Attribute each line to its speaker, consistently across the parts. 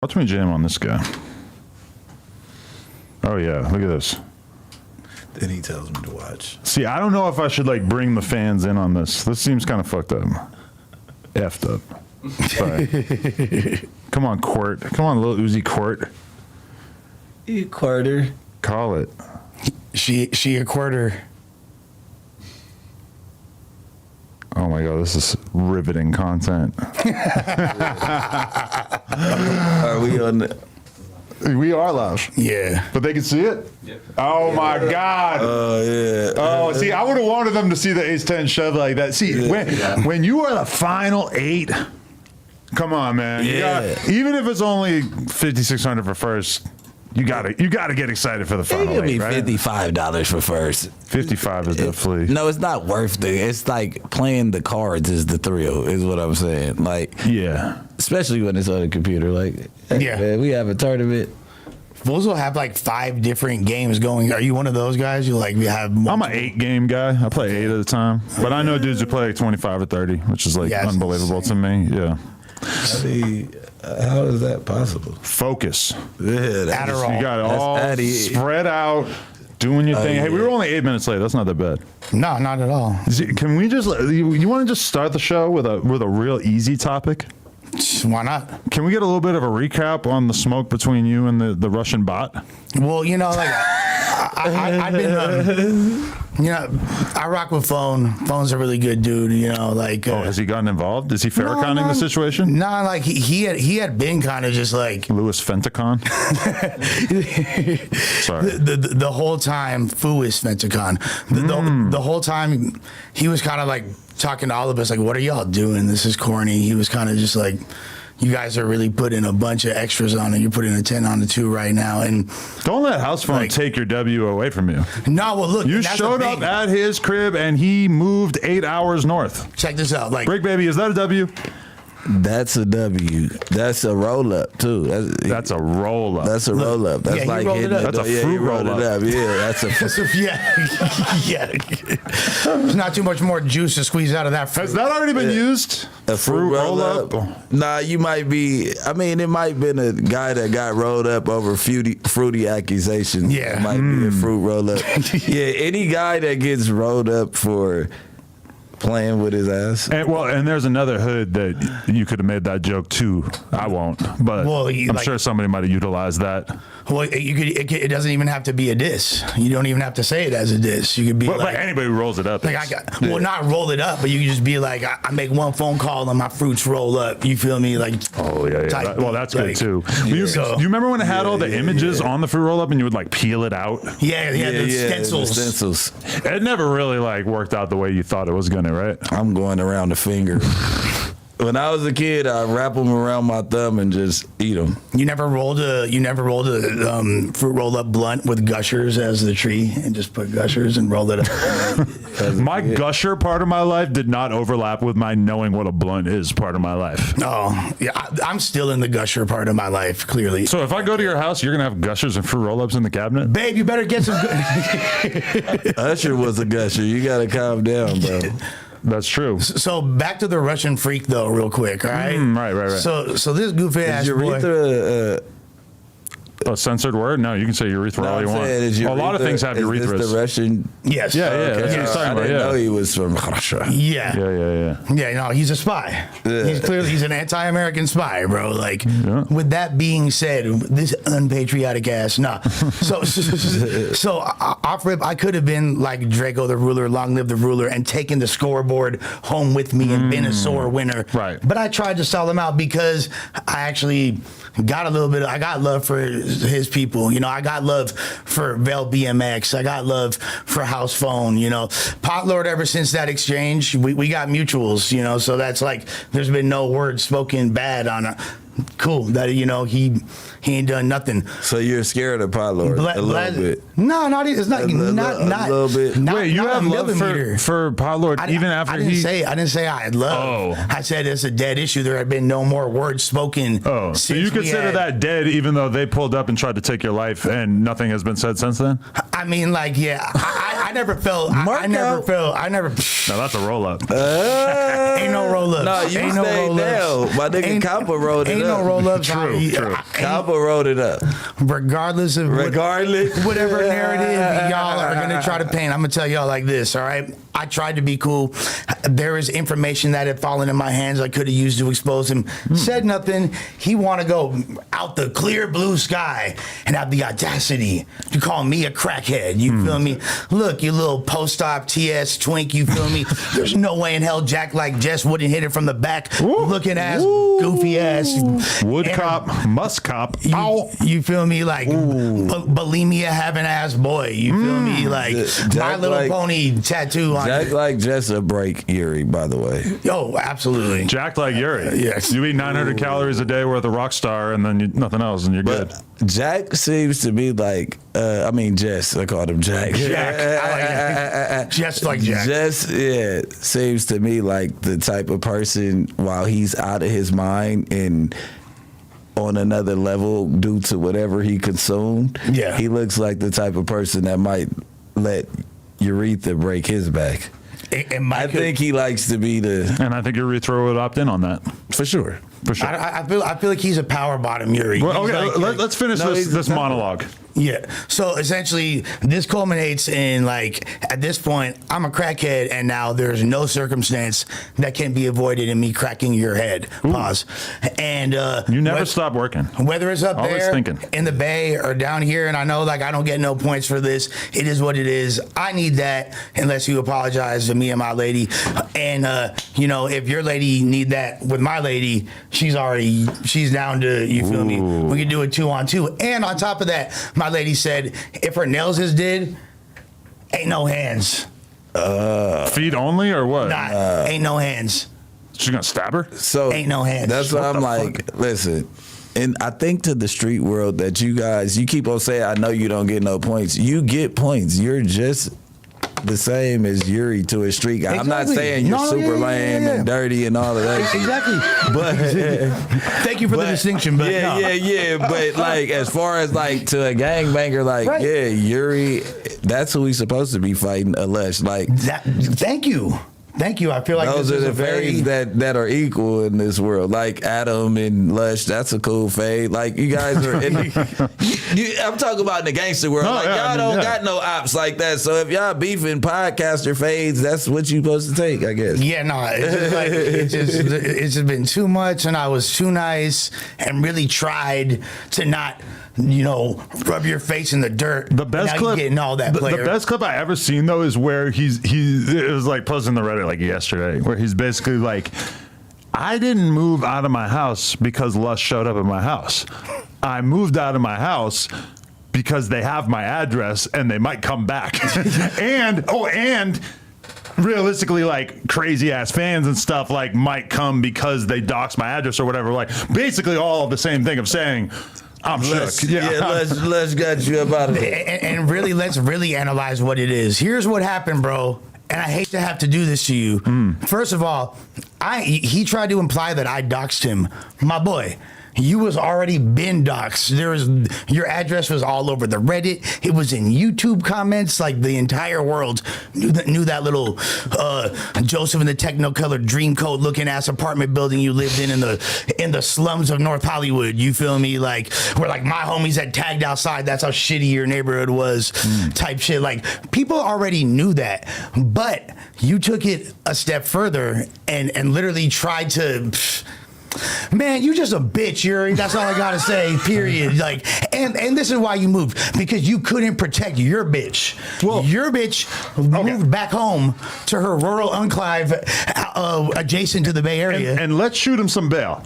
Speaker 1: Watch me jam on this guy. Oh yeah, look at this.
Speaker 2: Then he tells me to watch.
Speaker 1: See, I don't know if I should like bring the fans in on this. This seems kind of fucked up. Effed up. Sorry. Come on, Court. Come on, little Uzi Court.
Speaker 2: You quarter.
Speaker 1: Call it.
Speaker 3: She a quarter.
Speaker 1: Oh my god, this is riveting content.
Speaker 2: Are we on the...
Speaker 1: We are Lush.
Speaker 3: Yeah.
Speaker 1: But they can see it?
Speaker 4: Yep.
Speaker 1: Oh my god.
Speaker 2: Oh, yeah.
Speaker 1: Oh, see, I would have wanted them to see the ace-10 shove like that. See, when you are the final 8, come on, man. You got, even if it's only 5,600 for first, you gotta get excited for the final
Speaker 2: It could
Speaker 1: 8,
Speaker 2: be
Speaker 1: right?
Speaker 2: $55 for first.
Speaker 1: 55 is definitely.
Speaker 2: No, it's not worth it. It's like playing the cards is the thrill, is what I'm saying. Like,
Speaker 1: Yeah.
Speaker 2: especially when it's on a computer. Like, hey,
Speaker 3: Yeah.
Speaker 2: man, we have a tournament.
Speaker 3: Fools will have like 5 different games going. Are you one of those guys? You like we have?
Speaker 1: I'm an 8-game guy. I play 8 at a time. But I know dudes who play like 25 or 30, which is like unbelievable to me. Yeah.
Speaker 2: I mean, how is that possible?
Speaker 1: Focus.
Speaker 2: Yeah,
Speaker 3: Adderall.
Speaker 1: You got it all spread out, doing your thing. Hey, we were only 8 minutes late. That's not that bad.
Speaker 3: No, not at all.
Speaker 1: Can we just? You want to just start the show with a real easy topic?
Speaker 3: Why not?
Speaker 1: Can we get a little bit of a recap on the smoke between you and the Russian bot?
Speaker 3: Well, you know, like I've been, you know, I rock with Phone. Phone's a really good dude. You know, like.
Speaker 1: Oh, has he gotten involved? Is he Farrakhaning the situation?
Speaker 3: No, like he had been kind of just like
Speaker 1: Louis Fentacon. Sorry.
Speaker 3: the whole time. Foo is Fentacon. The whole time he was kind of like talking to all of us like, what are y'all doing? This is corny. He was kind of just like, you guys are really putting a bunch of extras on it. You're putting a 10 on the 2 right now. And
Speaker 1: don't let house phone take your W away from you.
Speaker 3: No, well, look.
Speaker 1: You showed up at his crib and he moved 8 hours north.
Speaker 3: Check this out. Like,
Speaker 1: Bricc, baby, is that a W?
Speaker 2: That's a W. That's a roll up too.
Speaker 1: That's a roll up.
Speaker 2: That's a roll up. That's like hitting
Speaker 1: That's a fruit roll up.
Speaker 2: Yeah, that's a.
Speaker 3: yeah. There's not too much more juice to squeeze out of that fruit.
Speaker 1: Has that already been used?
Speaker 2: A fruit roll up? Nah, you might be. I mean, it might have been a guy that got rolled up over fruity accusations.
Speaker 3: Yeah.
Speaker 2: It might be a fruit roll up. Yeah, any guy that gets rolled up for playing with his ass.
Speaker 1: And there's another hood that you could have made that joke too. I won't, but I'm sure somebody might have utilized that.
Speaker 3: Well, it doesn't even have to be a diss. You don't even have to say it as a diss. You could be
Speaker 1: but anybody who rolls it up.
Speaker 3: Like not roll it up, but you can just be like, I make one phone call and my fruits roll up. You feel me? Like,
Speaker 1: oh yeah. Well, that's good too. You remember when it had all the images on the fruit roll up and you would like peel it out?
Speaker 3: Yeah, the stencils.
Speaker 2: The stencils.
Speaker 1: It never really like worked out the way you thought it was gonna, right?
Speaker 2: I'm going around the finger. When I was a kid, I wrap them around my thumb and just eat them.
Speaker 3: You never rolled a fruit roll up blunt with gushers as the tree and just put gushers and rolled it up.
Speaker 1: My gusher part of my life did not overlap with my knowing what a blunt is part of my life.
Speaker 3: Oh, yeah, I'm still in the gusher part of my life, clearly.
Speaker 1: So if I go to your house, you're gonna have gushers and fruit roll-ups in the cabinet?
Speaker 3: Babe, you better get some.
Speaker 2: Usher was a gusher. You gotta calm down, bro.
Speaker 1: That's true.
Speaker 3: So back to the Russian freak, though, real quick. All right.
Speaker 1: Right.
Speaker 3: So this goofy ass boy.
Speaker 1: A censored word? No, you can say urethra all you want. A lot of things have urethras.
Speaker 2: Is this the Russian?
Speaker 3: Yes.
Speaker 1: Yeah. That's what he's talking about.
Speaker 2: I didn't know he was from Russia.
Speaker 3: Yeah.
Speaker 1: Yeah.
Speaker 3: No, he's a spy. He's an anti-American spy, bro. Like, with that being said, this unpatriotic ass. Nah. So off rip, I could have been like Draco the Ruler, long live the ruler, and taken the scoreboard home with me and been a sore winner.
Speaker 1: Right.
Speaker 3: But I tried to sell him out because I actually got a little bit. I got love for his people. You know, I got love for Vel BMX. I got love for House Phone. You know, Pot Lord. Ever since that exchange, we got mutuals. You know, so that's like there's been no word spoken bad on it. Cool. That he ain't done nothing.
Speaker 2: So you're scared of Pot Lord a little bit?
Speaker 3: No, not it's not not
Speaker 2: a little bit.
Speaker 1: Wait, you have love for Pot Lord even after
Speaker 3: I didn't say I had love.
Speaker 1: Oh.
Speaker 3: I said it's a dead issue. There have been no more words spoken.
Speaker 1: Oh, so you consider that dead, even though they pulled up and tried to take your life, and nothing has been said since then?
Speaker 3: I mean, like, yeah, I never felt. I never felt. I never.
Speaker 1: No, that's a roll up.
Speaker 3: Ain't no roll ups.
Speaker 2: No, you
Speaker 3: ain't
Speaker 2: stayed
Speaker 3: no roll
Speaker 2: down.
Speaker 3: ups.
Speaker 2: My nigga Copper rolled it
Speaker 3: ain't
Speaker 2: up.
Speaker 3: No roll ups.
Speaker 1: True.
Speaker 2: Copper rolled it up.
Speaker 3: Regardless of whatever narrative y'all are gonna try to paint, I'm gonna tell y'all like this. All right, I tried to be cool. There is information that had fallen in my hands I could have used to expose him. Said nothing. He want to go out the clear blue sky and have the audacity to call me a crackhead. You feel me? Look, you little post-op TS twink. You feel me? There's no way in hell Jack like Jess wouldn't hit it from the back. Looking ass, goofy ass.
Speaker 1: Wood cop, must cop.
Speaker 3: You feel me? Like bulimia having ass boy. You feel me? Like My Little Pony tattoo on
Speaker 2: Jack
Speaker 3: it.
Speaker 2: like Jess a break Yuri, by the way.
Speaker 3: Oh, absolutely.
Speaker 1: Jack like Yuri.
Speaker 3: Yes.
Speaker 1: You eat 900 calories a day worth of Rockstar and then nothing else and you're good.
Speaker 2: Jack seems to be like, Jess. I called him Jack.
Speaker 3: Jack. I like that. Just like Jack.
Speaker 2: Jess, seems to me like the type of person while he's out of his mind and on another level due to whatever he consumed.
Speaker 3: Yeah.
Speaker 2: He looks like the type of person that might let Urethra break his back. I think he likes to be
Speaker 1: and I think Urethra would opt in on that.
Speaker 2: For sure. For sure.
Speaker 3: I feel like he's a power bottom Yuri.
Speaker 1: Well, okay, let's finish this monologue.
Speaker 3: Yeah. So essentially, this culminates in like at this point, I'm a crackhead, and now there's no circumstance that can be avoided in me cracking your head. Ooh. Pause. And
Speaker 1: you never stop working.
Speaker 3: Whether it's up
Speaker 1: Always
Speaker 3: there
Speaker 1: thinking.
Speaker 3: in the Bay or down here, and I know like I don't get no points for this. It is what it is. I need that unless you apologize to me and my lady. And if your lady need that with my lady, she's down to, you feel me? We can do it 2-on-2. And on top of that, my lady said if her nails is did, ain't no hands.
Speaker 1: Feet only or what?
Speaker 3: Nah, ain't no hands.
Speaker 1: She's gonna stab her?
Speaker 2: So
Speaker 3: ain't no hands.
Speaker 2: That's what I'm like. Listen, and I think to the street world that you keep on saying, I know you don't get no points. You get points. You're just the same as Yuri to a street guy.
Speaker 3: Exactly.
Speaker 2: I'm not saying you're super lame and dirty and all of that shit.
Speaker 3: Exactly.
Speaker 2: But
Speaker 3: thank you for the distinction. But
Speaker 2: yeah. But like as far as like to a gangbanger, like Yuri, that's who he's supposed to be fighting. A Lush, like
Speaker 3: thank you. I feel like
Speaker 2: those
Speaker 3: this
Speaker 2: are
Speaker 3: is
Speaker 2: the fades that are equal in this world. Like Adam and Lush, that's a cool fade. Like you guys are. I'm talking about in the gangster world. Y'all don't got no ops like that. So if y'all beefing podcaster fades, that's what you supposed to take, I guess.
Speaker 3: Yeah, no, it's just been too much, and I was too nice, and really tried to not. Rub your face in the dirt.
Speaker 1: The best clip,
Speaker 3: getting all that
Speaker 1: the best clip I ever seen though is where it was like posting the Reddit like yesterday, where he's basically like, I didn't move out of my house because Lush showed up at my house. I moved out of my house because they have my address and they might come back. and realistically, like crazy ass fans and stuff like might come because they dox my address or whatever. Like basically all of the same thing of saying. I'm shook.
Speaker 2: Let's got you about it.
Speaker 3: And really, let's really analyze what it is. Here's what happened, bro. And I hate to have to do this to you. First of all, he tried to imply that I doxed him. My boy, you was already been doxed. Your address was all over the Reddit. It was in YouTube comments. Like the entire world knew that little Joseph in the Technicolor Dreamcoat looking ass apartment building you lived in the slums of North Hollywood. You feel me? Like where like my homies had tagged outside. That's how shitty your neighborhood was. Type shit. Like people already knew that, but you took it a step further and literally tried to. Man, you just a bitch, Yuri. That's all I gotta say. Period. Like, and this is why you moved, because you couldn't protect your bitch. Well, your bitch moved back home to her rural enclave adjacent to the Bay Area.
Speaker 1: And let's shoot him some bail.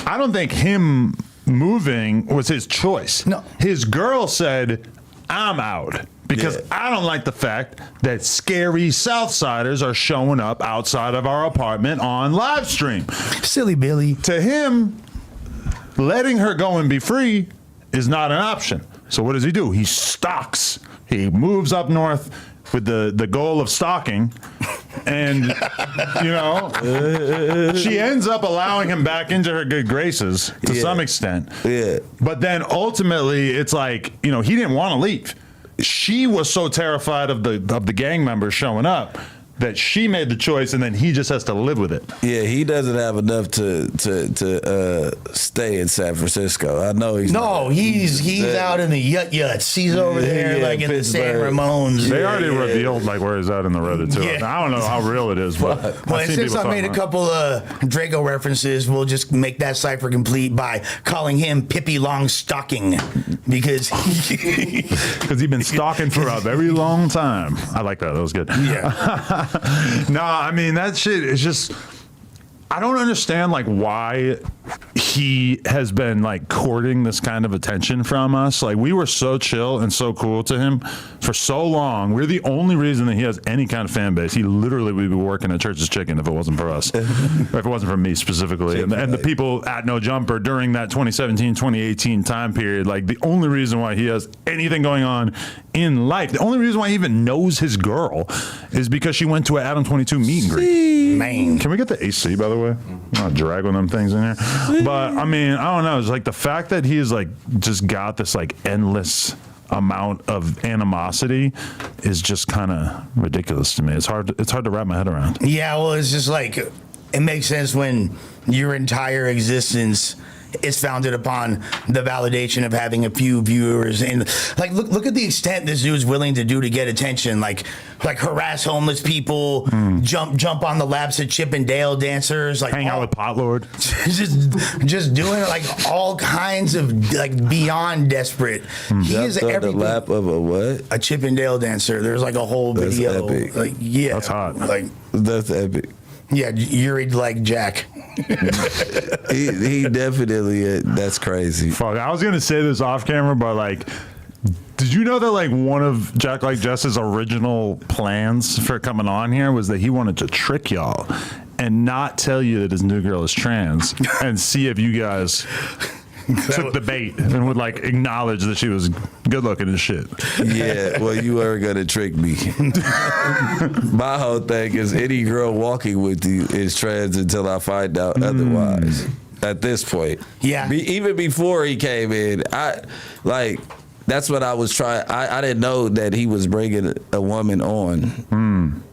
Speaker 1: I don't think him moving was his choice.
Speaker 3: No,
Speaker 1: his girl said, "I'm out." Because I don't like the fact that scary Southsiders are showing up outside of our apartment on live stream.
Speaker 3: Silly Billy.
Speaker 1: To him, letting her go and be free is not an option. So what does he do? He stalks. He moves up north with the goal of stalking. And, she ends up allowing him back into her good graces to some extent.
Speaker 2: Yeah.
Speaker 1: But then ultimately, it's like, he didn't want to leave. she was so terrified of the gang members showing up that she made the choice, and then he just has to live with it.
Speaker 2: Yeah, he doesn't have enough to stay in San Francisco. I know he's
Speaker 3: out in the yuts. He's over there like in the San Ramones.
Speaker 1: They already revealed like where he's at in the Reddit too.
Speaker 3: Yeah.
Speaker 1: I don't know how real it is, but
Speaker 3: well, since I made a couple of Draco references, we'll just make that cipher complete by calling him Pippi Longstocking because
Speaker 1: he's been stalking for a very long time. I like that. That was good.
Speaker 3: Yeah.
Speaker 1: No, I mean that shit is just. I don't understand like why he has been like courting this kind of attention from us. Like we were so chill and so cool to him for so long. We're the only reason that he has any kind of fan base. He literally would be working at Church's Chicken if it wasn't for us, or if it wasn't for me specifically. And the people at No Jumper during that 2017, 2018 time period, like the only reason why he has anything going on in life, the only reason why he even knows his girl is because she went to an Adam 22 meet and greet.
Speaker 3: Man.
Speaker 1: Can we get the AC, by the way? I'm not dragging them things in here. But I mean, I don't know. It's like the fact that he has like just got this like endless amount of animosity is just kind of ridiculous to me. It's hard to wrap my head around.
Speaker 3: Yeah, well, it's just like it makes sense when your entire existence is founded upon the validation of having a few viewers, and like look at the extent this dude's willing to do to get attention, like harass homeless people, jump on the laps of Chip and Dale dancers, like
Speaker 1: hang out with Pot Lord,
Speaker 3: just doing like all kinds of like beyond desperate. He is everything.
Speaker 2: The lap of a what?
Speaker 3: A Chip and Dale dancer. There's like a whole video.
Speaker 2: Epic.
Speaker 3: Like yeah,
Speaker 1: that's hot.
Speaker 3: Like
Speaker 2: that's epic.
Speaker 3: Yeah, Yuri like Jack.
Speaker 2: he definitely. That's crazy.
Speaker 1: Fuck, I was gonna say this off camera, but like, did you know that like one of Jack Like Jess's original plans for coming on here was that he wanted to trick y'all and not tell you that his new girl is trans and see if you guys took the bait and would like acknowledge that she was good looking and shit.
Speaker 2: Yeah, well, you are gonna trick me. My whole thing is any girl walking with you is trans until I find out otherwise. At this point,
Speaker 3: yeah.
Speaker 2: Even before he came in, that's what I was trying. I didn't know that he was bringing a woman on.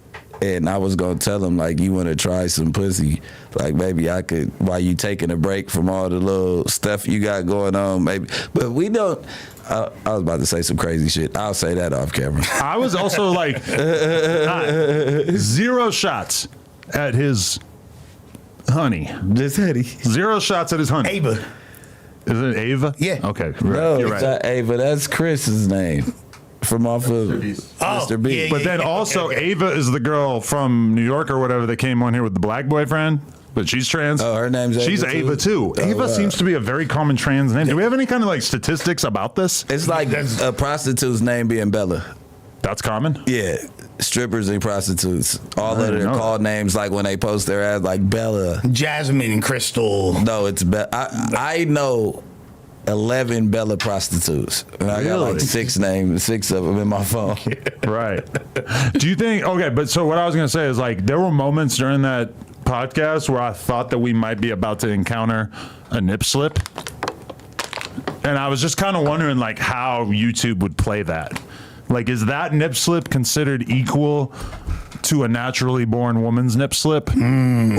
Speaker 2: And I was gonna tell him like, you want to try some pussy? Like maybe I could, while you taking a break from all the little stuff you got going on, maybe. But we don't. I was about to say some crazy shit. I'll say that off camera.
Speaker 1: I was also like, 0 shots at his honey.
Speaker 2: This Eddie.
Speaker 1: 0 shots at his honey.
Speaker 3: Ava.
Speaker 1: Is it Ava?
Speaker 3: Yeah.
Speaker 1: Okay. Right.
Speaker 2: No,
Speaker 1: You're
Speaker 2: it's
Speaker 1: right.
Speaker 2: not Ava. That's Chris's name. From off of Mr. B.
Speaker 3: Yeah,
Speaker 1: But then also Ava is the girl from New York or whatever that came on here with the black boyfriend, but she's trans.
Speaker 2: Oh, her name's Ava.
Speaker 1: She's Ava too. Ava
Speaker 2: wow.
Speaker 1: seems to be a very common trans name. Do we have any kind of like statistics about this?
Speaker 2: It's like a prostitute's name being Bella.
Speaker 1: That's common.
Speaker 2: Yeah, strippers and prostitutes. All of their call names, like when they post their ads, like Bella.
Speaker 3: Jasmine and Crystal.
Speaker 2: No, it's I know 11 Bella prostitutes, and I got like 6 of them in my phone.
Speaker 1: Right. Do you think? Okay, but so what I was gonna say is like there were moments during that podcast where I thought that we might be about to encounter a nip slip, and I was just kind of wondering like how YouTube would play that. Like, is that nip slip considered equal to a naturally born woman's nip slip,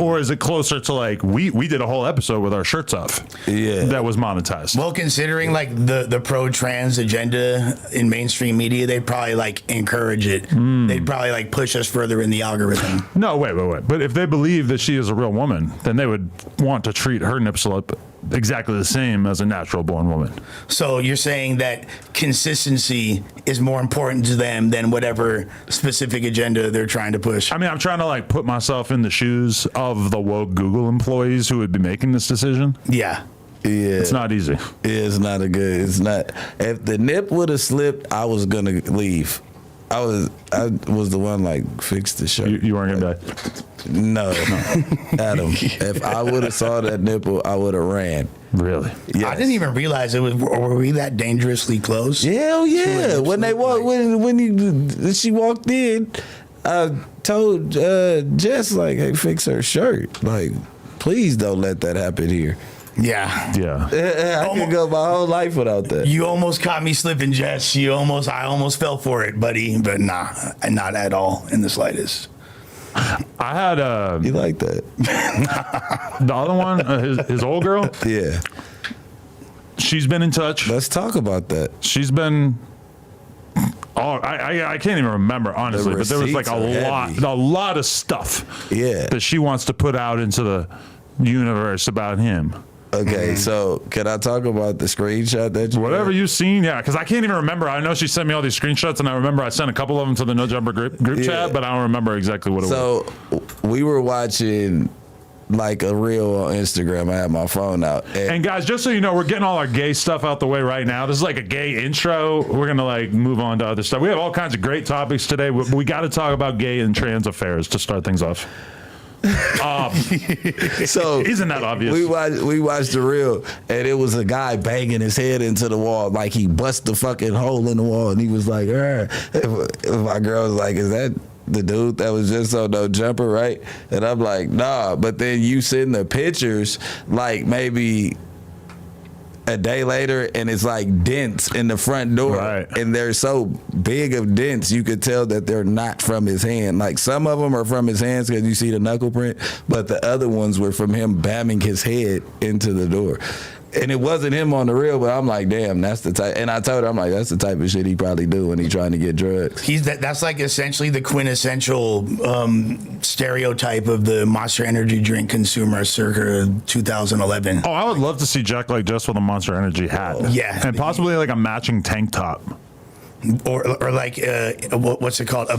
Speaker 1: or is it closer to like we did a whole episode with our shirts off?
Speaker 2: Yeah,
Speaker 1: that was monetized.
Speaker 3: Well, considering like the pro-trans agenda in mainstream media, they'd probably like encourage it. They'd probably like push us further in the algorithm.
Speaker 1: No, wait. But if they believe that she is a real woman, then they would want to treat her nip slip exactly the same as a natural born woman.
Speaker 3: So you're saying that consistency is more important to them than whatever specific agenda they're trying to push.
Speaker 1: I mean, I'm trying to like put myself in the shoes of the woke Google employees who would be making this decision.
Speaker 3: Yeah.
Speaker 2: Yeah,
Speaker 1: it's not easy.
Speaker 2: It's not a good. It's not. If the nip would have slipped, I was gonna leave. I was the one like fix the shirt.
Speaker 1: You weren't gonna die.
Speaker 2: No, Adam. If I would have saw that nipple, I would have ran.
Speaker 1: Really?
Speaker 3: Yes. I didn't even realize it was. Were we that dangerously close?
Speaker 2: Hell yeah! When they walked, when she walked in, I told Jess like, "Hey, fix her shirt. Like, please don't let that happen here."
Speaker 3: Yeah.
Speaker 1: Yeah.
Speaker 2: I could go my whole life without that.
Speaker 3: You almost caught me slipping, Jess. I almost fell for it, buddy. But nah, not at all in the slightest.
Speaker 1: I had
Speaker 2: You like that?
Speaker 1: the other one, his old girl.
Speaker 2: Yeah.
Speaker 1: She's been in touch.
Speaker 2: Let's talk about that.
Speaker 1: She's been. Oh, I can't even remember honestly, but there was like a lot of stuff.
Speaker 2: Yeah.
Speaker 1: That she wants to put out into the universe about him.
Speaker 2: Okay, so can I talk about the screenshot that you
Speaker 1: Whatever you've seen, yeah, because I can't even remember. I know she sent me all these screenshots, and I remember I sent a couple of them to the No Jumper group chat, but I don't remember exactly what it was.
Speaker 2: So we were watching like a reel on Instagram. I had my phone out.
Speaker 1: And guys, just so you know, we're getting all our gay stuff out the way right now. This is like a gay intro. We're going to like move on to other stuff. We have all kinds of great topics today. We got to talk about gay and trans affairs to start things off.
Speaker 2: So
Speaker 1: isn't that obvious?
Speaker 2: We watched the reel, and it was a guy banging his head into the wall, like he bust the fucking hole in the wall, and he was like, my girl was like, "Is that the dude that was just on No Jumper, right?" And I'm like, "Nah," but then you send the pictures, like maybe a day later, and it's like dents in the front door,
Speaker 1: right.
Speaker 2: And they're so big of dents you could tell that they're not from his hand. Like some of them are from his hands because you see the knuckle print, but the other ones were from him bamming his head into the door. And it wasn't him on the reel, but I'm like, damn, that's the type. And I told her, I'm like, that's the type of shit he probably do when he's trying to get drugs.
Speaker 3: That's like essentially the quintessential stereotype of the Monster Energy drink consumer circa 2011.
Speaker 1: Oh, I would love to see Jack like just with a Monster Energy hat.
Speaker 3: Yeah.
Speaker 1: And possibly like a matching tank top.
Speaker 3: Or like, what's it called? An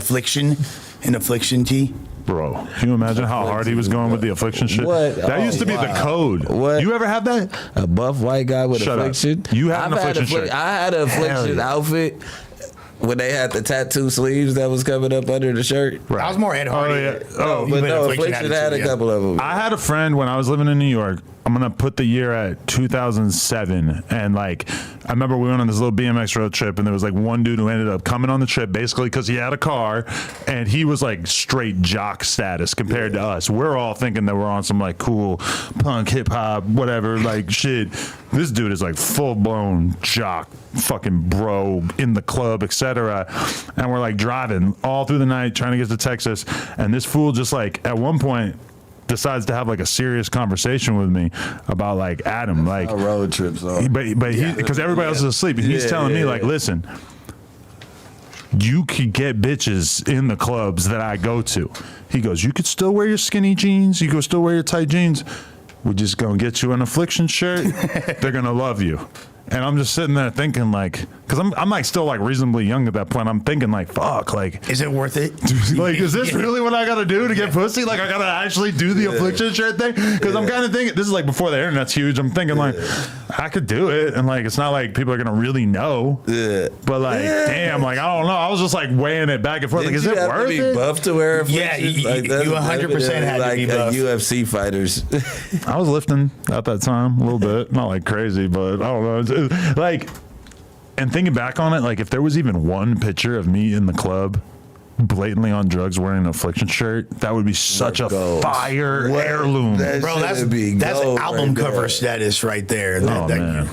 Speaker 3: affliction tee.
Speaker 1: Bro, can you imagine how hard he was going with the affliction shit?
Speaker 2: What?
Speaker 1: That used to be the code.
Speaker 2: What?
Speaker 1: You ever have that?
Speaker 2: A buff white guy with
Speaker 1: Shut
Speaker 2: affliction?
Speaker 1: up. You had an affliction shirt.
Speaker 2: I had an affliction outfit when they had the tattoo sleeves that was coming up under the shirt.
Speaker 3: Right. I was more Ed Hardy.
Speaker 1: Oh, yeah.
Speaker 2: Oh, but no, affliction had a couple of them.
Speaker 1: I had a friend when I was living in New York. I'm going to put the year at 2007. And like, I remember we went on this little BMX road trip, and there was like one dude who ended up coming on the trip basically because he had a car, and he was like straight jock status compared to us. We're all thinking that we're on some like cool punk, hip hop, whatever, like shit. This dude is like full blown jock, fucking bro in the club, etc. And we're like driving all through the night trying to get to Texas. And this fool just like at one point decides to have like a serious conversation with me about like Adam, like
Speaker 2: road trips on.
Speaker 1: But he, because everybody else is asleep, and he's telling me like, listen, you could get bitches in the clubs that I go to. He goes, you could still wear your skinny jeans, you could still wear your tight jeans. We're just gonna get you an affliction shirt. They're gonna love you. And I'm just sitting there thinking like, because I'm like still like reasonably young at that point. I'm thinking like, fuck, like,
Speaker 3: is it worth it?
Speaker 1: Like, is this really what I gotta do to get pussy? Like, I gotta actually do the affliction shirt thing? Because I'm kind of thinking, this is like before the internet's huge. I'm thinking like, I could do it, and like, it's not like people are gonna really know. Yeah. But like, damn, like, I don't know. I was just like weighing it back and forth. Like, is it worth it?
Speaker 2: Be buff to wear affliction?
Speaker 3: Yeah, you 100% had to be buff.
Speaker 2: UFC fighters.
Speaker 1: I was lifting at that time a little bit, not like crazy, but I don't know. Like, and thinking back on it, like if there was even one picture of me in the club blatantly on drugs wearing an affliction shirt, that would be such a fire heirloom.
Speaker 3: Bro, that's album cover status right there.
Speaker 1: Man.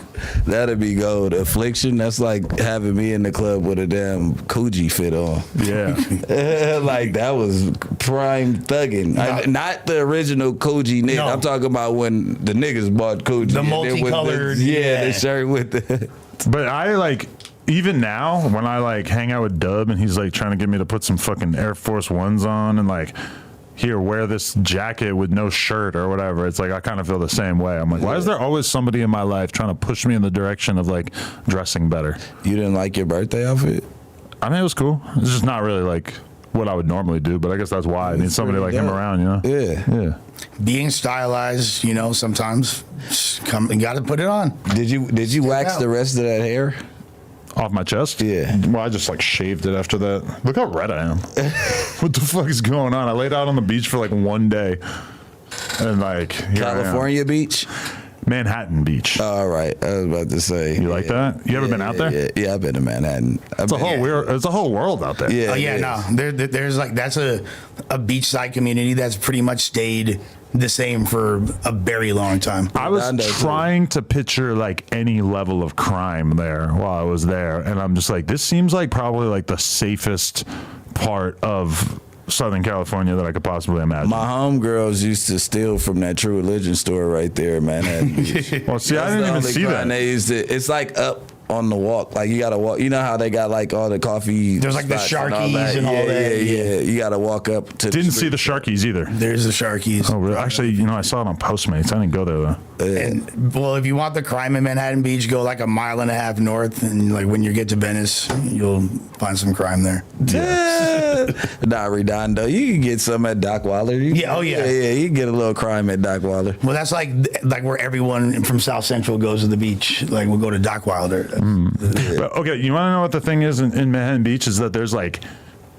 Speaker 2: That'd be gold. Affliction, that's like having me in the club with a damn Coogee fit on.
Speaker 1: Yeah.
Speaker 2: Like that was prime thugging. Not the original Coogee knit. No. I'm talking about when the niggas bought Coogee.
Speaker 3: The multicolored.
Speaker 2: The shirt with the...
Speaker 1: But I like... Even now, when I like hang out with Dub and he's like trying to get me to put some fucking Air Force Ones on and like, here, wear this jacket with no shirt or whatever, it's like I kind of feel the same way. I'm like, why is there always somebody in my life trying to push me in the direction of like dressing better?
Speaker 2: You didn't like your birthday outfit?
Speaker 1: I mean, it was cool. It's just not really like what I would normally do, but I guess that's why I need somebody like him around, you know?
Speaker 2: Yeah.
Speaker 3: Being stylized, you know, sometimes you got to put it on.
Speaker 2: Did you wax the rest of that hair?
Speaker 1: Off my chest?
Speaker 2: Yeah.
Speaker 1: Well, I just like shaved it after that. Look how red I am. What the fuck is going on? I laid out on the beach for like one day. And like,
Speaker 2: California beach?
Speaker 1: Manhattan Beach.
Speaker 2: All right. I was about to say.
Speaker 1: You like that? You ever been out there?
Speaker 2: Yeah, I've been to Manhattan.
Speaker 1: It's a whole world out there.
Speaker 3: Yeah. There's like, that's a beachside community that's pretty much stayed the same for a very long time.
Speaker 1: I was trying to picture like any level of crime there while I was there, and I'm just like, this seems like probably like the safest part of Southern California that I could possibly imagine.
Speaker 2: My homegirls used to steal from that True Religion store right there in Manhattan Beach.
Speaker 1: Well, see, I didn't even see that.
Speaker 2: They used it's like up on the walk, like you gotta walk. You know how they got like all the coffee.
Speaker 3: There's like the Sharkies and all that.
Speaker 2: Yeah. You gotta walk up to.
Speaker 1: Didn't see the Sharkies either.
Speaker 3: There's the Sharkies.
Speaker 1: Oh, really? Actually, you know, I saw it on Postmates. I didn't go there though.
Speaker 3: And well, if you want the crime in Manhattan Beach, go like a mile and a half north, and like when you get to Venice, you'll find some crime there.
Speaker 2: Not Redondo. You can get some at Doc Wilder.
Speaker 3: Yeah,
Speaker 2: you can get a little crime at Doc Wilder.
Speaker 3: Well, that's like where everyone from South Central goes to the beach. Like we'll go to Doc Wilder.
Speaker 1: But, okay, you want to know what the thing is in Manhattan Beach is that there's like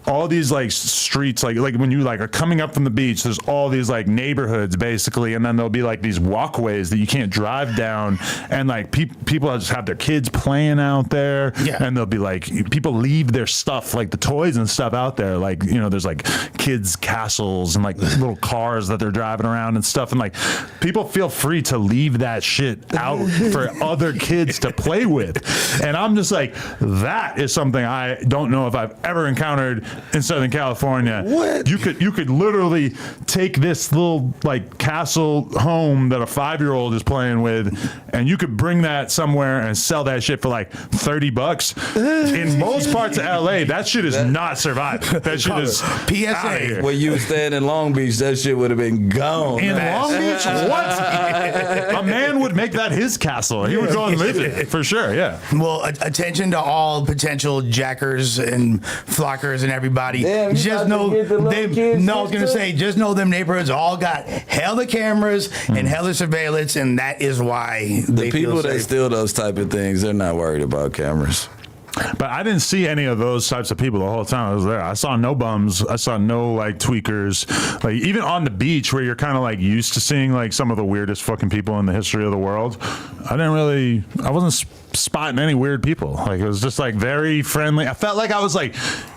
Speaker 1: all these like streets, like when you like are coming up from the beach, there's all these like neighborhoods basically, and then there'll be like these walkways that you can't drive down, and like people just have their kids playing out there, and they'll be like people leave their stuff, like the toys and stuff out there, like, you know, there's like kids castles and like little cars that they're driving around and stuff, and like people feel free to leave that shit out for other kids to play with, and I'm just like, that is something I don't know if I've ever encountered in Southern California.
Speaker 2: What?
Speaker 1: You could literally take this little like castle home that a 5-year-old is playing with, and you could bring that somewhere and sell that shit for like $30. In most parts of LA, that shit is not surviving. That shit is
Speaker 3: PSA.
Speaker 2: When you were staying in Long Beach, that shit would have been gone.
Speaker 1: In Long Beach? What? A man would make that his castle. He would go and live in it for sure. Yeah.
Speaker 3: Well, attention to all potential jackers and flockers and everybody.
Speaker 2: Damn,
Speaker 3: just know I was gonna say, just know them neighborhoods all got hella cameras and hella surveillance, and that is why
Speaker 2: the people that steal those type of things, they're not worried about cameras.
Speaker 1: But I didn't see any of those types of people the whole time I was there. I saw no bums. I saw no like tweakers. Like even on the beach where you're kind of like used to seeing like some of the weirdest fucking people in the history of the world, I wasn't spotting any weird people. Like it was just like very friendly. I felt like I was like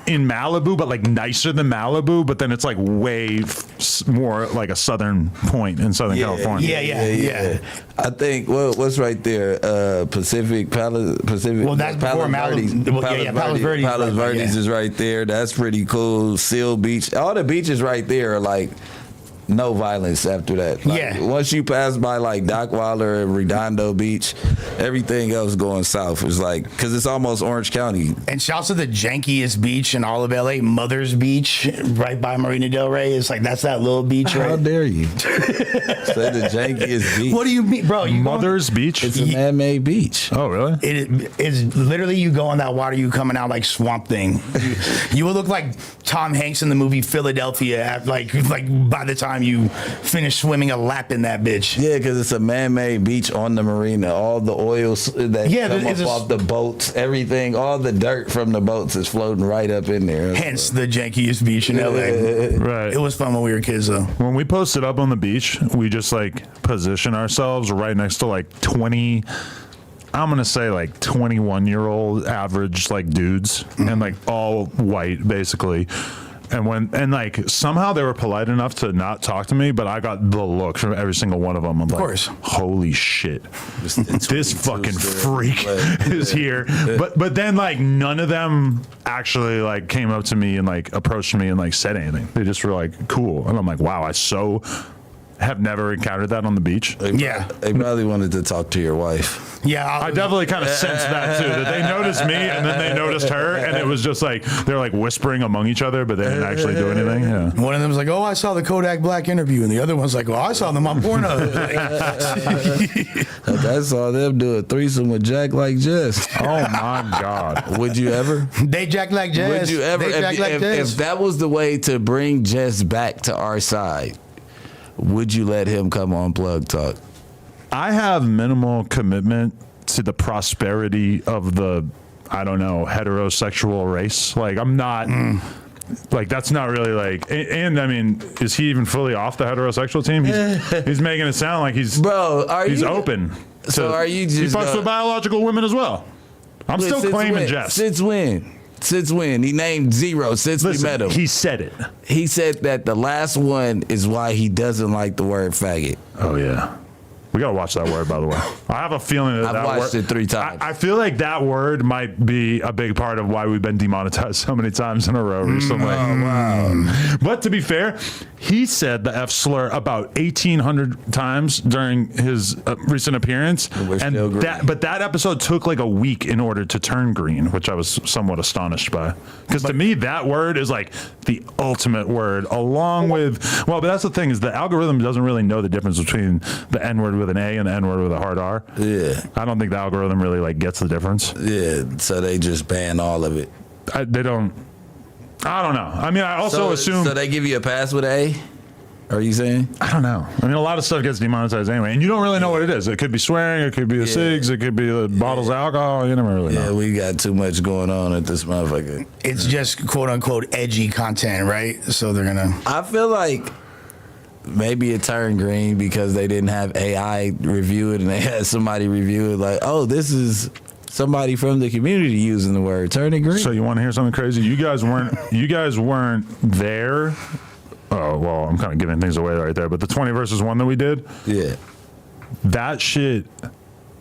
Speaker 1: in Malibu, but like nicer than Malibu. But then it's like way more like a southern point in Southern California.
Speaker 3: Yeah.
Speaker 2: I think what's right there, Pacific.
Speaker 3: Well, that's before Malibu. Palos Verdes.
Speaker 2: Palos Verdes is right there. That's pretty cool. Seal Beach. All the beaches right there are like no violence after that. Like, once you pass by like Doc Wilder and Redondo Beach, everything else going south is like, because it's almost Orange County.
Speaker 3: And shouts to the jankiest beach in all of LA, Mother's Beach, right by Marina Del Rey. It's like, that's that little beach, right?
Speaker 2: How dare you? Say the jankiest beach.
Speaker 3: What do you mean, bro?
Speaker 1: Mother's Beach?
Speaker 2: It's a man-made beach.
Speaker 1: Oh, really?
Speaker 3: It's literally, you go in that water, you coming out like Swamp Thing. You will look like Tom Hanks in the movie Philadelphia, like by the time you finish swimming a lap in that bitch.
Speaker 2: Yeah, because it's a man-made beach on the marina. All the oils that come up off the boats, everything, all the dirt from the boats is floating right up in there.
Speaker 3: Hence the jankiest beach in LA.
Speaker 1: Right.
Speaker 3: It was fun when we were kids, though.
Speaker 1: When we posted up on the beach, we just like position ourselves right next to like 20, I'm gonna say like 21-year-old average like dudes, and like all white basically. And like somehow they were polite enough to not talk to me, but I got the look from every single one of them. I'm like, holy shit, this fucking freak is here. But then like none of them actually like came up to me and like approached me and like said anything. They just were like, cool. And I'm like, wow, I so have never encountered that on the beach.
Speaker 2: They probably wanted to talk to your wife.
Speaker 3: Yeah,
Speaker 1: I definitely kind of sensed that too. That they noticed me and then they noticed her, and it was just like they're like whispering among each other, but they didn't actually do anything. Yeah.
Speaker 3: One of them was like, "Oh, I saw the Kodak Black interview," and the other one's like, "Oh, I saw them on Pornhub."
Speaker 2: I saw them do a threesome with Jack like Jess.
Speaker 1: Oh my God!
Speaker 2: Would you ever?
Speaker 3: They Jack like Jess.
Speaker 2: Would you ever? If that was the way to bring Jess back to our side, would you let him come on Plug Talk?
Speaker 1: I have minimal commitment to the prosperity of the, I don't know, heterosexual race. Like, I'm not, like, that's not really like, and I mean, is he even fully off the heterosexual team? He's making it sound like he's open.
Speaker 2: So are you just...
Speaker 1: He fucks with biological women as well. I'm still claiming Jess.
Speaker 2: Since when? Since when? He named 0 since we met him.
Speaker 1: He said it.
Speaker 2: He said that the last one is why he doesn't like the word faggot.
Speaker 1: Oh, yeah. We got to watch that word, by the way. I have a feeling that
Speaker 2: I've watched it 3 times.
Speaker 1: I feel like that word might be a big part of why we've been demonetized so many times in a row recently.
Speaker 2: Oh, wow.
Speaker 1: But to be fair, he said the F slur about 1,800 times during his recent appearance.
Speaker 2: And
Speaker 1: that episode took like a week in order to turn green, which I was somewhat astonished by. Because to me, that word is like the ultimate word, along with, well, but that's the thing, is the algorithm doesn't really know the difference between the N word with an A and the N word with a hard R.
Speaker 2: Yeah.
Speaker 1: I don't think the algorithm really like gets the difference.
Speaker 2: Yeah, so they just ban all of it.
Speaker 1: They don't. I don't know. I mean, I also assume.
Speaker 2: So they give you a pass with A? Are you saying?
Speaker 1: I don't know. I mean, a lot of stuff gets demonetized anyway, and you don't really know what it is. It could be swearing, it could be the cigs, it could be the bottles of alcohol. You never really know.
Speaker 2: Yeah, we got too much going on at this motherfucker.
Speaker 3: It's just quote unquote edgy content, right? So they're gonna.
Speaker 2: I feel like maybe it turned green because they didn't have AI review it, and they had somebody review it like, oh, this is somebody from the community using the word. Turn it green.
Speaker 1: So you want to hear something crazy? You guys weren't there. Oh, well, I'm kind of giving things away right there. But the 20 versus 1 that we did,
Speaker 2: yeah,
Speaker 1: that shit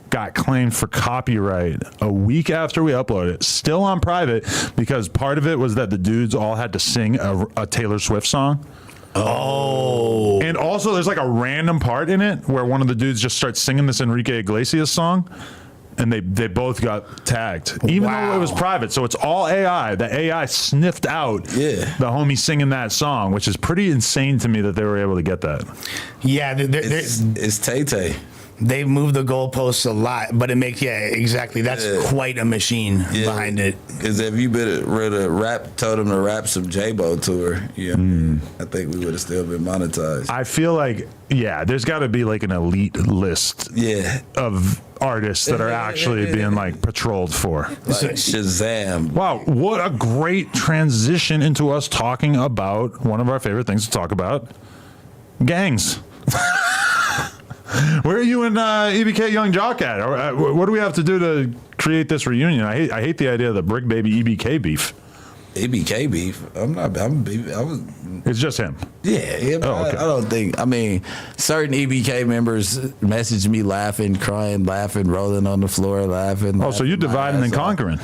Speaker 1: got claimed for copyright a week after we uploaded it, still on private, because part of it was that the dudes all had to sing a Taylor Swift song.
Speaker 2: Oh.
Speaker 1: And also there's like a random part in it where one of the dudes just starts singing this Enrique Iglesias song, and they both got tagged, even though it was private. So it's all AI. The AI sniffed out the homie singing that song, which is pretty insane to me that they were able to get that.
Speaker 3: Yeah,
Speaker 2: it's Tay-Tay.
Speaker 3: They've moved the goalposts a lot, but it makes, exactly. That's quite a machine behind it.
Speaker 2: Because if you told them to rap some J-Bo to her, I think we would have still been monetized.
Speaker 1: I feel like, there's got to be like an elite list of artists that are actually being like patrolled for.
Speaker 2: Like Shazam.
Speaker 1: Wow, what a great transition into us talking about one of our favorite things to talk about, gangs. Where are you and EBK Young Jock at? What do we have to do to create this reunion? I hate the idea of the Bricc Baby EBK beef.
Speaker 2: EBK beef?
Speaker 1: It's just him.
Speaker 2: Yeah.
Speaker 1: Oh, okay.
Speaker 2: I don't think. I mean, certain EBK members message me laughing, crying, laughing, rolling on the floor, laughing.
Speaker 1: Oh, so you dividing and conquering?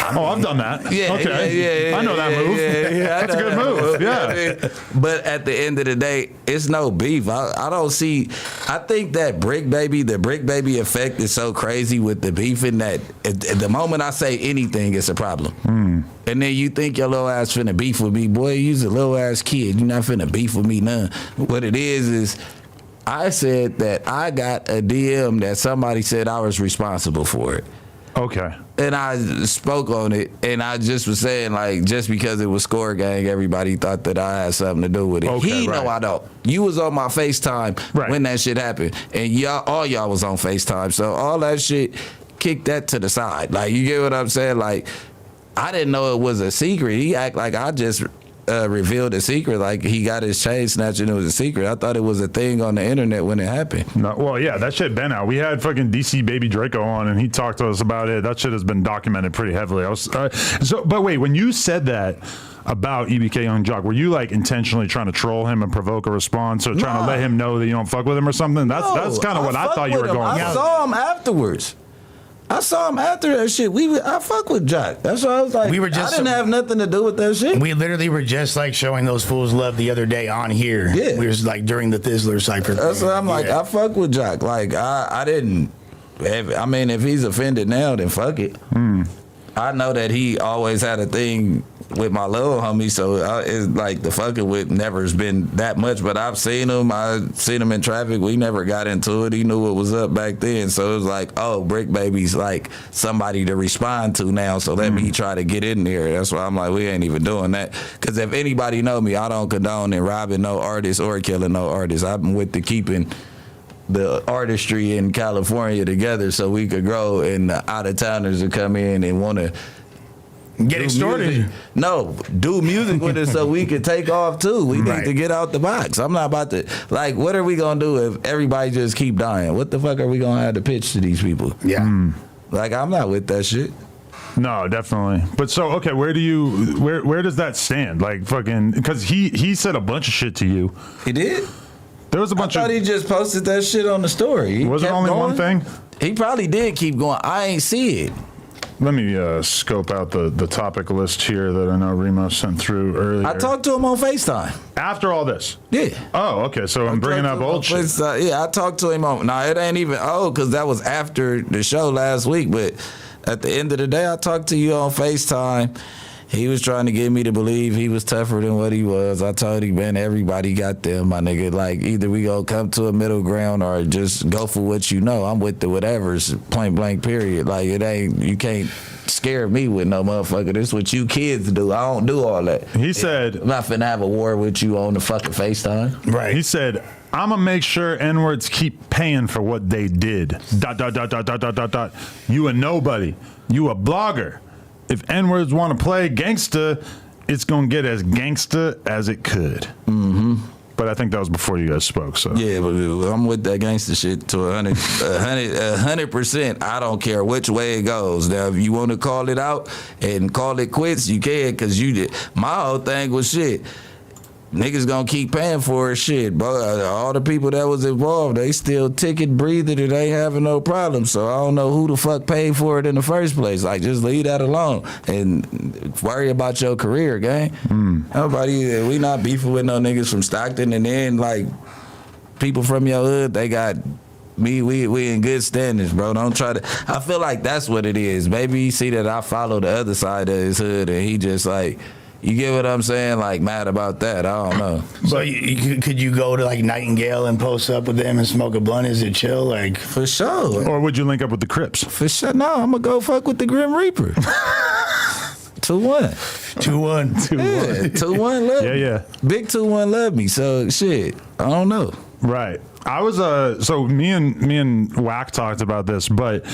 Speaker 1: I've done that.
Speaker 2: Yeah,
Speaker 1: okay. I know that move. That's a good move. Yeah.
Speaker 2: But at the end of the day, it's no beef. I don't see. I think that the Bricc Baby effect is so crazy with the beefing that at the moment I say anything, it's a problem. And then you think your little ass finna beef with me, boy. You's a little ass kid. You're not finna beef with me none. What it is I said that I got a DM that somebody said I was responsible for it.
Speaker 1: Okay.
Speaker 2: And I spoke on it, and I just was saying, like, just because it was Score Gang, everybody thought that I had something to do with it.
Speaker 1: Okay,
Speaker 2: know I don't. You was on my FaceTime when that shit happened, and all y'all was on FaceTime, so all that shit, kicked that to the side. Like, you get what I'm saying? Like, I didn't know it was a secret. He act like I just revealed a secret, like he got his chain snatched and it was a secret. I thought it was a thing on the internet when it happened.
Speaker 1: No, well, yeah, that shit been out. We had fucking DC Baby Draco on, and he talked to us about it. That shit has been documented pretty heavily. But wait, when you said that about EBK Young Jock, were you like intentionally trying to troll him and provoke a response, or trying to let him know that you don't fuck with him or something? That's kind of what I thought you were going.
Speaker 2: I saw him afterwards. I saw him after that shit. I fuck with Jock. That's why I was like, I didn't have nothing to do with that shit.
Speaker 3: We literally were just like showing those fools love the other day on here.
Speaker 2: Yeah.
Speaker 3: We was like during the Thizzler cypher.
Speaker 2: That's why I'm like, I fuck with Jock. Like, I didn't. I mean, if he's offended now, then fuck it. I know that he always had a thing with my little homie, so it's like the fucking with never's been that much. But I've seen him. In traffic. We never got into it. He knew what was up back then, so it was like, oh, Bricc Baby's like somebody to respond to now. So let me try to get in there. That's why I'm like, we ain't even doing that. Because if anybody know me, I don't condone in robbing no artist or killing no artist. I'm with the keeping the artistry in California together so we could grow, and the out-of-towners would come in and want to
Speaker 3: get extorted.
Speaker 2: No, do music with us so we can take off too. We need to get out the box. I'm not about to, like, what are we going to do if everybody just keep dying? What the fuck are we going to have to pitch to these people?
Speaker 3: Yeah.
Speaker 2: Like, I'm not with that shit.
Speaker 1: No, definitely. But so, okay, where does that stand? Like, fucking, because he said a bunch of shit to you.
Speaker 2: He did?
Speaker 1: There was a bunch
Speaker 2: I thought
Speaker 1: of.
Speaker 2: he just posted that shit on the story.
Speaker 1: Was it only one thing?
Speaker 2: He probably did keep going. I ain't see it.
Speaker 1: Let me scope out the topic list here that I know Remo sent through earlier.
Speaker 2: I talked to him on FaceTime.
Speaker 1: After all this?
Speaker 2: Yeah.
Speaker 1: Oh, okay. So I'm bringing up old shit.
Speaker 2: Yeah, I talked to him on. Nah, it ain't even old because that was after the show last week. But at the end of the day, I talked to you on FaceTime. He was trying to get me to believe he was tougher than what he was. I told him, man, everybody got them, my nigga. Like, either we gonna come to a middle ground or just go for what you know. I'm with the whatever's, point blank, period. Like, it ain't, you can't scare me with no motherfucker. This is what you kids do. I don't do all that.
Speaker 1: He said,
Speaker 2: I'm not finna have a war with you on the fucking FaceTime.
Speaker 3: Right.
Speaker 1: He said, I'm gonna make sure N-words keep paying for what they did. ... You a nobody. You a blogger. If N-words want to play gangsta, it's going to get as gangsta as it could. Mm-hmm. But I think that was before you guys spoke. So
Speaker 2: yeah, but I'm with that gangsta shit to 100%. I don't care which way it goes. Now, if you want to call it out and call it quits, you can, because you did. My whole thing was shit. Niggas gonna keep paying for it, shit. But all the people that was involved, they still ticket breathing and they having no problem. So I don't know who the fuck paid for it in the first place. Like, just leave that alone and worry about your career, gang. Nobody, we not beefing with no niggas from Stockton, and then like people from your hood, they got me. We in good standings, bro. Don't try to. I feel like that's what it is. Maybe he see that I follow the other side of his hood, and he just like. You get what I'm saying? Like, mad about that. I don't know.
Speaker 3: So could you go to like Nightingale and post up with them and smoke a blunt? Is it chill? Like,
Speaker 2: for sure.
Speaker 1: or would you link up with the Crips?
Speaker 2: For sure. No, I'm gonna go fuck with the Grim Reaper. 2-1.
Speaker 3: 2-1.
Speaker 2: 2-1. Yeah, 2-1 love me.
Speaker 1: Yeah.
Speaker 2: Big 2-1 love me. So shit. I don't know.
Speaker 1: Right. I was so me and Wack talked about this, but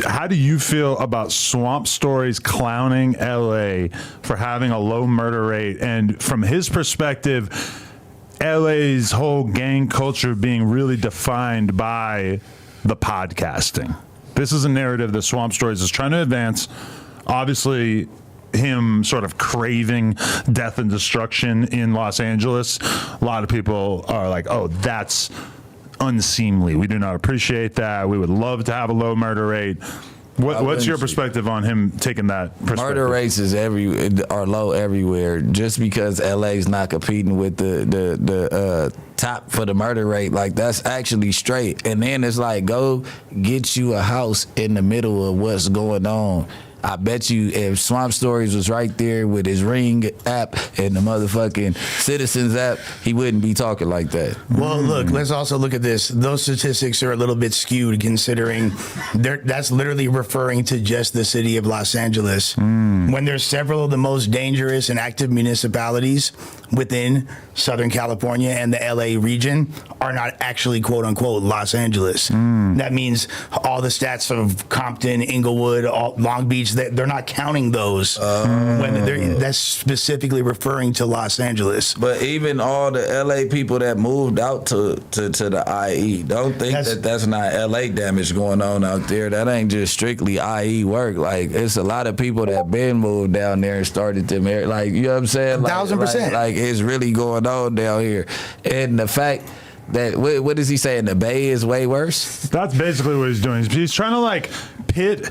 Speaker 1: how do you feel about Swamp Stories clowning LA for having a low murder rate? And from his perspective, LA's whole gang culture being really defined by the podcasting. This is a narrative that Swamp Stories is trying to advance. Obviously, him sort of craving death and destruction in Los Angeles. A lot of people are like, oh, that's unseemly. We do not appreciate that. We would love to have a low murder rate. What's your perspective on him taking that perspective?
Speaker 2: Murder rates are low everywhere. Just because LA's not competing with the top for the murder rate, like, that's actually straight. And then it's like, go get you a house in the middle of what's going on. I bet you if Swamp Stories was right there with his Ring app and the motherfucking Citizens app, he wouldn't be talking like that.
Speaker 3: Well, look, let's also look at this. Those statistics are a little bit skewed considering that's literally referring to just the city of Los Angeles. When there's several of the most dangerous and active municipalities within Southern California and the LA region are not actually quote unquote Los Angeles. That means all the stats of Compton, Inglewood, Long Beach, they're not counting those when that's specifically referring to Los Angeles.
Speaker 2: But even all the LA people that moved out to the IE, don't think that's not LA damage going on out there. That ain't just strictly IE work. Like, it's a lot of people that been moved down there and started to marry. Like, you know what I'm saying? Like,
Speaker 3: 1,000%.
Speaker 2: Like, it's really going on down here. And the fact that, what is he saying? The Bay is way worse?
Speaker 1: That's basically what he's doing. He's trying to like pit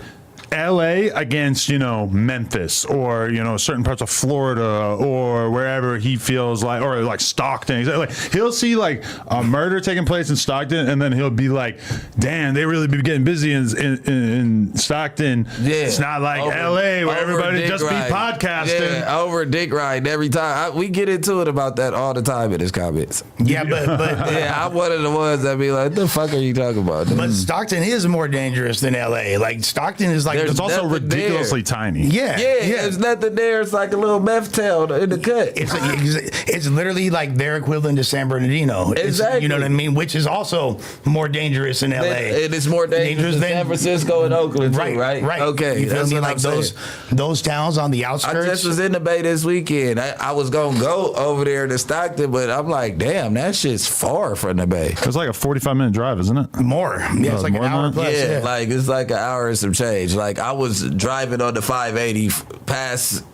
Speaker 1: LA against, Memphis or, certain parts of Florida or wherever he feels like, or like Stockton. Like, he'll see like a murder taking place in Stockton and then he'll be like, damn, they really be getting busy in Stockton. Yeah. It's not like LA where everybody just be podcasting.
Speaker 2: Yeah, over dick ride every time. We get into it about that all the time in his comments.
Speaker 3: Yeah, but
Speaker 2: yeah, I'm one of the ones that be like, the fuck are you talking about?
Speaker 3: But Stockton is more dangerous than LA. Like, Stockton is like,
Speaker 1: it's also ridiculously tiny.
Speaker 3: Yeah.
Speaker 2: There's nothing there. It's like a little meth tail in the cut.
Speaker 3: It's literally like their equivalent to San Bernardino.
Speaker 2: Exactly.
Speaker 3: You know what I mean? Which is also more dangerous in LA.
Speaker 2: And it's more dangerous than San Francisco and Oakland, too, right?
Speaker 3: Right.
Speaker 2: Okay.
Speaker 3: You feel me? Like those towns on the outskirts.
Speaker 2: I just was in the Bay this weekend. I was going to go over there to Stockton, but I'm like, damn, that shit's far from the Bay.
Speaker 1: It's like a 45-minute drive, isn't it?
Speaker 3: More. Yeah, it's like an hour plus.
Speaker 2: Yeah, like it's like an hour and some change. Like, Like I was driving on the 580 past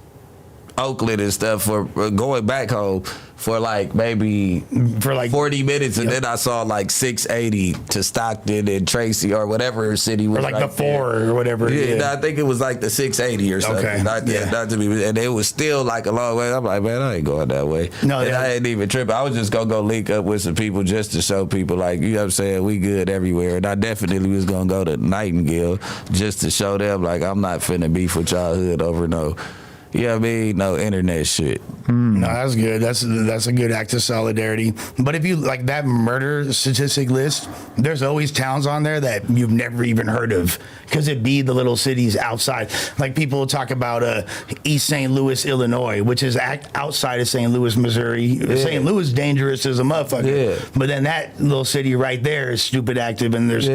Speaker 2: Oakland and stuff for going back home for like maybe
Speaker 3: for like
Speaker 2: 40 minutes, and then I saw like 680 to Stockton and Tracy or whatever city was,
Speaker 3: or like
Speaker 2: right
Speaker 3: the 4 or whatever.
Speaker 2: Yeah, no, I think it was like the 680 or something.
Speaker 3: Okay.
Speaker 2: Not to be, and it was still like a long way. I'm like, man, I ain't going that way.
Speaker 3: No,
Speaker 2: and I ain't even tripping. I was just gonna go link up with some people just to show people, like, you know what I'm saying, we good everywhere. And I definitely was gonna go to Nightingale just to show them, like, I'm not finna beef with y'all hood over no. You know what I mean? No internet shit.
Speaker 3: No, that's good. That's a good act of solidarity. But if you like that murder statistic list, there's always towns on there that you've never even heard of because it be the little cities outside. Like people talk about East St. Louis, Illinois, which is outside of St. Louis, Missouri. Yeah. St. Louis dangerous as a motherfucker. Yeah. But then that little city right there is stupid active, and there's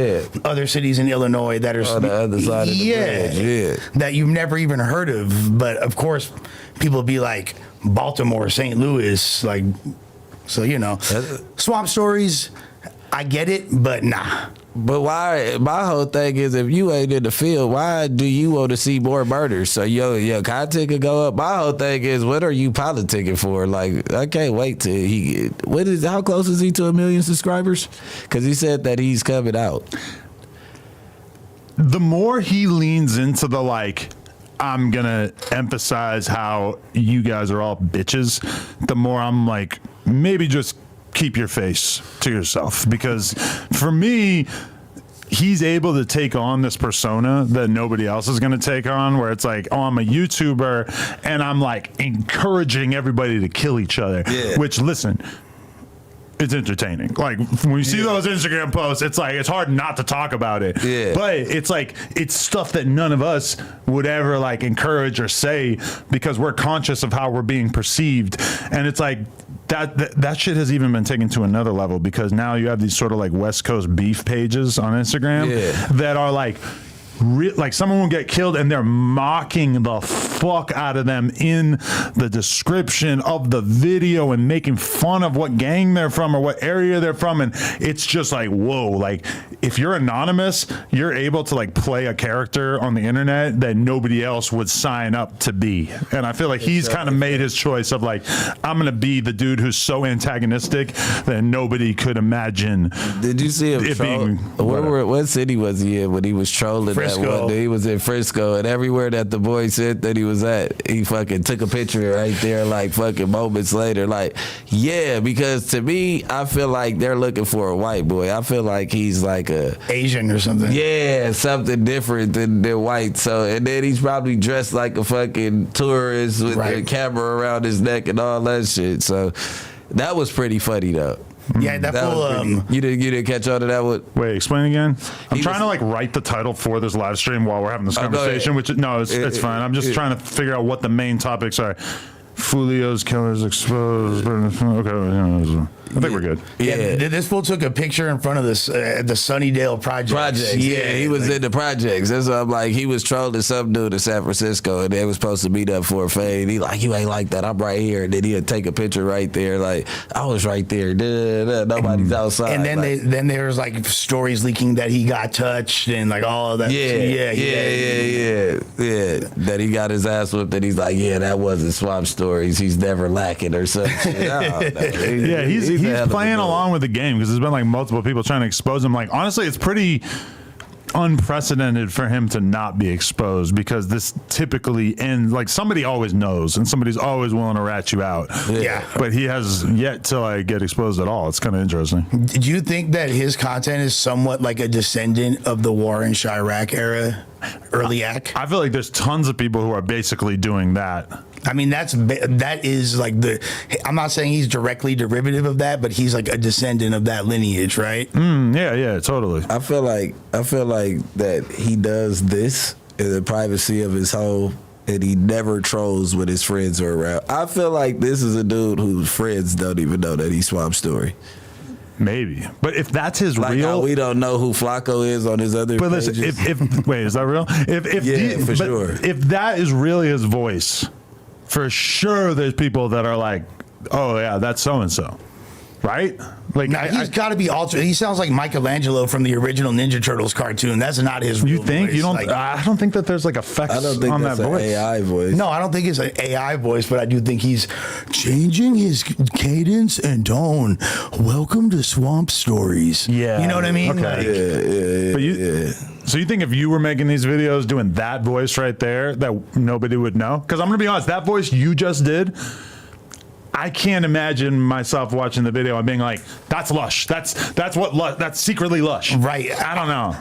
Speaker 3: other cities in Illinois that are
Speaker 2: on the other side of the bridge.
Speaker 3: That you've never even heard of. But of course, people be like Baltimore, St. Louis, like, so, you know, swamp stories, I get it, but nah.
Speaker 2: But why? My whole thing is, if you ain't in the field, why do you want to see more murders? So your content could go up. My whole thing is, what are you politicking for? Like, I can't wait till how close is he to 1 million subscribers? Because he said that he's coming out.
Speaker 1: The more he leans into the, like, I'm gonna emphasize how you guys are all bitches, the more I'm like, maybe just keep your face to yourself. Because for me, he's able to take on this persona that nobody else is going to take on, where it's like, oh, I'm a YouTuber and I'm like encouraging everybody to kill each other. Yeah. Which, listen, it's entertaining. Like when you see those Instagram posts, it's like, it's hard not to talk about it. Yeah. But it's like, it's stuff that none of us would ever like encourage or say because we're conscious of how we're being perceived. And it's like, that shit has even been taken to another level because now you have these sort of like West Coast beef pages on Instagram that are like, like someone will get killed and they're mocking the fuck out of them in the description of the video and making fun of what gang they're from or what area they're from. And it's just like, whoa, like if you're anonymous, you're able to like play a character on the internet that nobody else would sign up to be. And I feel like he's kind of made his choice of like, I'm going to be the dude who's so antagonistic that nobody could imagine.
Speaker 2: Did you see him troll? What city was he in when he was trolling? One day he was in Frisco, and everywhere that the boy said that he was at, he fucking took a picture right there, like fucking moments later. Like, yeah, because to me, I feel like they're looking for a white boy. I feel like he's like a
Speaker 3: Asian or something.
Speaker 2: Yeah, something different than white. So, and then he's probably dressed like a fucking tourist with a camera around his neck and all that shit. So, that was pretty funny though.
Speaker 3: Yeah, that fool.
Speaker 2: You didn't catch on to that one?
Speaker 1: Wait, explain again. I'm trying to like write the title for this live stream while we're having this conversation. Which it's fine. I'm just trying to figure out what the main topics are. Foolio's killers exposed. Okay, I think we're good.
Speaker 3: Yeah, this fool took a picture in front of the Sunnydale projects.
Speaker 2: Yeah, he was in the projects. That's why I'm like, he was trolling some dude in San Francisco, and they was supposed to meet up for a fade. He like, you ain't like that. I'm right here. And then he'd take a picture right there, like I was right there. Nobody's outside.
Speaker 3: And then then there was like stories leaking that he got touched and like all of that.
Speaker 2: Yeah. That he got his ass whipped, and he's like, yeah, that wasn't swamp stories. He's never lacking or something.
Speaker 1: Yeah, he's playing along with the game because there's been like multiple people trying to expose him. Like honestly, it's pretty unprecedented for him to not be exposed because this typically ends like somebody always knows and somebody's always willing to rat you out.
Speaker 3: Yeah,
Speaker 1: but he has yet to like get exposed at all. It's kind of interesting.
Speaker 3: Do you think that his content is somewhat like a descendant of the war in Chirac era, early act?
Speaker 1: I feel like there's tons of people who are basically doing that.
Speaker 3: I mean, that is like I'm not saying he's directly derivative of that, but he's like a descendant of that lineage, right?
Speaker 1: Yeah, totally.
Speaker 2: I feel like that he does this in the privacy of his home, and he never trolls when his friends are around. I feel like this is a dude whose friends don't even know that he's Swamp Story.
Speaker 1: Maybe, but if that's his
Speaker 2: like
Speaker 1: real,
Speaker 2: we don't know who Flacco is on his other.
Speaker 1: But
Speaker 2: pages.
Speaker 1: listen, if wait, is that real? For sure. If that is really his voice, for sure, there's people that are like, oh yeah, that's so and so, right? Like
Speaker 3: He's got to be altered. He sounds like Michelangelo from the original Ninja Turtles cartoon. That's not his real
Speaker 1: you think
Speaker 3: voice.
Speaker 1: you don't?
Speaker 3: Like,
Speaker 1: I don't think that there's like effects
Speaker 2: I don't think
Speaker 1: on
Speaker 2: that's
Speaker 1: that
Speaker 2: an
Speaker 1: voice.
Speaker 2: AI voice.
Speaker 3: no, I don't think it's an AI voice, but I do think he's changing his cadence and tone. Welcome to Swamp Stories.
Speaker 1: Yeah.
Speaker 3: You know what I mean?
Speaker 1: But
Speaker 3: Like,
Speaker 1: so you think if you were making these videos doing that voice right there, that nobody would know? Because I'm gonna be honest, that voice you just did, I can't imagine myself watching the video and being like, "That's Lush. That's what Lush. That's secretly Lush."
Speaker 3: Right.
Speaker 1: I don't know.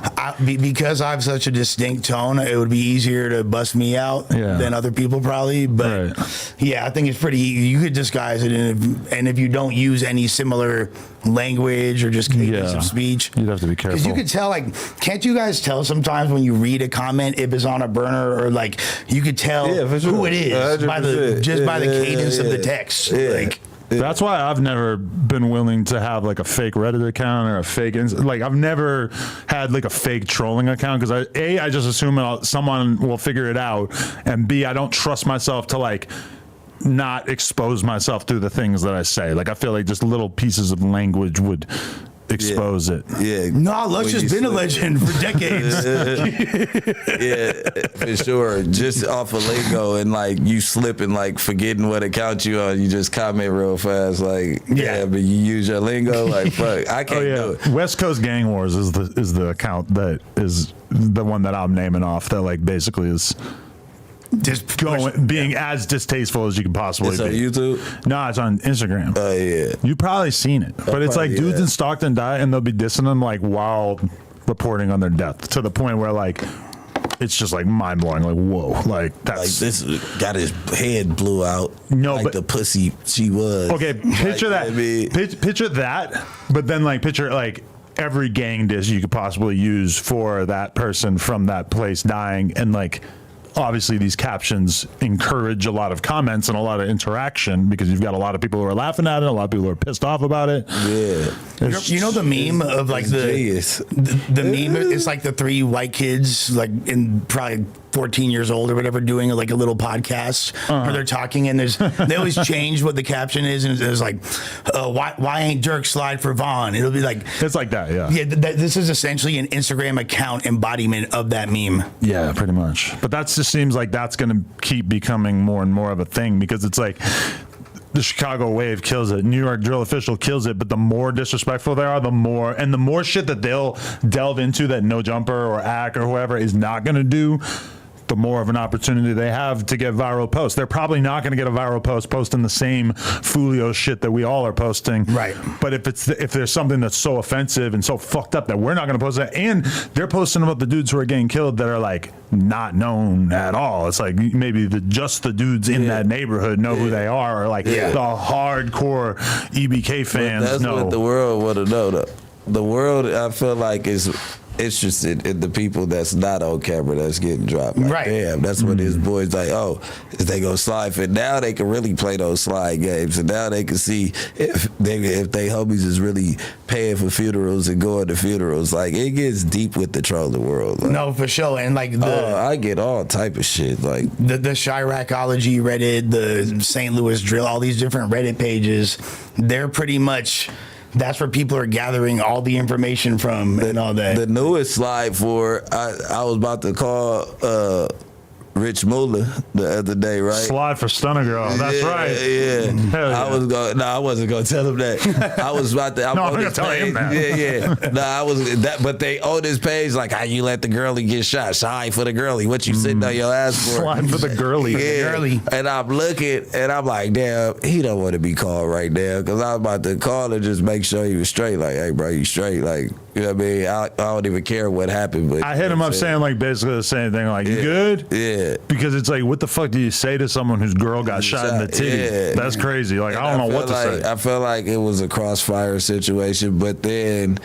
Speaker 3: Because I have such a distinct tone, it would be easier to bust me out than other people probably. But yeah, I think it's pretty. You could disguise it, and if you don't use any similar language or just cadence of speech,
Speaker 1: you'd have to be careful.
Speaker 3: Because you could tell, like, can't you guys tell sometimes when you read a comment if it's on a burner, or like you could tell who it is by the cadence of the text. Like,
Speaker 1: that's why I've never been willing to have like a fake Reddit account or a fake like I've never had like a fake trolling account because I just assume someone will figure it out, and B, I don't trust myself to like not expose myself through the things that I say. Like I feel like just little pieces of language would expose it.
Speaker 2: Yeah.
Speaker 3: no, Lush has been a legend for decades.
Speaker 2: Yeah, for sure. Just off of lingo and like you slipping, like forgetting what account you on, you just comment real fast, like but you use your lingo, like fuck, I can't do it.
Speaker 1: West Coast Gang Wars is the account that is the one that I'm naming off that like basically is
Speaker 3: Just
Speaker 1: being as distasteful as you can possibly
Speaker 2: It's
Speaker 1: be.
Speaker 2: on YouTube?
Speaker 1: No, it's on Instagram.
Speaker 2: Oh yeah.
Speaker 1: You've probably seen it, but it's like dudes in Stockton die and they'll be dissing them like while reporting on their death to the point where like it's just like mind blowing. Like whoa, like that's
Speaker 2: Like this got his head blew out.
Speaker 1: No,
Speaker 2: like
Speaker 1: but
Speaker 2: the pussy she was.
Speaker 1: okay. Picture
Speaker 2: Like,
Speaker 1: that.
Speaker 2: I mean-
Speaker 1: Picture that, but then like picture like every gang diss you could possibly use for that person from that place dying, and like. Obviously, these captions encourage a lot of comments and a lot of interaction because you've got a lot of people who are laughing at it, a lot of people who are pissed off about it.
Speaker 2: Yeah.
Speaker 3: You know the meme of like the meme. It's like the three white kids, like in probably 14 years old or whatever, doing like a little podcast where they're talking, and they always change what the caption is, and it's like, why ain't Dirk slide for Vaughn? It'll be like
Speaker 1: It's like that, yeah.
Speaker 3: Yeah, this is essentially an Instagram account embodiment of that meme.
Speaker 1: Yeah, pretty much. But that just seems like that's going to keep becoming more and more of a thing because it's like the Chicago Wave kills it, New York Drill Official kills it, but the more disrespectful they are, the more shit that they'll delve into that No Jumper or Ack or whoever is not going to do, the more of an opportunity they have to get viral posts. They're probably not going to get a viral post posting the same Foolio shit that we all are posting.
Speaker 3: Right.
Speaker 1: But if there's something that's so offensive and so fucked up that we're not going to post it, and they're posting about the dudes who are getting killed that are like not known at all. It's like maybe just the dudes in that neighborhood know who they are, or like the hardcore EBK fans
Speaker 2: That's
Speaker 1: know.
Speaker 2: what the world would have known. The world, I feel like, is interested in the people that's not on camera that's getting dropped. Like,
Speaker 3: Right.
Speaker 2: damn, that's what his boys like, oh, is they gonna slide for it? Now they can really play those slide games, and now they can see if they homies is really paying for funerals and going to funerals. Like, it gets deep with the trolling world. Like,
Speaker 3: No, for sure. And like
Speaker 2: I get all type of shit. Like
Speaker 3: the Chiracology Reddit, the St. Louis Drill, all these different Reddit pages, they're pretty much, that's where people are gathering all the information from and all that.
Speaker 2: the newest slide for, I was about to call Rich Muller the other day, right?
Speaker 1: Slide for Stunner Girl. That's right.
Speaker 2: Yeah.
Speaker 1: Hell yeah.
Speaker 2: I wasn't gonna tell him that. I was about to.
Speaker 1: No, I'm not gonna tell him that.
Speaker 2: Yeah. No, I was that. But they on this page like, how you let the girlie get shot? Slide for the girlie. What you sitting on your ass for?
Speaker 1: Slide for the girly.
Speaker 2: Yeah.
Speaker 3: Girly.
Speaker 2: And I'm looking, and I'm like, damn, he don't want to be called right now, because I was about to call and just make sure he was straight. Like, hey, bro, you straight? Like, you know what I mean? I don't even care what happened. But
Speaker 1: I hit him up saying like basically the same thing. Like, you good?
Speaker 2: Yeah.
Speaker 1: Because it's like, what the fuck do you say to someone whose girl got shot in the titty?
Speaker 2: Yeah.
Speaker 1: That's crazy. Like, I don't know what to say.
Speaker 2: I felt like it was a crossfire situation, but then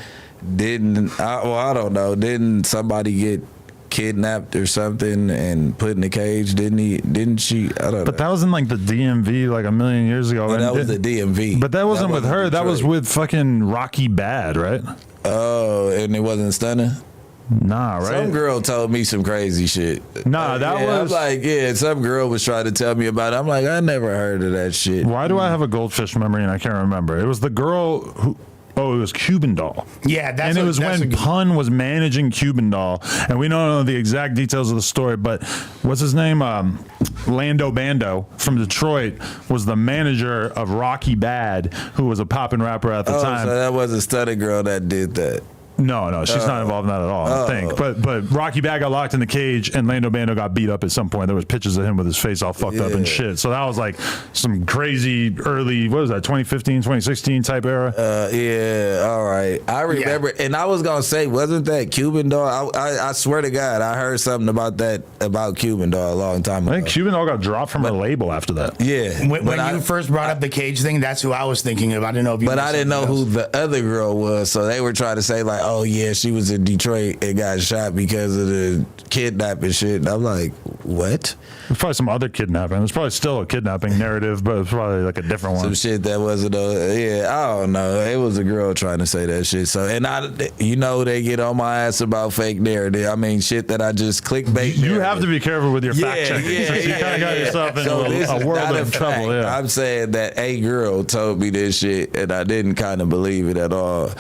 Speaker 2: I don't know, didn't somebody get kidnapped or something and put in a cage? Didn't she? I don't know.
Speaker 1: But that was in like the DMV like a million years ago.
Speaker 2: Well, that was the DMV.
Speaker 1: But that wasn't with her. That was
Speaker 2: Detroit.
Speaker 1: with fucking Rocky Bad, right?
Speaker 2: Oh, and it wasn't Stunner?
Speaker 1: Nah, right?
Speaker 2: Some girl told me some crazy shit.
Speaker 1: Nah, that was-
Speaker 2: I'm like, some girl was trying to tell me about it. I'm like, I never heard of that shit.
Speaker 1: Why do I have a goldfish memory and I can't remember? It was the girl who. Oh, it was Cuban Doll.
Speaker 3: Yeah,
Speaker 1: and it was when Pun was managing Cuban Doll, and we don't know the exact details of the story, but what's his name? Lando Bando from Detroit was the manager of Rocky Bad, who was a poppin' rapper at the time.
Speaker 2: So that was a study girl that did that.
Speaker 1: No, she's not involved in that at all, I think. But Rocky Bad got locked in the cage, and Lando Bando got beat up at some point. There was pictures of him with his face all fucked up and shit. So that was like some crazy early, what was that, 2015, 2016 type era?
Speaker 2: All right. I remember, and I was going to say, wasn't that Cuban Doll? I swear to God, I heard something about Cuban Doll a long time ago.
Speaker 1: I think Cuban Doll got dropped from her label after that.
Speaker 2: Yeah.
Speaker 3: When you first brought up the cage thing, that's who I was thinking of. I didn't know if you
Speaker 2: But I didn't know who the other girl was, so they were trying to say, like, oh yeah, she was in Detroit and got shot because of the kidnapping shit. And I'm like, what?
Speaker 1: There's probably some other kidnapping. There's probably still a kidnapping narrative, but it's probably like a different one.
Speaker 2: Some shit that wasn't I don't know. It was a girl trying to say that shit. So, and they get on my ass about fake narrative. I mean, shit that I just clickbait.
Speaker 1: You have to be careful with your fact checking. You kind of got yourself into a world of trouble. Yeah.
Speaker 2: I'm saying that a girl told me this shit, and I didn't kind of believe it at all.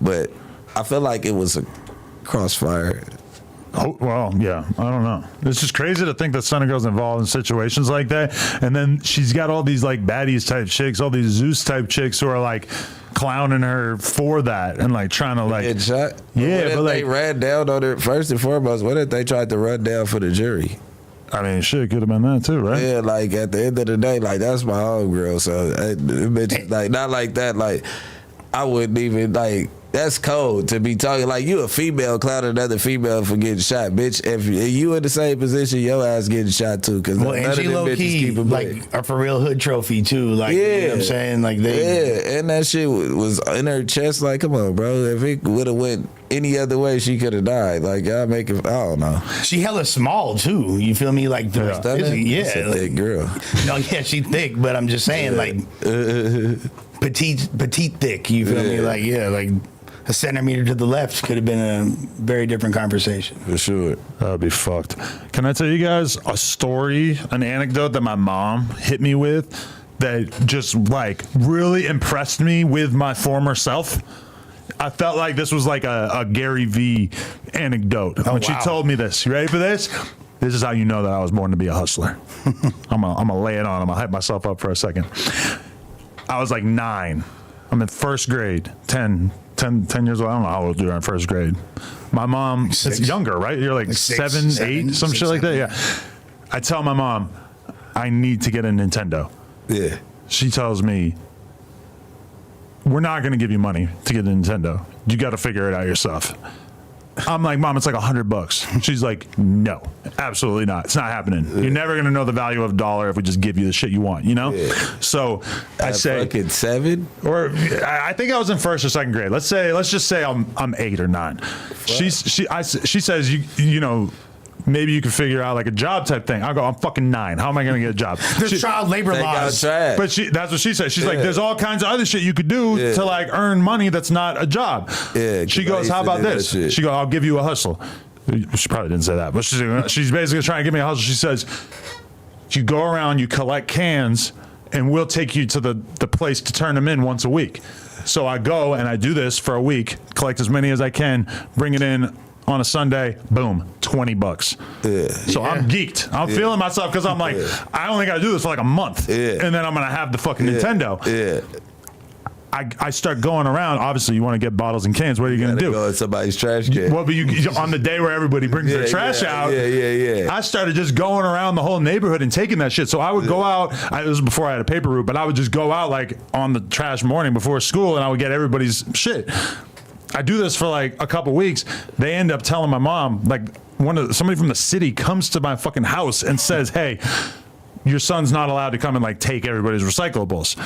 Speaker 2: But I feel like it was a crossfire.
Speaker 1: Oh, well, yeah, I don't know. It's just crazy to think that Sunny Girl's involved in situations like that, and then she's got all these like baddies type chicks, all these Zeus type chicks who are like clowning her for that and like trying to like
Speaker 2: get shot.
Speaker 1: Yeah, but like
Speaker 2: they ran down on it first and foremost. What if they tried to run down for the jury?
Speaker 1: I mean, shit could have been that too, right?
Speaker 2: Yeah, like at the end of the day, like that's my home girl. So bitch, like not like that. Like I wouldn't even like. That's cold to be talking like you a female clowning another female for getting shot, bitch. If you in the same position, your ass getting shot too. Because none
Speaker 3: and
Speaker 2: of
Speaker 3: she
Speaker 2: them
Speaker 3: low
Speaker 2: bitches
Speaker 3: key
Speaker 2: keep it
Speaker 3: like a for real hood trophy too. Like you know what I'm saying, like
Speaker 2: and that shit was in her chest. Like, come on, bro. If it would have went any other way, she could have died. Like, y'all make it. I don't know.
Speaker 3: She hella small too. You feel me? Like
Speaker 2: That's a thick girl.
Speaker 3: No, yeah, she thick, but I'm just saying like petite thick. You feel me? Like like. A centimeter to the left could have been a very different conversation.
Speaker 2: For sure.
Speaker 1: That would be fucked. Can I tell you guys a story, an anecdote that my mom hit me with that just like really impressed me with my former self? I felt like this was like a Gary V anecdote when she told me this. You ready for this? This is how you know that I was born to be a hustler. I'm gonna lay it on. I'm gonna hype myself up for a second. I was like 9. I'm in first grade, 10 years old. I don't know how old you are in first grade. My mom, it's younger, right? You're like 7, 8, some shit like that. Yeah. I tell my mom, I need to get a Nintendo.
Speaker 2: Yeah.
Speaker 1: She tells me, we're not going to give you money to get a Nintendo. You got to figure it out yourself. I'm like, Mom, it's like $100. She's like, no, absolutely not. It's not happening. You're never going to know the value of a dollar if we just give you the shit you want, you know? Yeah. So I say,
Speaker 2: fucking 7?
Speaker 1: Or I think I was in first or second grade. Let's just say I'm 8 or 9. She says, you know, maybe you can figure out like a job type thing. I go, I'm fucking 9. How am I going to get a job?
Speaker 3: There's child labor laws.
Speaker 1: But that's what she said. She's like, there's all kinds of other shit you could do to like earn money that's not a job.
Speaker 2: Yeah,
Speaker 1: she goes, how about this? She goes, I'll give you a hustle. She probably didn't say that, but she's basically trying to give me a hustle. She says, you go around, you collect cans, and we'll take you to the place to turn them in once a week. So I go and I do this for a week, collect as many as I can, bring it in on a Sunday, boom, $20.
Speaker 2: Yeah.
Speaker 1: So I'm geeked. I'm feeling myself because I'm like, I only got to do this for like a month, and then I'm gonna have the fucking Nintendo.
Speaker 2: Yeah.
Speaker 1: I start going around. Obviously, you want to get bottles and cans. What are you gonna do?
Speaker 2: Go in somebody's trash can.
Speaker 1: Well, but you on the day where everybody brings their trash out.
Speaker 2: Yeah.
Speaker 1: I started just going around the whole neighborhood and taking that shit. So I would go out. This was before I had a paper route, but I would just go out like on the trash morning before school, and I would get everybody's shit. I do this for like a couple weeks. They end up telling my mom, like somebody from the city comes to my fucking house and says, hey, your son's not allowed to come and like take everybody's recyclables.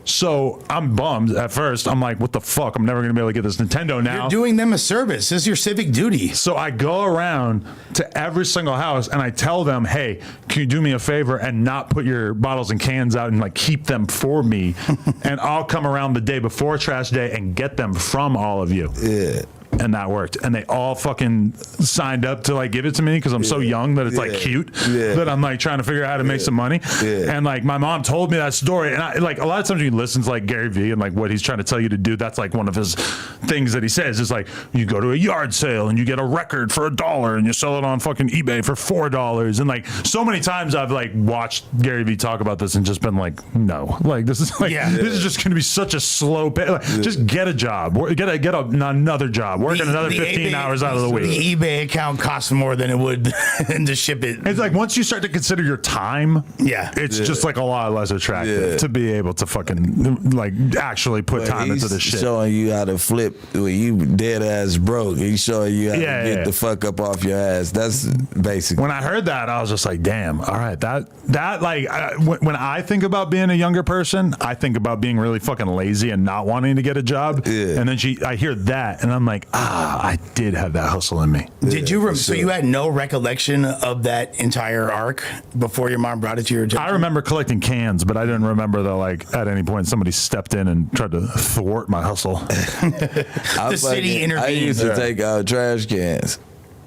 Speaker 1: So I'm bummed at first. I'm like, what the fuck? I'm never going to be able to get this Nintendo now.
Speaker 3: You're doing them a service. This is your civic duty.
Speaker 1: So I go around to every single house and I tell them, hey, can you do me a favor and not put your bottles and cans out and like keep them for me? And I'll come around the day before trash day and get them from all of you.
Speaker 2: Yeah.
Speaker 1: and that worked. And they all fucking signed up to like give it to me because I'm so young that it's like cute that I'm like trying to figure out how to make some money. And like my mom told me that story, and I like a lot of times when you listen to like Gary Vee and like what he's trying to tell you to do, that's like one of his things that he says is like you go to a yard sale and you get a record for $1 and you sell it on fucking eBay for $4. And like so many times I've like watched Gary Vee talk about this and just been like, no, like this is like this is just gonna be such a slow pay. Like, just get a job, get another job, work another 15 hours out of the week.
Speaker 3: The eBay account costs more than it would to ship it.
Speaker 1: It's like once you start to consider your time, it's just like a lot less attractive to be able to fucking like actually put time into this shit.
Speaker 2: Showing you how to flip when you dead ass broke. He's showing you how to get the fuck up off your ass. That's basically.
Speaker 1: When I heard that, I was just like, damn, all right, that like when I think about being a younger person, I think about being really fucking lazy and not wanting to get a job. And then I hear that and I'm like, I did have that hustle in me.
Speaker 3: Did you so you had no recollection of that entire arc before your mom brought it to your attention?
Speaker 1: I remember collecting cans, but I didn't remember that like at any point somebody stepped in and tried to thwart my hustle.
Speaker 3: The city intervened.
Speaker 2: I used to take out trash cans.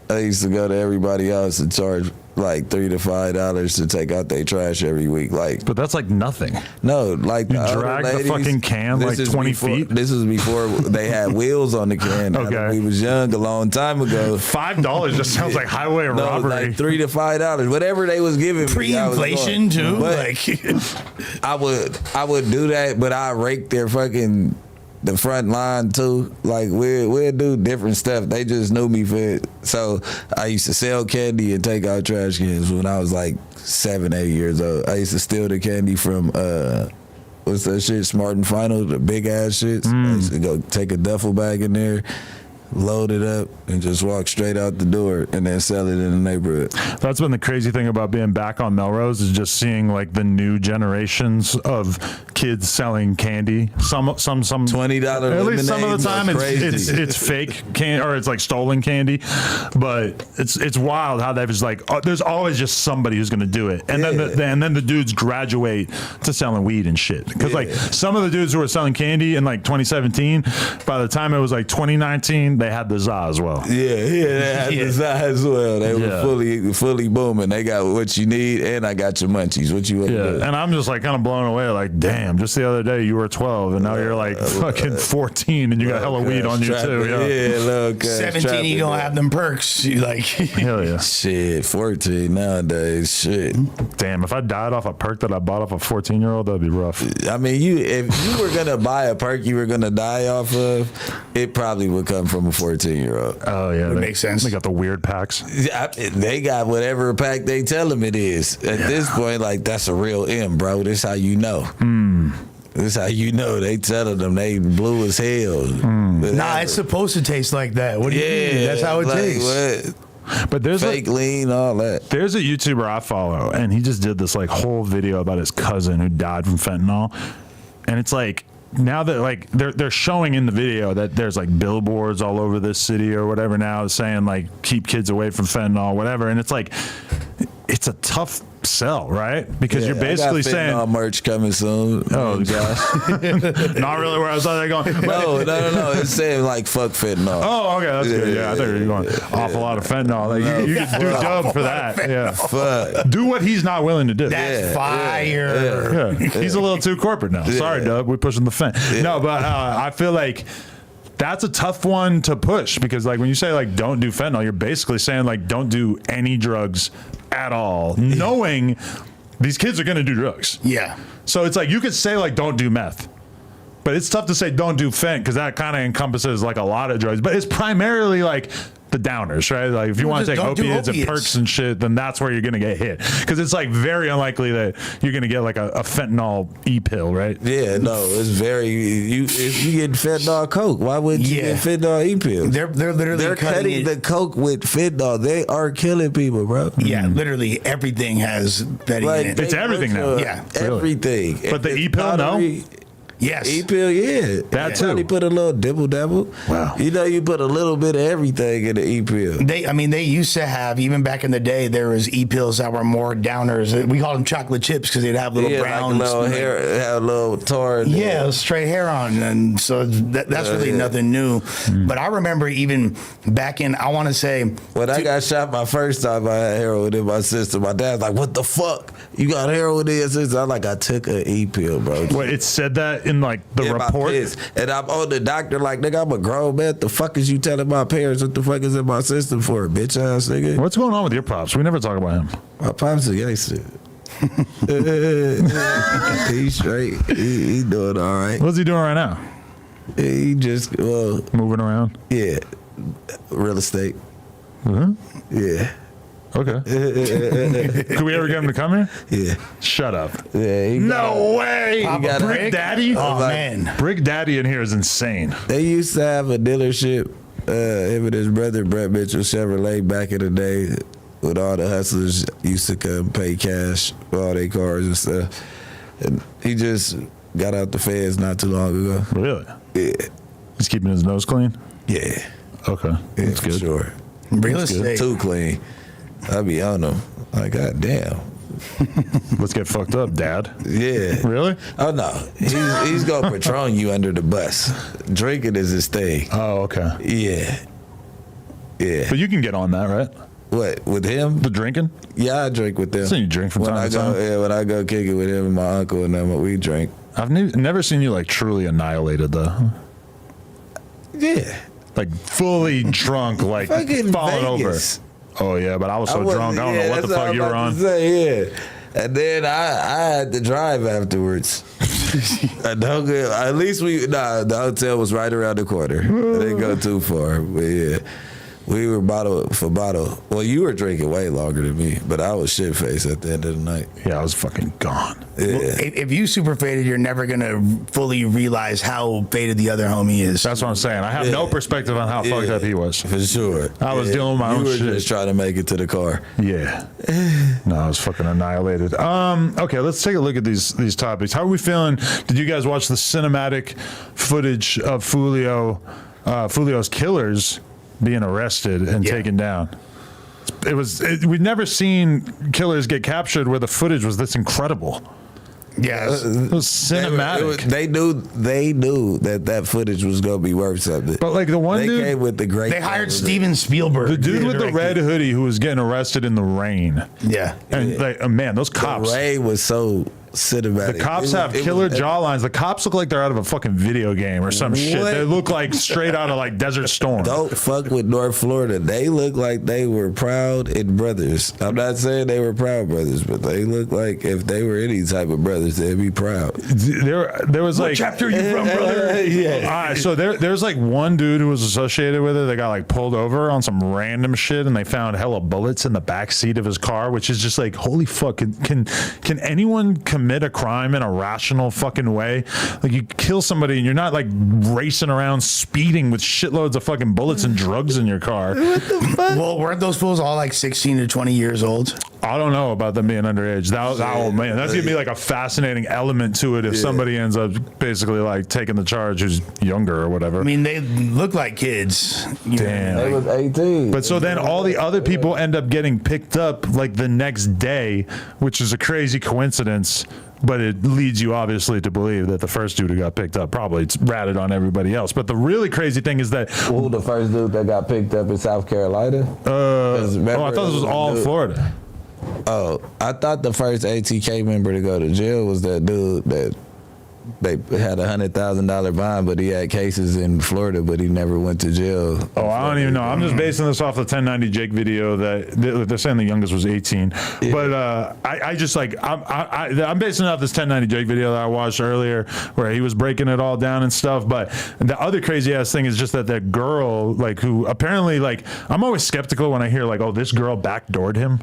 Speaker 2: I used to go to everybody else and charge like $3 to $5 to take out their trash every week. Like,
Speaker 1: but that's like nothing.
Speaker 2: No, like
Speaker 1: you drag the fucking can like 20 feet.
Speaker 2: This is before they had wheels on the can.
Speaker 1: Okay,
Speaker 2: we was young a long time ago.
Speaker 1: $5 just sounds like highway robbery.
Speaker 2: Like $3 to $5, whatever they was giving
Speaker 3: pre-inflation too.
Speaker 2: But
Speaker 3: like,
Speaker 2: I would do that, but I rake their fucking. The front line too, like we'll do different stuff. They just knew me for it. So I used to sell candy and take out trash cans when I was like 7, 8 years old. I used to steal the candy from what's that shit, Smart and Final, the big ass shits. I used to go take a duffel bag in there, load it up, and just walk straight out the door and then sell it in the neighborhood.
Speaker 1: That's been the crazy thing about being back on Melrose is just seeing like the new generations of kids selling candy. Some
Speaker 2: $20.
Speaker 1: At least some of the time it's fake candy or it's like stolen candy, but it's wild how they've just like there's always just somebody who's gonna do it, and then the dudes graduate to selling weed and shit. Because like some of the dudes who were selling candy in like 2017, by the time it was like 2019. They had the za as well.
Speaker 2: They had the za as well. They were fully booming. They got what you need, and I got your munchies. What you want to do?
Speaker 1: And I'm just like kind of blown away. Like, damn! Just the other day you were 12, and now you're like fucking 14, and you got hella weed on you too.
Speaker 3: 17, you gonna have them perks. You like,
Speaker 1: hell yeah.
Speaker 2: Shit, 14 nowadays. Shit.
Speaker 1: Damn! If I died off a perk that I bought off a 14-year-old, that'd be rough.
Speaker 2: I mean, if you were gonna buy a perk you were gonna die off of, it probably would come from a 14-year-old.
Speaker 1: Oh yeah,
Speaker 3: that makes sense.
Speaker 1: They got the weird packs.
Speaker 2: They got whatever pack they tell them it is. At this point, like that's a real M, bro. This how you know. This how you know. They telling them they blue as hell.
Speaker 3: Nah, it's supposed to taste like that. What do you mean? That's how it tastes.
Speaker 2: What?
Speaker 1: But there's
Speaker 2: fake lean, all that.
Speaker 1: There's a YouTuber I follow, and he just did this like whole video about his cousin who died from fentanyl, and it's like. Now that like they're showing in the video that there's like billboards all over this city or whatever now saying like keep kids away from fentanyl, whatever, and it's like it's a tough sell, right? Because you're basically saying
Speaker 2: merch coming soon.
Speaker 1: Oh gosh, not really where I thought they going.
Speaker 2: No. It's saying like fuck fentanyl.
Speaker 1: Oh, okay, that's good. Yeah, I thought you were going awful lot of fentanyl. Like, you can do dub for that. Yeah,
Speaker 2: fuck.
Speaker 1: Do what he's not willing to do.
Speaker 3: That's fire.
Speaker 1: Yeah. He's a little too corporate now. Sorry, Dub, we're pushing the fent. No, but I feel like. That's a tough one to push because like when you say like don't do fentanyl, you're basically saying like don't do any drugs at all, knowing these kids are going to do drugs.
Speaker 3: Yeah.
Speaker 1: So it's like you could say like don't do meth, but it's tough to say don't do fent because that kind of encompasses like a lot of drugs. But it's primarily like the downers, right? Like if you want to take opiates and perks and shit, then that's where you're going to get hit because it's like very unlikely that you're going to get like a fentanyl e-pill, right?
Speaker 2: Yeah, no, it's very if you get fentanyl coke, why wouldn't you get fentanyl e-pill?
Speaker 3: They're literally
Speaker 2: cutting the coke with fentanyl. They are killing people, bro.
Speaker 3: Yeah, literally everything has betting in it.
Speaker 1: It's everything now.
Speaker 3: Yeah,
Speaker 2: everything.
Speaker 1: But the e-pill, no.
Speaker 3: Yes.
Speaker 2: E-pill, yeah.
Speaker 1: That too.
Speaker 2: Probably put a little dibble-dabble.
Speaker 1: Wow.
Speaker 2: You know, you put a little bit of everything in the E-pill.
Speaker 3: They used to have, even back in the day, there was E-pills that were more downers. We called them chocolate chips because they'd have little browns.
Speaker 2: Like a little hair, have a little tar.
Speaker 3: Yeah, straight hair on. And so that's really nothing new. But I remember even back in, I want to say.
Speaker 2: When I got shot my first time, I had heroin in my system. My dad's like, what the fuck? You got heroin in your system? I'm like, I took an E-pill, bro.
Speaker 1: Wait, it said that in like the report?
Speaker 2: And I'm on the doctor like, nigga, I'm a grown man. The fuck is you telling my parents what the fuck is in my system for, bitch ass nigga?
Speaker 1: What's going on with your pops? We never talk about him.
Speaker 2: My pops a gangster. He's straight. He doing all right.
Speaker 1: What's he doing right now?
Speaker 2: He just,
Speaker 1: Moving around?
Speaker 2: yeah, real estate. Yeah.
Speaker 1: Okay. Could we ever get him to come here?
Speaker 2: Yeah.
Speaker 1: Shut up.
Speaker 2: Yeah.
Speaker 1: No way.
Speaker 3: got
Speaker 1: Bricc Daddy?
Speaker 3: Oh, man.
Speaker 1: Bricc Daddy in here is insane.
Speaker 2: They used to have a dealership, him and his brother, Brett Mitchell Chevrolet, back in the day, with all the hustlers used to come pay cash for all their cars and stuff. And he just got out the feds not too long ago.
Speaker 1: Really?
Speaker 2: Yeah.
Speaker 1: He's keeping his nose clean?
Speaker 2: Yeah.
Speaker 1: Okay.
Speaker 2: Yeah,
Speaker 1: That's
Speaker 2: for
Speaker 1: good.
Speaker 2: sure.
Speaker 3: Real
Speaker 1: That's good.
Speaker 3: estate.
Speaker 2: Too clean. I be on them. Like, God damn.
Speaker 1: Let's get fucked up, Dad.
Speaker 2: Yeah.
Speaker 1: Really?
Speaker 2: Oh, no. He's going to patron you under the bus. Drinking is his thing.
Speaker 1: Oh, okay.
Speaker 2: Yeah. Yeah.
Speaker 1: But you can get on that, right?
Speaker 2: What, with him?
Speaker 1: The drinking?
Speaker 2: Yeah, I drink with them.
Speaker 1: So you drink from
Speaker 2: when
Speaker 1: time
Speaker 2: I
Speaker 1: to
Speaker 2: go,
Speaker 1: time?
Speaker 2: Yeah, when I go kick it with him and my uncle and them, we drink.
Speaker 1: I've never seen you like truly annihilated though.
Speaker 2: Yeah.
Speaker 1: Like fully drunk, like
Speaker 2: Fucking
Speaker 1: falling
Speaker 2: Vegas.
Speaker 1: over. Oh yeah, but I was so drunk. I don't know what the fuck you were on.
Speaker 2: Say, yeah. And then I had to drive afterwards. At least the hotel was right around the corner. I didn't go too far. But yeah. We were bottle for bottle. Well, you were drinking way longer than me, but I was shit faced at the end of the night.
Speaker 1: Yeah, I was fucking gone.
Speaker 2: Yeah.
Speaker 3: If you super faded, you're never gonna fully realize how faded the other homie is.
Speaker 1: That's what I'm saying. I have no perspective on how fucked up he was.
Speaker 2: For sure.
Speaker 1: I was dealing with my own
Speaker 2: You were
Speaker 1: shit.
Speaker 2: just trying to make it to the car.
Speaker 1: Yeah. No, I was fucking annihilated. Okay, let's take a look at these topics. How are we feeling? Did you guys watch the cinematic footage of Foolio's killers being arrested and taken down? We'd never seen killers get captured where the footage was this incredible.
Speaker 3: Yes.
Speaker 1: It was cinematic.
Speaker 2: They knew that footage was gonna be worth something.
Speaker 1: But like the one
Speaker 2: they
Speaker 1: dude,
Speaker 2: came with the great.
Speaker 3: They hired Steven Spielberg.
Speaker 1: the dude
Speaker 3: to
Speaker 1: with the
Speaker 3: direct
Speaker 1: red
Speaker 3: it.
Speaker 1: hoodie who was getting arrested in the rain.
Speaker 3: Yeah.
Speaker 1: And like, oh, man, those cops.
Speaker 2: The rain was so cinematic.
Speaker 1: The cops have killer jawlines. The cops look like they're out of a fucking video game or some shit. They look like straight out of like Desert Storm.
Speaker 2: Don't fuck with North Florida. They look like they were proud and brothers. I'm not saying they were proud brothers, but they look like if they were any type of brothers, they'd be proud.
Speaker 1: There was like,
Speaker 3: What chapter are you from, brother?
Speaker 2: Yeah.
Speaker 1: all right, so there's like one dude who was associated with it that got like pulled over on some random shit, and they found hella bullets in the back seat of his car, which is just like, holy fuck, can anyone commit a crime in a rational fucking way? Like, you kill somebody and you're not like racing around speeding with shitloads of fucking bullets and drugs in your car.
Speaker 3: Well, weren't those fools all like 16 to 20 years old?
Speaker 1: I don't know about them being underage. Oh man, that's gonna be like a fascinating element to it if somebody ends up basically like taking the charge who's younger or whatever.
Speaker 3: I mean, they look like kids. You
Speaker 1: Damn.
Speaker 3: know,
Speaker 2: They was 18.
Speaker 1: But so then all the other people end up getting picked up like the next day, which is a crazy coincidence. But it leads you obviously to believe that the first dude who got picked up probably ratted on everybody else. But the really crazy thing is that
Speaker 2: Who the first dude that got picked up in South Carolina?
Speaker 1: I thought this was all in Florida.
Speaker 2: Oh, I thought the first ATK member to go to jail was that dude that they had $100,000 bond, but he had cases in Florida, but he never went to jail.
Speaker 1: Oh, I don't even know. I'm just basing this off the 1090 Jake video that they're saying the youngest was 18. Yeah. But I just like, I'm basing it off this 1090 Jake video that I watched earlier where he was breaking it all down and stuff. But the other crazy ass thing is just that girl, like, who apparently, like, I'm always skeptical when I hear like, oh, this girl backdoored him.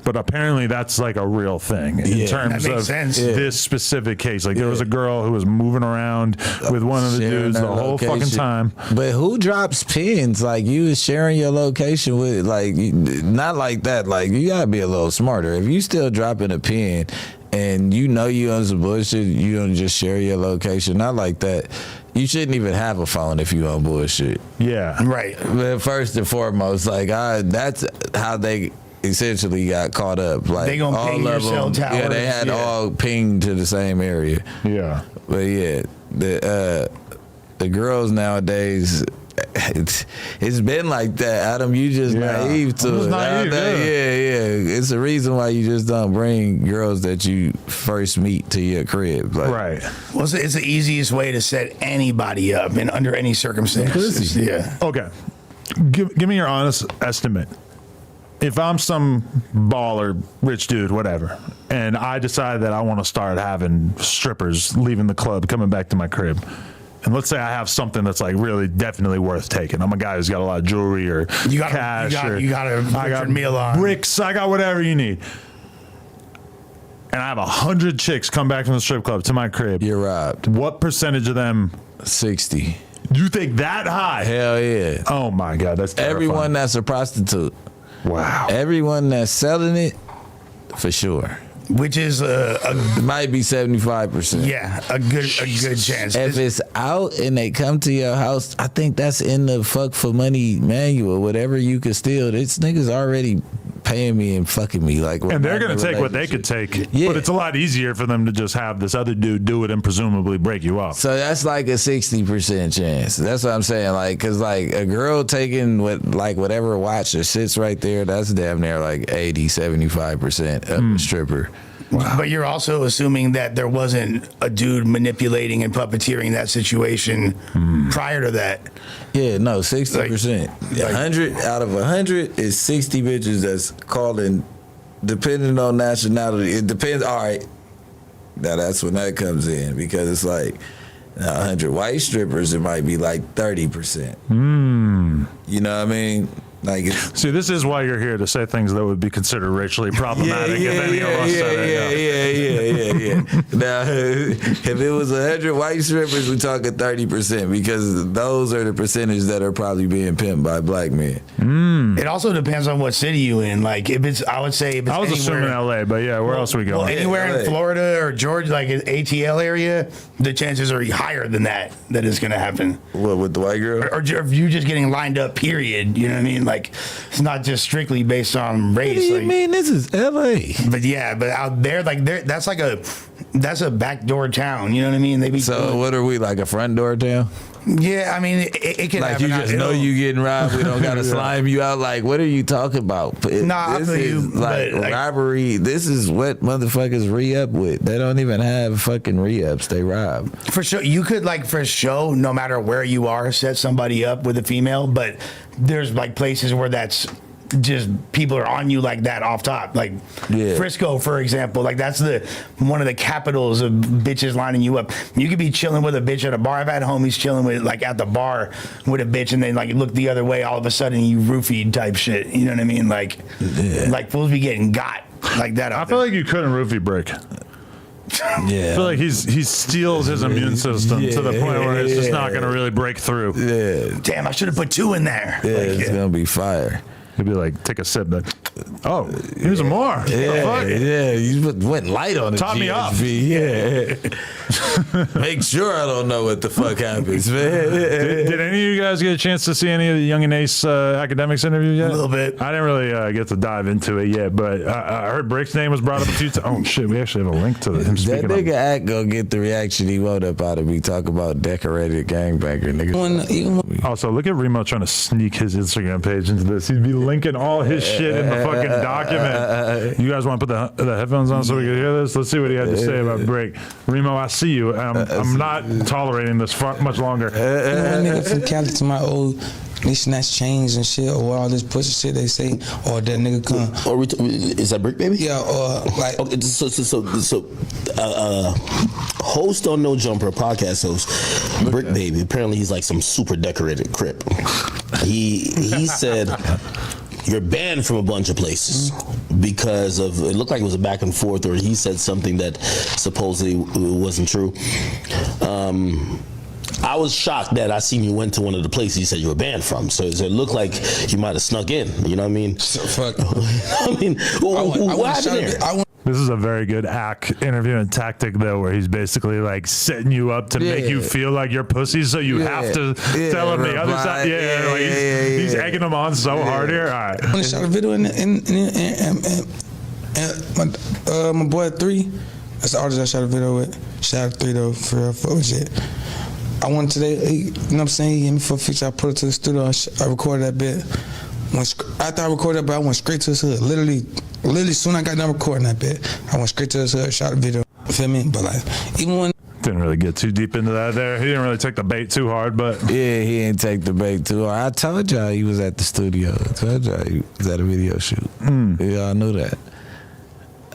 Speaker 1: But apparently that's like a real thing in terms of this specific case. Like there was a girl who was moving around with one of the dudes the whole fucking time.
Speaker 2: But who drops pins? Like you was sharing your location with, like, not like that. Like you gotta be a little smarter. If you still dropping a pin and you know you on some bullshit, you don't just share your location. Not like that. You shouldn't even have a phone if you on bullshit.
Speaker 1: Yeah.
Speaker 3: Right.
Speaker 2: But first and foremost, like that's how they essentially got caught up. Like
Speaker 3: they gonna ping your cell towers.
Speaker 2: Yeah, they had all pinged to the same area.
Speaker 1: Yeah.
Speaker 2: But yeah, the girls nowadays, it's been like that. Adam, you just naive to it.
Speaker 1: Naive,
Speaker 2: yeah. It's the reason why you just don't bring girls that you first meet to your crib. Like,
Speaker 1: Right.
Speaker 3: Well, it's the easiest way to set anybody up in under any circumstances. Yeah.
Speaker 1: Okay. Give me your honest estimate. If I'm some baller, rich dude, whatever, and I decide that I want to start having strippers leaving the club, coming back to my crib, and let's say I have something that's like really definitely worth taking. I'm a guy who's got a lot of jewelry or cash.
Speaker 3: You got a Richard meal on.
Speaker 1: Bricks. I got whatever you need. And I have 100 chicks come back from the strip club to my crib.
Speaker 2: You're robbed.
Speaker 1: What percentage of them?
Speaker 2: 60.
Speaker 1: You think that high?
Speaker 2: Hell yeah.
Speaker 1: Oh my God, that's terrifying.
Speaker 2: Everyone that's a prostitute.
Speaker 1: Wow.
Speaker 2: Everyone that's selling it, for sure.
Speaker 3: Which is
Speaker 2: it might be 75%.
Speaker 3: Yeah, a good chance.
Speaker 2: If it's out and they come to your house, I think that's in the fuck for money manual. Whatever you can steal, this nigga's already paying me and fucking me. Like,
Speaker 1: and they're gonna take what they could take. Yeah. But it's a lot easier for them to just have this other dude do it and presumably break you up.
Speaker 2: So that's like a 60% chance. That's what I'm saying. Like, cause like a girl taking whatever watch that sits right there, that's damn near like 80-75% of a stripper.
Speaker 3: Wow. But you're also assuming that there wasn't a dude manipulating and puppeteering that situation prior to that.
Speaker 2: Yeah, no, 60%. 100 out of 100 is 60 bitches that's calling, depending on nationality. It depends. All right, now that's when that comes in, because it's like 100 white strippers, it might be like 30%. You know what I mean? Like,
Speaker 1: see, this is why you're here, to say things that would be considered racially problematic. If any of us said it.
Speaker 2: Now, if it was 100 white strippers, we're talking 30%, because those are the percentage that are probably being pimped by black men.
Speaker 3: It also depends on what city you in. Like, if it's, I would say, if it's
Speaker 1: I was assuming LA, but yeah, where else are we going?
Speaker 3: Well, anywhere in Florida or Georgia, like an ATL area, the chances are higher than that it's going to happen.
Speaker 2: What, with the white girl?
Speaker 3: Or if you just getting lined up, period. You know what I mean? Like, it's not just strictly based on race.
Speaker 2: What do you mean? This is LA.
Speaker 3: But yeah, but out there, like, that's a backdoor town. You know what I mean?
Speaker 2: So what are we, like a front door town?
Speaker 3: Yeah, I mean, it can
Speaker 2: like
Speaker 3: happen.
Speaker 2: You just know you getting robbed. We don't gotta slime you out. Like, what are you talking about?
Speaker 3: Nah,
Speaker 2: this is like robbery. This is what motherfuckers re-up with. They don't even have fucking re-ups. They rob.
Speaker 3: For sure, you could, like, for show, no matter where you are, set somebody up with a female. But there's like places where that's just people are on you like that off top, like Frisco, for example. Like, that's one of the capitals of bitches lining you up. You could be chilling with a bitch at a bar. I've had homies chilling with, like, at the bar with a bitch, and then like look the other way, all of a sudden you roofied type shit. You know what I mean? Like, like fools be getting got like that.
Speaker 1: I feel like you couldn't roofie Bricc. I feel like he steals his immune system to the point where it's just not going to really break through.
Speaker 3: Damn, I should have put 2 in there.
Speaker 2: It's going to be fire.
Speaker 1: He'd be like, take a sip. Like, oh, here's some more.
Speaker 2: You went light on it.
Speaker 1: Top me up.
Speaker 2: Make sure I don't know what the fuck happens, man.
Speaker 1: Did any of you guys get a chance to see any of the Young and Ace academics interview yet?
Speaker 3: A little bit.
Speaker 1: I didn't really get to dive into it yet, but I heard Brick's name was brought up a few times. Oh shit, we actually have a link to him speaking.
Speaker 2: That nigga act gonna get the reaction he wrote up out of me talk about decorated gangbanger nigga.
Speaker 1: Also, look at Remo trying to sneak his Instagram page into this. He'd be linking all his shit in the fucking document. You guys want to put the headphones on so we can hear this? Let's see what he had to say about Bricc. Remo, I see you. I'm not tolerating this much longer.
Speaker 4: One nigga from Cali to my old nation that's changed and shit, or all this pussy shit they say, or that nigga come.
Speaker 5: Or is that Bricc Baby?
Speaker 4: Yeah, or like.
Speaker 5: Okay, so host on No Jumper, podcast host, Bricc Baby. Apparently, he's like some super decorated crip. He said you're banned from a bunch of places because of, it looked like it was a back and forth, or he said something that supposedly wasn't true. I was shocked that I seen you went to one of the places you said you were banned from. So it looked like you might have snuck in. You know what I mean?
Speaker 4: So fuck.
Speaker 5: I mean, what happened there?
Speaker 1: This is a very good interviewing tactic, though, where he's basically like setting you up to make you feel like you're pussy, so you have to tell him the other side. He's egging him on so hard here. All right.
Speaker 4: When I shot a video my boy 3, that's the artist I shot a video with. Shout out 3 though, for real, fuck with shit. I went today, you know what I'm saying? He hit me for a feature. I put it to the studio. I recorded that bit. After I recorded that bit, I went straight to his hood. Literally, soon I got done recording that bit, I went straight to his hood, shot a video. You feel me? But like, even when
Speaker 1: didn't really get too deep into that there. He didn't really take the bait too hard, but
Speaker 2: yeah, he didn't take the bait too hard. I told y'all he was at the studio. I told y'all he was at a video shoot. Y'all knew that.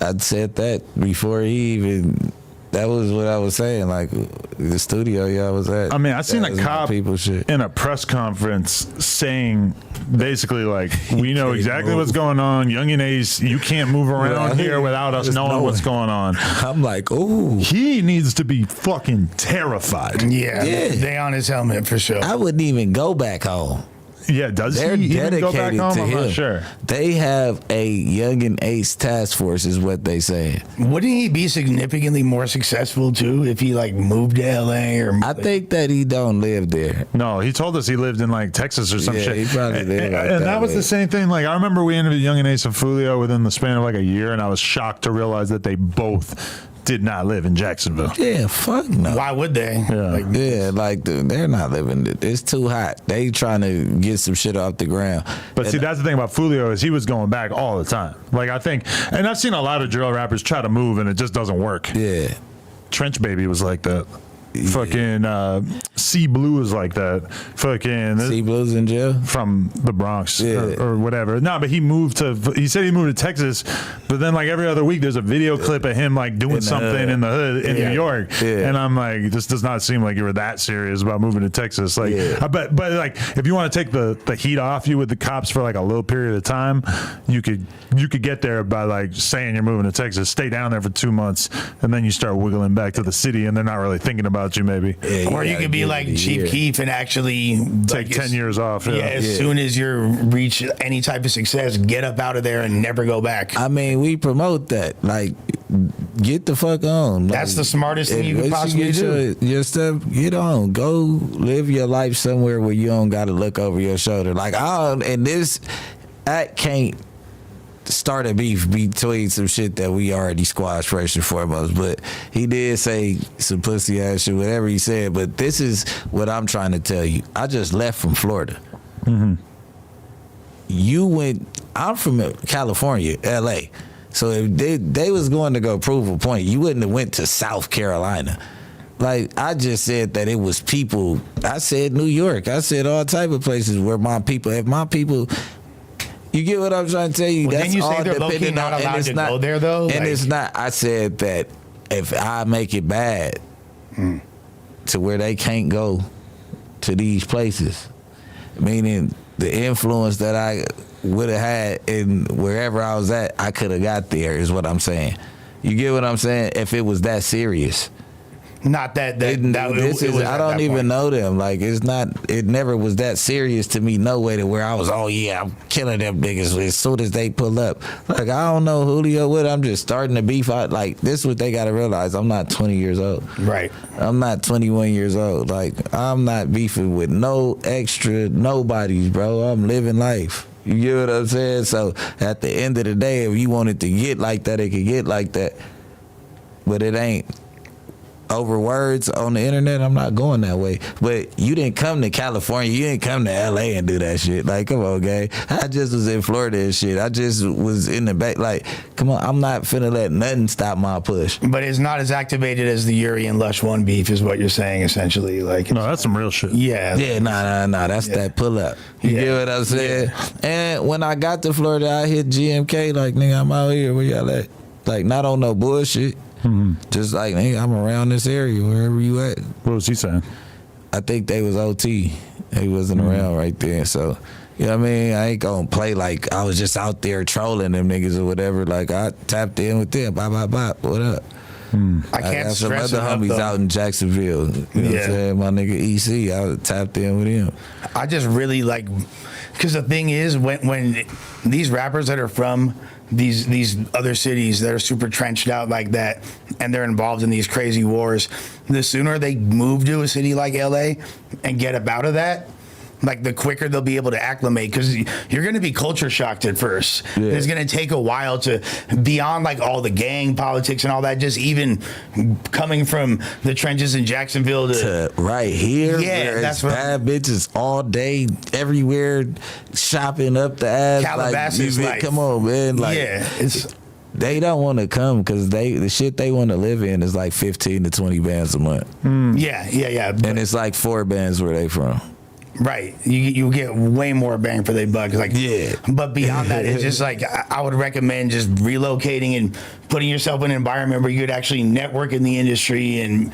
Speaker 2: I said that before he even. That was what I was saying. Like the studio y'all was at.
Speaker 1: I mean, I seen a cop
Speaker 2: shit.
Speaker 1: in a press conference saying basically like, we know exactly what's going on. Young and Ace, you can't move around here without us knowing what's going on.
Speaker 2: I'm like, ooh.
Speaker 1: He needs to be fucking terrified.
Speaker 3: Yeah, they on his helmet for sure.
Speaker 2: I wouldn't even go back home.
Speaker 1: Yeah,
Speaker 2: They're
Speaker 1: he even
Speaker 2: dedicated
Speaker 1: go back home?
Speaker 2: to
Speaker 1: I'm
Speaker 2: him.
Speaker 1: not sure.
Speaker 2: They have a Young and Ace task force, is what they saying.
Speaker 3: Wouldn't he be significantly more successful too if he like moved to LA or?
Speaker 2: I think that he don't live there.
Speaker 1: No, he told us he lived in like Texas or some
Speaker 2: Yeah,
Speaker 1: shit.
Speaker 2: he probably did.
Speaker 1: And that was the same thing. Like I remember we interviewed Young and Ace and Foolio within the span of like a year, and I was shocked to realize that they both did not live in Jacksonville.
Speaker 2: Yeah, fuck no.
Speaker 3: Why would they?
Speaker 1: Yeah.
Speaker 2: Dude, they're not living it. It's too hot. They trying to get some shit off the ground.
Speaker 1: But see, that's the thing about Foolio is he was going back all the time. Like I think, and I've seen a lot of drill rappers try to move and it just doesn't work.
Speaker 2: Yeah.
Speaker 1: Trench Baby was like that. Fucking C Blue was like that. Fucking
Speaker 2: C Blue's in jail
Speaker 1: from the Bronx or whatever. No, but he said he moved to Texas, but then like every other week there's a video clip of him like doing something in the hood in New York. And I'm like, this does not seem like you were that serious about moving to Texas. Like but like if you want to take the heat off you with the cops for like a little period of time, you could get there by like saying you're moving to Texas, stay down there for 2 months, and then you start wiggling back to the city and they're not really thinking about you maybe.
Speaker 3: Or you could be like Chief Keef and actually
Speaker 1: take 10 years off.
Speaker 3: As soon as you reach any type of success, get up out of there and never go back.
Speaker 2: I mean, we promote that. Like, get the fuck on.
Speaker 3: That's the smartest thing you could
Speaker 2: once
Speaker 3: possibly do.
Speaker 2: Your stuff, get on. Go live your life somewhere where you don't got to look over your shoulder. Like, I can't start a beef between some shit that we already squashed first and foremost, but he did say some pussy ass shit, whatever he said. But this is what I'm trying to tell you. I just left from Florida. I'm from California, LA. So if they was going to go prove a point, you wouldn't have went to South Carolina. Like, I just said that it was people. I said New York. I said all type of places where my people, if my people. You get what I'm trying to tell you?
Speaker 3: Well,
Speaker 2: that's
Speaker 3: then you
Speaker 2: all
Speaker 3: say they're low-key not allowed to go there, though?
Speaker 2: And
Speaker 3: like,
Speaker 2: it's not. I said that if I make it bad to where they can't go to these places, meaning the influence that I would have had in wherever I was at, I could have got there, is what I'm saying. You get what I'm saying? If it was that serious.
Speaker 3: Not that
Speaker 2: I don't even know them. Like, it's not. It never was that serious to me. No way to where I was. Oh yeah, I'm killing them niggas as soon as they pull up. Like, I don't know Julio what. I'm just starting to beef out. Like, this is what they gotta realize. I'm not 20 years old.
Speaker 3: Right.
Speaker 2: I'm not 21 years old. Like, I'm not beefing with no extra nobodies, bro. I'm living life. You get what I'm saying? So at the end of the day, if you wanted to get like that, it could get like that. But it ain't. Over words on the internet, I'm not going that way. But you didn't come to California, you didn't come to LA and do that shit. Like, come on, gang. I just was in Florida and shit. I just was in the back. Like, come on, I'm not finna let nothing stop my push.
Speaker 3: But it's not as activated as the Yuri and Lush 1 beef, is what you're saying, essentially. Like,
Speaker 1: no, that's some real shit.
Speaker 3: Yeah.
Speaker 2: Yeah, nah. That's that pull up. You get what I'm saying? Yeah. And when I got to Florida, I hit GMK, like, nigga, I'm out here. Where y'all at? Like, not on no bullshit. Just like, nigga, I'm around this area, wherever you at.
Speaker 1: What was he saying?
Speaker 2: I think they was OT. They wasn't around right there. So, you know what I mean? I ain't gonna play like I was just out there trolling them niggas or whatever. Like, I tapped in with them. Bop. What up?
Speaker 3: I can't
Speaker 2: got some
Speaker 3: stress
Speaker 2: other
Speaker 3: enough,
Speaker 2: homies
Speaker 3: though.
Speaker 2: out in Jacksonville. You know what I'm saying? My nigga EC, I tapped in with him.
Speaker 3: I just really like because the thing is, when these rappers that are from these other cities that are super trenched out like that, and they're involved in these crazy wars, the sooner they move to a city like LA and get up out of that, like the quicker they'll be able to acclimate, because you're going to be culture shocked at first. Yeah. It's going to take a while to, beyond like all the gang politics and all that, just even coming from the trenches in Jacksonville to
Speaker 2: right here.
Speaker 3: Yeah, that's what
Speaker 2: bad bitches all day, everywhere, shopping up the ass.
Speaker 3: Calabasas,
Speaker 2: like, come on, man. Like,
Speaker 3: yeah, it's.
Speaker 2: They don't want to come because the shit they want to live in is like 15 to 20 bands a month.
Speaker 3: Yeah.
Speaker 2: And it's like 4 bands where they from.
Speaker 3: Right, you get way more bang for their buck. Like,
Speaker 2: yeah.
Speaker 3: But beyond that, it's just like I would recommend just relocating and putting yourself in an environment where you could actually network in the industry and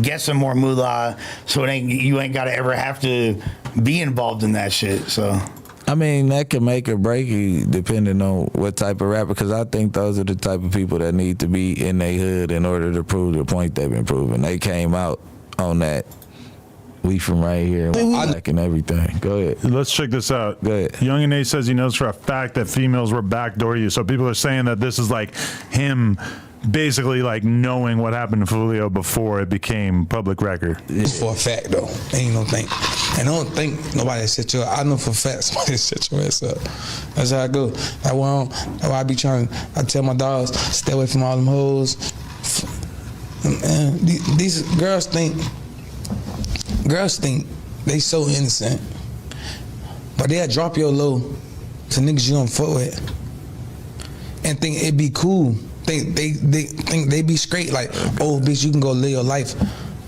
Speaker 3: get some more moolah. So you ain't gotta ever have to be involved in that shit. So.
Speaker 2: I mean, that can make or break you depending on what type of rapper, because I think those are the type of people that need to be in their hood in order to prove the point they've been proving. They came out on that. We from right here, black and everything. Go ahead.
Speaker 1: Let's check this out.
Speaker 2: Go ahead.
Speaker 1: Young and A says he knows for a fact that females will backdoor you. So people are saying that this is like him basically like knowing what happened to Foolio before it became public record.
Speaker 4: It's for a fact though. Ain't no think. And I don't think nobody set you up. I know for a fact somebody set your ass up. That's how I go. That's why I be trying. I tell my dogs, stay away from all them hoes. And these girls think they so innocent, but they'll drop your low to niggas you don't fuck with and think it be cool. Think they be straight, like, oh bitch, you can go live your life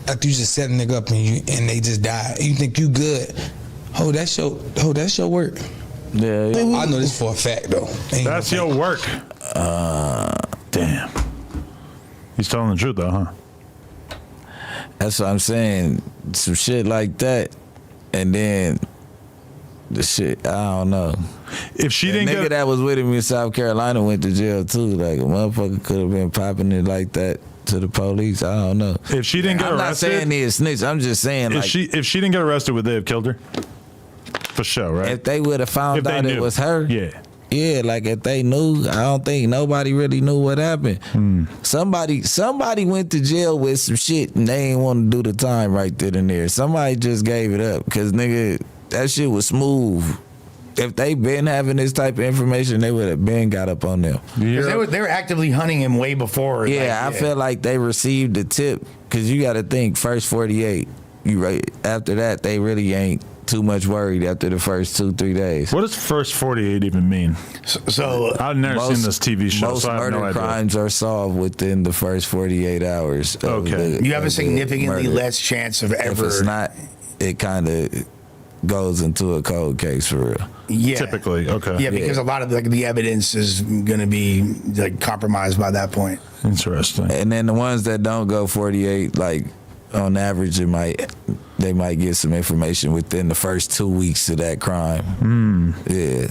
Speaker 4: after you just set a nigga up and they just die. You think you good. That's your work.
Speaker 2: Yeah.
Speaker 4: I know this for a fact though.
Speaker 1: That's your work. Damn. He's telling the truth though, huh?
Speaker 2: That's what I'm saying. Some shit like that, and then the shit, I don't know.
Speaker 1: If she didn't
Speaker 2: nigga
Speaker 1: get
Speaker 2: that was with him in South Carolina went to jail too. Like, a motherfucker could have been popping it like that to the police. I don't know.
Speaker 1: If she didn't get
Speaker 2: arrested, I'm not saying he a snitch. I'm just saying,
Speaker 1: if she didn't get arrested, would they have killed her? For sure, right?
Speaker 2: If they would have found out it was her, yeah, like if they knew, I don't think nobody really knew what happened. Somebody went to jail with some shit and they ain't want to do the time right then and there. Somebody just gave it up because nigga, that shit was smooth. If they been having this type of information, they would have been got up on them.
Speaker 3: Yeah. They were actively hunting him way before.
Speaker 2: Yeah, I feel like they received the tip because you got to think first 48. You right after that, they really ain't too much worried after the first 2-3 days.
Speaker 1: What does first 48 even mean?
Speaker 3: So
Speaker 1: I've never seen this TV show.
Speaker 2: Most
Speaker 1: so I have
Speaker 2: murder
Speaker 1: no idea.
Speaker 2: crimes are solved within the first 48 hours.
Speaker 1: Okay,
Speaker 3: you have a significantly less chance of ever.
Speaker 2: If it's not, it kind of goes into a cold case for real.
Speaker 3: Yeah,
Speaker 1: typically. Okay.
Speaker 3: Yeah, because a lot of the evidence is going to be like compromised by that point.
Speaker 1: Interesting.
Speaker 2: And then the ones that don't go 48, like on average, they might get some information within the first 2 weeks of that crime. Yeah.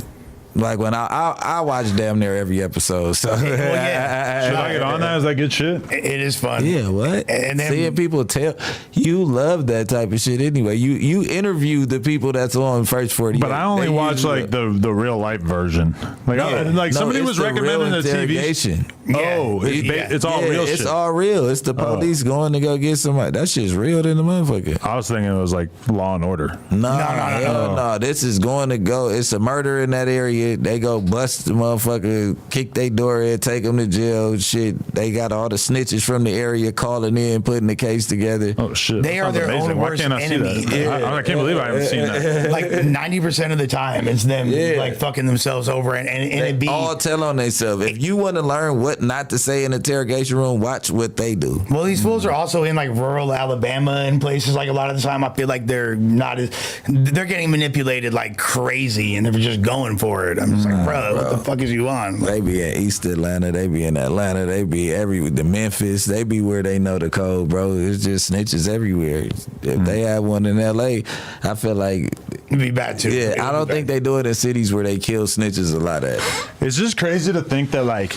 Speaker 2: Like when I watch damn near every episode. So
Speaker 1: Should I get on that? Is that good shit?
Speaker 3: It is fun.
Speaker 2: Yeah, what?
Speaker 3: And then,
Speaker 2: seeing people tell you love that type of shit anyway. You interview the people that's on first 48.
Speaker 1: But I only watch like the real life version. Like somebody was recommending the TV. Oh, it's all real shit.
Speaker 2: It's all real. It's the police going to go get somebody. That shit's real than the motherfucker.
Speaker 1: I was thinking it was like Law and Order.
Speaker 2: No. This is going to go. It's a murder in that area. They go bust the motherfucker, kick their door in, take them to jail. Shit, they got all the snitches from the area calling in, putting the case together.
Speaker 1: Oh shit,
Speaker 3: they are their own worst enemy.
Speaker 1: I can't believe I haven't seen that.
Speaker 3: Like 90% of the time, it's them like fucking themselves over, and it be
Speaker 2: all tell on themselves. If you want to learn what not to say in the interrogation room, watch what they do.
Speaker 3: Well, these fools are also in like rural Alabama and places. Like a lot of the time, I feel like they're getting manipulated like crazy, and they're just going for it. I'm just like, bro, what the fuck is you on?
Speaker 2: They be in East Atlanta, they be in Atlanta, they be the Memphis, they be where they know the code, bro. It's just snitches everywhere. If they had one in LA, I feel like
Speaker 3: it'd be bad too.
Speaker 2: Yeah, I don't think they do it in cities where they kill snitches a lot at.
Speaker 1: It's just crazy to think that like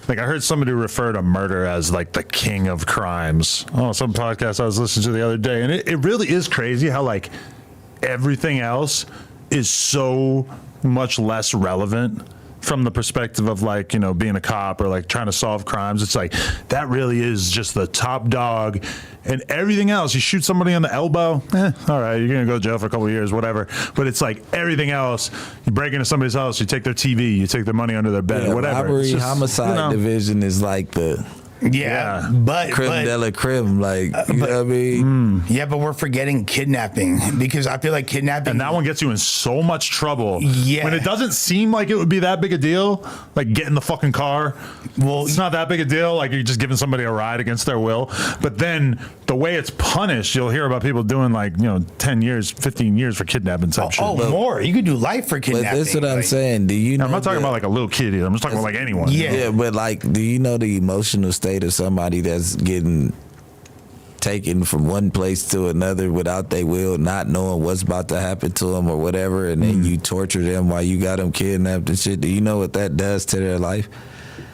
Speaker 1: I heard somebody refer to murder as like the king of crimes. Oh, some podcast I was listening to the other day, and it really is crazy how like everything else is so much less relevant from the perspective of like, you know, being a cop or like trying to solve crimes. It's like that really is just the top dog, and everything else, you shoot somebody on the elbow, all right, you're gonna go to jail for a couple of years, whatever. But it's like everything else, you break into somebody's house, you take their TV, you take their money under their bed, whatever.
Speaker 2: Robbery,
Speaker 1: Just,
Speaker 2: homicide division is like the
Speaker 3: but
Speaker 2: creme de la creme, like, you know what I mean?
Speaker 3: Yeah, but we're forgetting kidnapping, because I feel like kidnapping,
Speaker 1: and that one gets you in so much trouble.
Speaker 3: Yeah.
Speaker 1: When it doesn't seem like it would be that big a deal, like get in the fucking car. Well, it's not that big a deal. Like you're just giving somebody a ride against their will. But then the way it's punished, you'll hear about people doing like, you know, 10 years, 15 years for kidnapping type shit.
Speaker 3: more. You could do life for kidnapping.
Speaker 2: But that's what I'm saying. Do you know?
Speaker 1: I'm not talking about like a little kid either. I'm just talking about like anyone.
Speaker 2: Yeah, but like, do you know the emotional state of somebody that's getting taken from one place to another without their will, not knowing what's about to happen to them or whatever, and then you torture them while you got them kidnapped and shit? Do you know what that does to their life?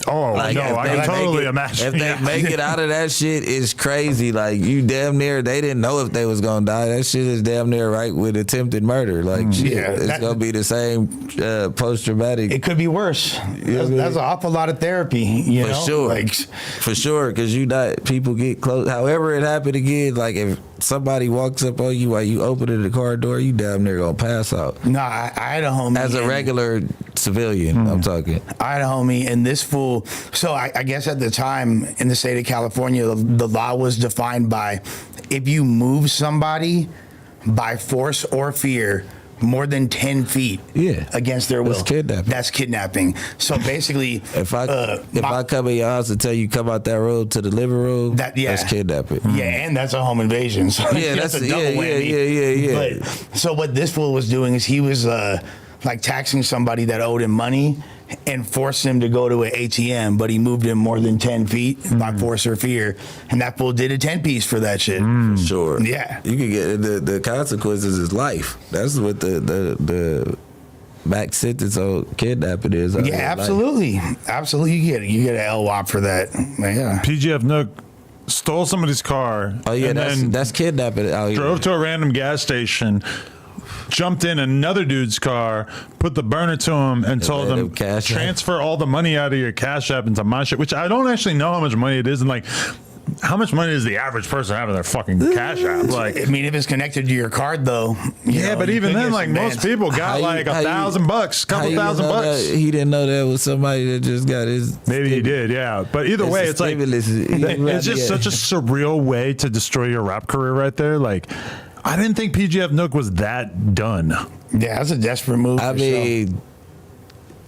Speaker 1: Oh,
Speaker 2: Like,
Speaker 1: no, I can totally
Speaker 2: If
Speaker 1: imagine.
Speaker 2: they make it out of that shit, it's crazy. Like, you damn near, they didn't know if they was gonna die. That shit is damn near right with attempted murder. Like, shit, it's gonna be the same post-traumatic.
Speaker 3: It could be worse. That's an awful lot of therapy, you know?
Speaker 2: Sure.
Speaker 3: Like,
Speaker 2: For sure, because people get close. However it happened again, like if somebody walks up on you while you opening the car door, you damn near gonna pass out.
Speaker 3: no, I had a homie.
Speaker 2: As a regular civilian, I'm talking.
Speaker 3: I had a homie, and this fool. So I guess at the time in the state of California, the law was defined by if you move somebody by force or fear more than 10 feet against their will.
Speaker 2: That's kidnapping.
Speaker 3: That's kidnapping. So basically,
Speaker 2: If I come in your house and tell you come out that road to the living room, that's kidnapping.
Speaker 3: Yeah, and that's a home invasion. So
Speaker 2: Yeah,
Speaker 3: that's a double
Speaker 2: yeah,
Speaker 3: whammy.
Speaker 2: yeah.
Speaker 3: But so what this fool was doing is he was like taxing somebody that owed him money and forced him to go to an ATM, but he moved him more than 10 feet by force or fear, and that fool did a 10-piece for that shit.
Speaker 2: Sure.
Speaker 3: Yeah.
Speaker 2: You can get the consequences is life. That's what the max sentence on kidnapping is.
Speaker 3: Yeah, absolutely. Absolutely. You get an LWOP for that. Yeah.
Speaker 1: PGF Nook stole somebody's car.
Speaker 2: Oh yeah,
Speaker 1: and then
Speaker 2: that's kidnapping out here.
Speaker 1: drove to a random gas station, jumped in another dude's car, put the burner to him, and told
Speaker 2: let
Speaker 1: him,
Speaker 2: him Cash App.
Speaker 1: transfer all the money out of your Cash App into my shit, which I don't actually know how much money it is. And like, how much money does the average person have in their fucking Cash App? Like,
Speaker 3: I mean, if it's connected to your card, though.
Speaker 1: yeah, but even then, like most people got like $1,000, couple $1,000.
Speaker 2: He didn't know that was somebody that just got his.
Speaker 1: Maybe he did, yeah. But either way, it's like it's just such a surreal way to destroy your rap career right there. Like, I didn't think PGF Nook was that done.
Speaker 3: Yeah, that's a desperate move.
Speaker 2: I mean,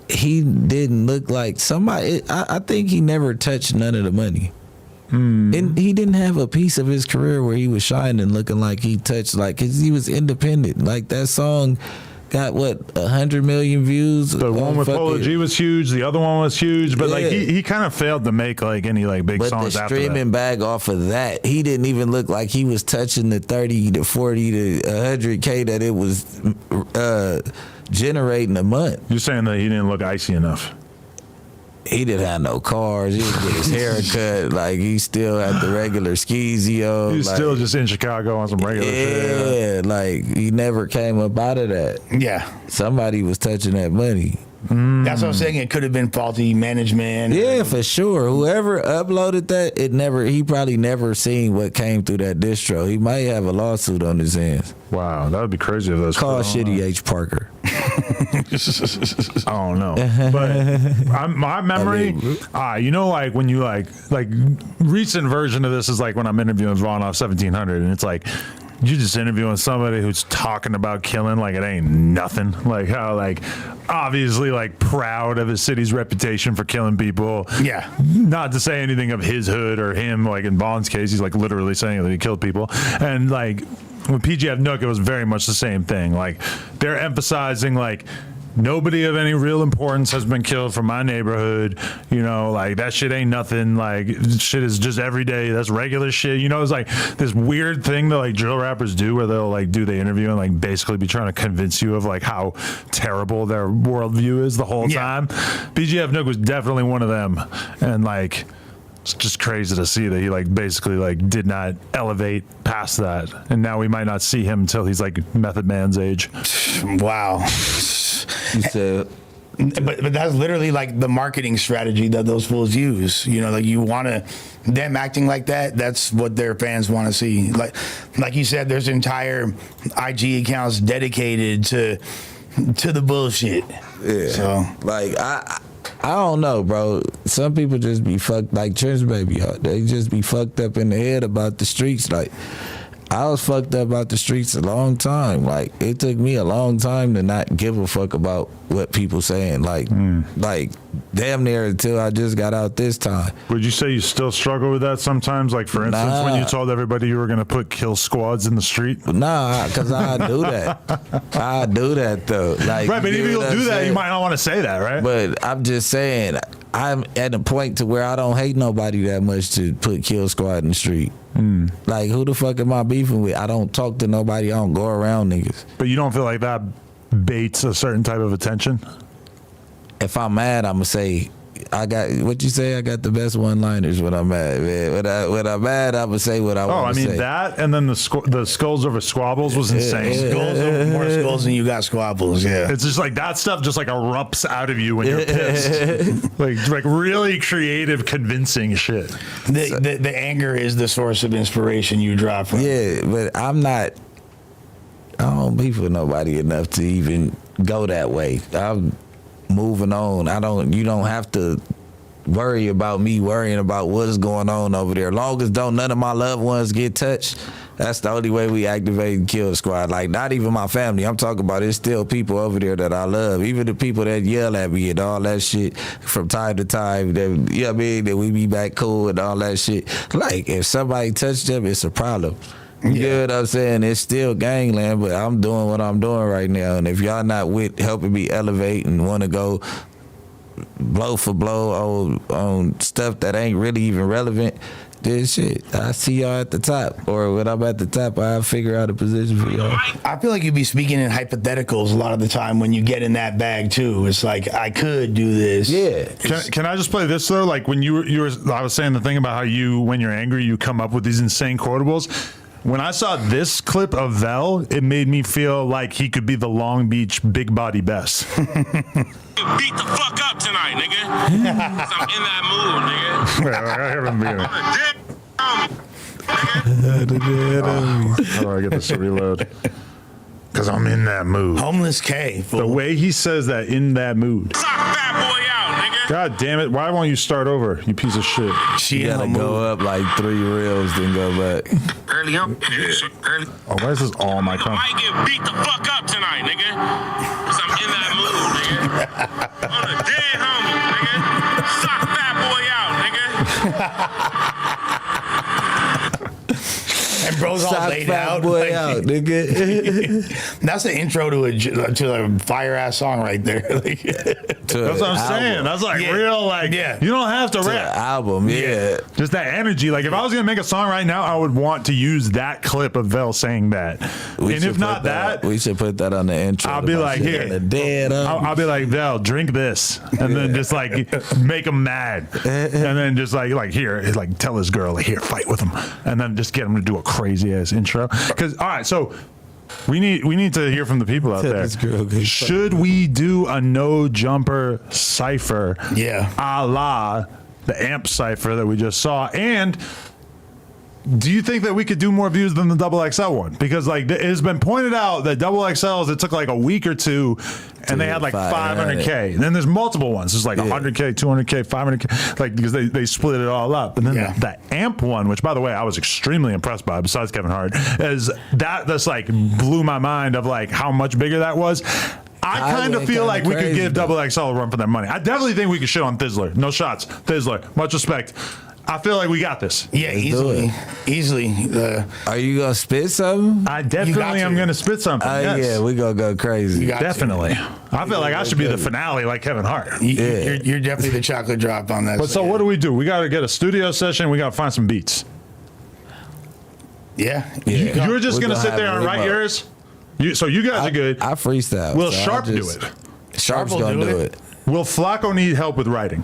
Speaker 2: he didn't look like somebody. I think he never touched none of the money. And he didn't have a piece of his career where he was shining, looking like he touched, like, cause he was independent. Like that song got what 100 million views.
Speaker 1: The one with Polo G was huge. The other one was huge, but like
Speaker 2: Yeah.
Speaker 1: he kind of failed to make like any like big
Speaker 2: But
Speaker 1: songs
Speaker 2: the
Speaker 1: after
Speaker 2: streaming
Speaker 1: that.
Speaker 2: bag off of that, he didn't even look like he was touching the 30 to 40 to 100K that it was generating a month.
Speaker 1: You're saying that he didn't look icy enough.
Speaker 2: He didn't have no cars. He didn't get his hair cut. Like, he still had the regular skeezy on.
Speaker 1: He's
Speaker 2: like,
Speaker 1: still just in Chicago on some regular shit.
Speaker 2: yeah, like, he never came up out of that.
Speaker 3: Yeah.
Speaker 2: Somebody was touching that money.
Speaker 3: That's what I'm saying. It could have been faulty management.
Speaker 2: Yeah, for sure. Whoever uploaded that, he probably never seen what came through that distro. He might have a lawsuit on his hands.
Speaker 1: Wow, that would be crazy if those.
Speaker 2: Call Shitty H. Parker.
Speaker 1: I don't know, but my memory, you know, like when you like recent version of this is like when I'm interviewing Vaughn off 1700, and it's like you just interviewing somebody who's talking about killing like it ain't nothing. Like how like obviously like proud of his city's reputation for killing people.
Speaker 3: Yeah.
Speaker 1: Not to say anything of his hood or him. Like in Vaughn's case, he's like literally saying that he killed people, and like with PGF Nook, it was very much the same thing. Like they're emphasizing like nobody of any real importance has been killed from my neighborhood. You know, like that shit ain't nothing. Like shit is just every day. That's regular shit. You know, it's like this weird thing that like drill rappers do where they'll like do the interview and like basically be trying to convince you of like how terrible their worldview is the whole time. PGF Nook was definitely one of them. And like, it's just crazy to see that he like basically like did not elevate past that, and now we might not see him until he's like Method Man's age.
Speaker 3: Wow.
Speaker 2: You said.
Speaker 3: But that's literally like the marketing strategy that those fools use. You know, like you want to, them acting like that, that's what their fans want to see. Like you said, there's entire IG accounts dedicated to the bullshit.
Speaker 2: Yeah.
Speaker 3: So
Speaker 2: like I don't know, bro. Some people just be fucked like Trench Baby. They just be fucked up in the head about the streets. Like I was fucked up about the streets a long time. Like it took me a long time to not give a fuck about what people saying. Like damn near until I just got out this time.
Speaker 1: Would you say you still struggle with that sometimes? Like for instance, when you told everybody you were gonna put kill squads in the street?
Speaker 2: Nah, cause I do that. I do that though. Like
Speaker 1: Right, but if you do that, you might not want to say that, right?
Speaker 2: But I'm just saying, I'm at a point to where I don't hate nobody that much to put kill squad in the street. Like who the fuck am I beefing with? I don't talk to nobody. I don't go around niggas.
Speaker 1: But you don't feel like that baits a certain type of attention?
Speaker 2: If I'm mad, I'm gonna say, I got what you say. I got the best one-liners when I'm mad, man. When I'm mad, I'm gonna say what I want to say.
Speaker 1: That and then the skulls over squabbles was insane.
Speaker 3: skulls over more skulls than you got squabbles. Yeah,
Speaker 1: It's just like that stuff just like erupts out of you when you're pissed. like really creative, convincing shit.
Speaker 3: The anger is the source of inspiration you draw from.
Speaker 2: Yeah, but I don't beef with nobody enough to even go that way. I'm moving on. You don't have to worry about me worrying about what's going on over there. Long as none of my loved ones get touched, that's the only way we activate Kill Squad. Like not even my family. I'm talking about it's still people over there that I love. Even the people that yell at me and all that shit from time to time. That, you know what I mean? That we be back cool and all that shit. Like if somebody touched them, it's a problem. You know what I'm saying? It's still gangland, but I'm doing what I'm doing right now. And if y'all not with helping me elevate and want to go blow for blow on stuff that ain't really even relevant, then shit, I see y'all at the top. Or when I'm at the top, I'll figure out a position for y'all.
Speaker 3: I feel like you be speaking in hypotheticals a lot of the time when you get in that bag too. It's like I could do this.
Speaker 2: Yeah.
Speaker 1: Can I just play this though? Like when you were, I was saying the thing about how when you're angry, you come up with these insane quotables. When I saw this clip of Vel, it made me feel like he could be the Long Beach big body best.
Speaker 6: Beat the fuck up tonight, nigga. 'Cause I'm in that mood, nigga.
Speaker 1: Wait, I hear him beginning. How do I get this to reload? Because I'm in that mood.
Speaker 3: Homeless K.
Speaker 1: The way he says that, in that mood.
Speaker 6: Sock that boy out, nigga.
Speaker 1: God damn it. Why won't you start over, you piece of shit?
Speaker 3: She
Speaker 2: You gotta go up like 3 reels, then go back.
Speaker 6: Early on. Early.
Speaker 1: Oh, why is this all my
Speaker 6: I
Speaker 1: content?
Speaker 6: might get beat the fuck up tonight, nigga. 'Cause I'm in that mood, nigga. On a dead humble, nigga. Sock that boy out, nigga.
Speaker 3: And bro's all
Speaker 2: Sock
Speaker 3: laid
Speaker 2: fat
Speaker 3: out.
Speaker 2: boy
Speaker 3: like-
Speaker 2: out, nigga.
Speaker 3: That's the intro to a fire ass song right there. Like,
Speaker 1: That's what I'm saying. That's like
Speaker 3: Yeah.
Speaker 1: real, like,
Speaker 3: Yeah.
Speaker 1: you don't have to
Speaker 2: To
Speaker 1: rap.
Speaker 2: the album, yeah.
Speaker 1: Just that energy. Like if I was gonna make a song right now, I would want to use that clip of Vel saying that.
Speaker 2: We
Speaker 1: And
Speaker 2: should
Speaker 1: if not
Speaker 2: put
Speaker 1: that,
Speaker 2: we should put that on the intro.
Speaker 1: I'll
Speaker 2: to
Speaker 1: be
Speaker 2: my
Speaker 1: like,
Speaker 2: shit.
Speaker 1: here.
Speaker 2: On the dead
Speaker 1: I'll be like, Vel, drink this, and then just like make him mad, and then just like here, like tell his girl, like here, fight with him, and then just get him to do a crazy ass intro. Because all right, so we need to hear from the people out
Speaker 2: Tell
Speaker 1: there.
Speaker 2: this girl, okay,
Speaker 1: Should we do a no jumper cipher?
Speaker 3: Yeah.
Speaker 1: a la the amp cipher that we just saw, and do you think that we could do more views than the double XL one? Because like it has been pointed out that double XLs, it took like a week or two, and they had like 500K. And then there's multiple ones. There's like 100K, 200K, 500K, like because they split it all up. And then the amp one, which by the way I was extremely impressed by, besides Kevin Hart, is that's like blew my mind of like how much bigger that was. I kind of feel like we could give double XL a run for their money. I definitely think we could shit on Thizzler. No shots, Thizzler. Much respect. I feel like we got this.
Speaker 3: yeah, easily.
Speaker 2: Are you gonna spit something?
Speaker 1: I definitely am going to spit something. Yes.
Speaker 2: Yeah, we gonna go crazy.
Speaker 1: Definitely. I feel like I should be the finale like Kevin Hart.
Speaker 3: You're definitely the chocolate drop on that.
Speaker 1: But so what do we do? We got to get a studio session. We got to find some beats.
Speaker 3: Yeah.
Speaker 1: You're just
Speaker 2: We're
Speaker 1: going to
Speaker 2: gonna
Speaker 1: sit there
Speaker 2: have
Speaker 1: and write
Speaker 2: remote.
Speaker 1: yours? So you guys are good.
Speaker 2: I freestyle.
Speaker 1: Will
Speaker 2: so
Speaker 1: Sharp
Speaker 2: I
Speaker 1: do
Speaker 2: just-
Speaker 1: it?
Speaker 2: Sharp's
Speaker 3: will
Speaker 2: gonna
Speaker 3: do
Speaker 2: do
Speaker 3: it.
Speaker 2: it.
Speaker 1: Will Flacco need help with writing?